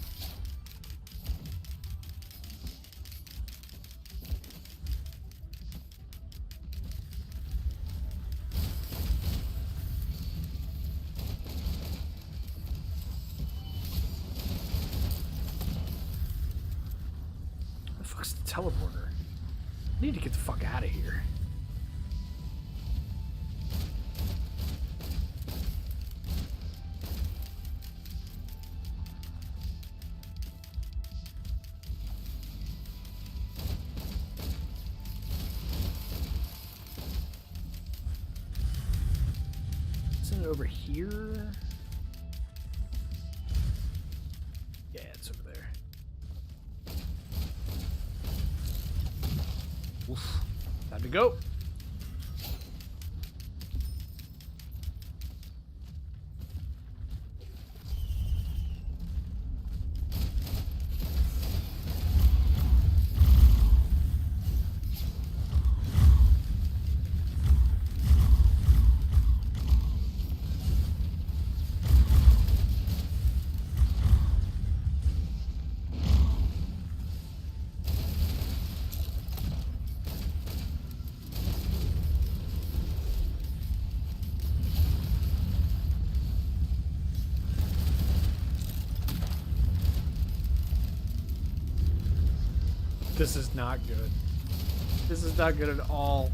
Speaker 1: Where the fuck's the teleporter? I need to get the fuck out of here. Isn't it over here? Yeah, it's over there. Oof. Time to go. This is not good. This is not good at all.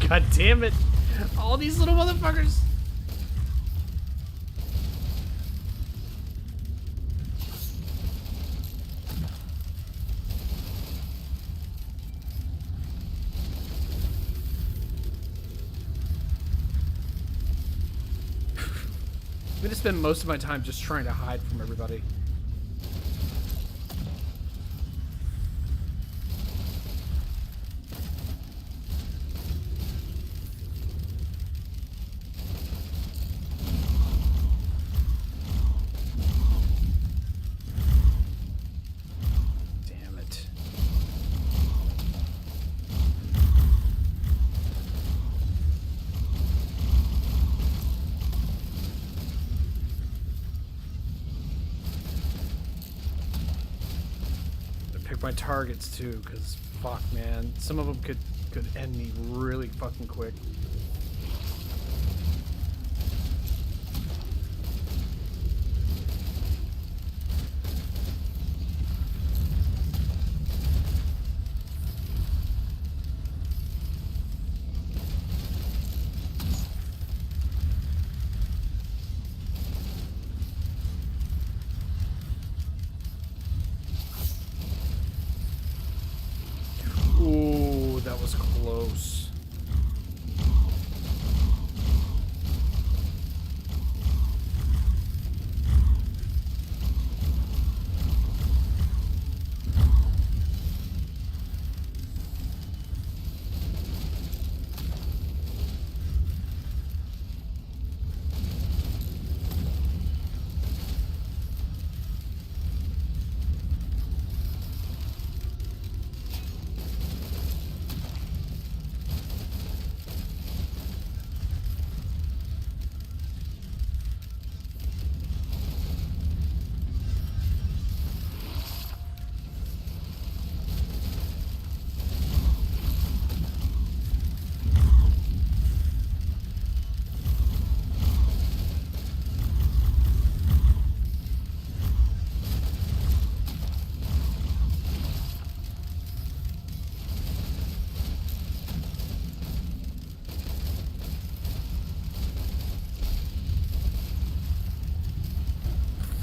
Speaker 1: God damn it. All these little motherfuckers. I'm gonna spend most of my time just trying to hide from everybody. Damn it. Pick my targets too, because fuck, man, some of them could end me really fucking quick. Ooh, that was close.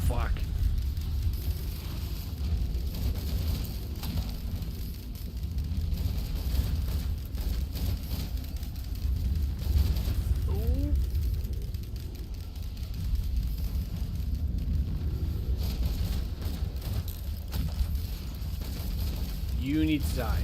Speaker 1: Fuck. Ooh. You need to die.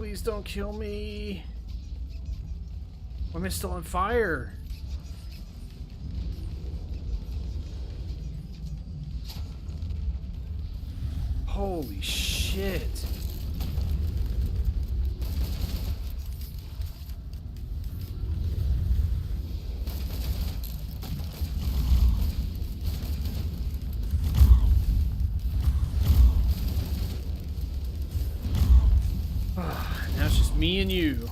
Speaker 1: Please don't kill me. Why am I still on fire? Holy shit. Now it's just me and you.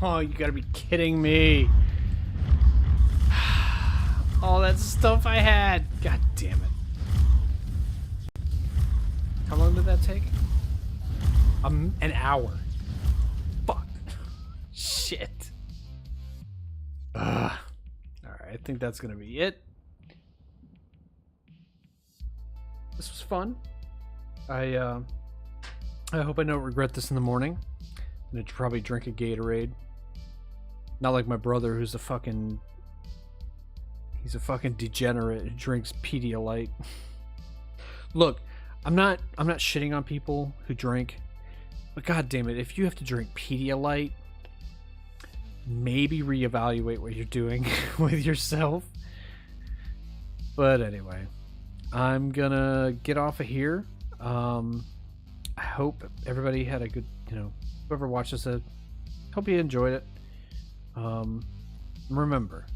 Speaker 1: Oh, you gotta be kidding me. All that stuff I had. God damn it. How long did that take? An hour. Fuck. Shit. Alright, I think that's gonna be it. This was fun. I hope I don't regret this in the morning. I'm gonna probably drink a Gatorade. Not like my brother, who's a fucking... He's a fucking degenerate who drinks Pedialyte. Look, I'm not shitting on people who drink, but god damn it, if you have to drink Pedialyte, maybe reevaluate what you're doing with yourself. But anyway, I'm gonna get off of here. I hope everybody had a good, whoever watched this, hope you enjoyed it. Remember,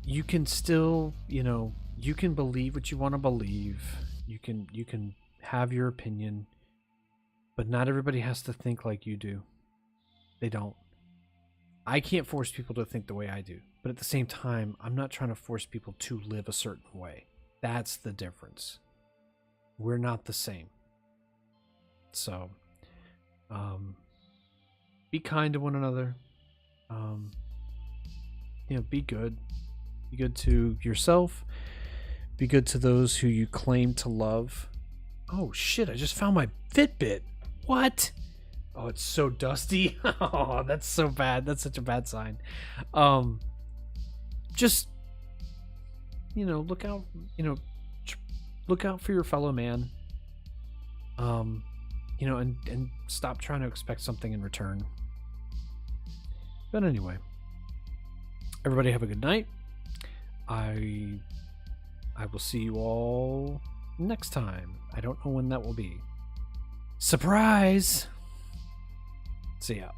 Speaker 1: you can still, you can believe what you want to believe. You can have your opinion, but not everybody has to think like you do. They don't. I can't force people to think the way I do, but at the same time, I'm not trying to force people to live a certain way. That's the difference. We're not the same. So, be kind to one another. Be good. Be good to yourself. Be good to those who you claim to love. Oh shit, I just found my Fitbit. What? Oh, it's so dusty. Oh, that's so bad. That's such a bad sign. Just, look out, look out for your fellow man. And stop trying to expect something in return. But anyway, everybody have a good night. I will see you all next time. I don't know when that will be. Surprise! See ya.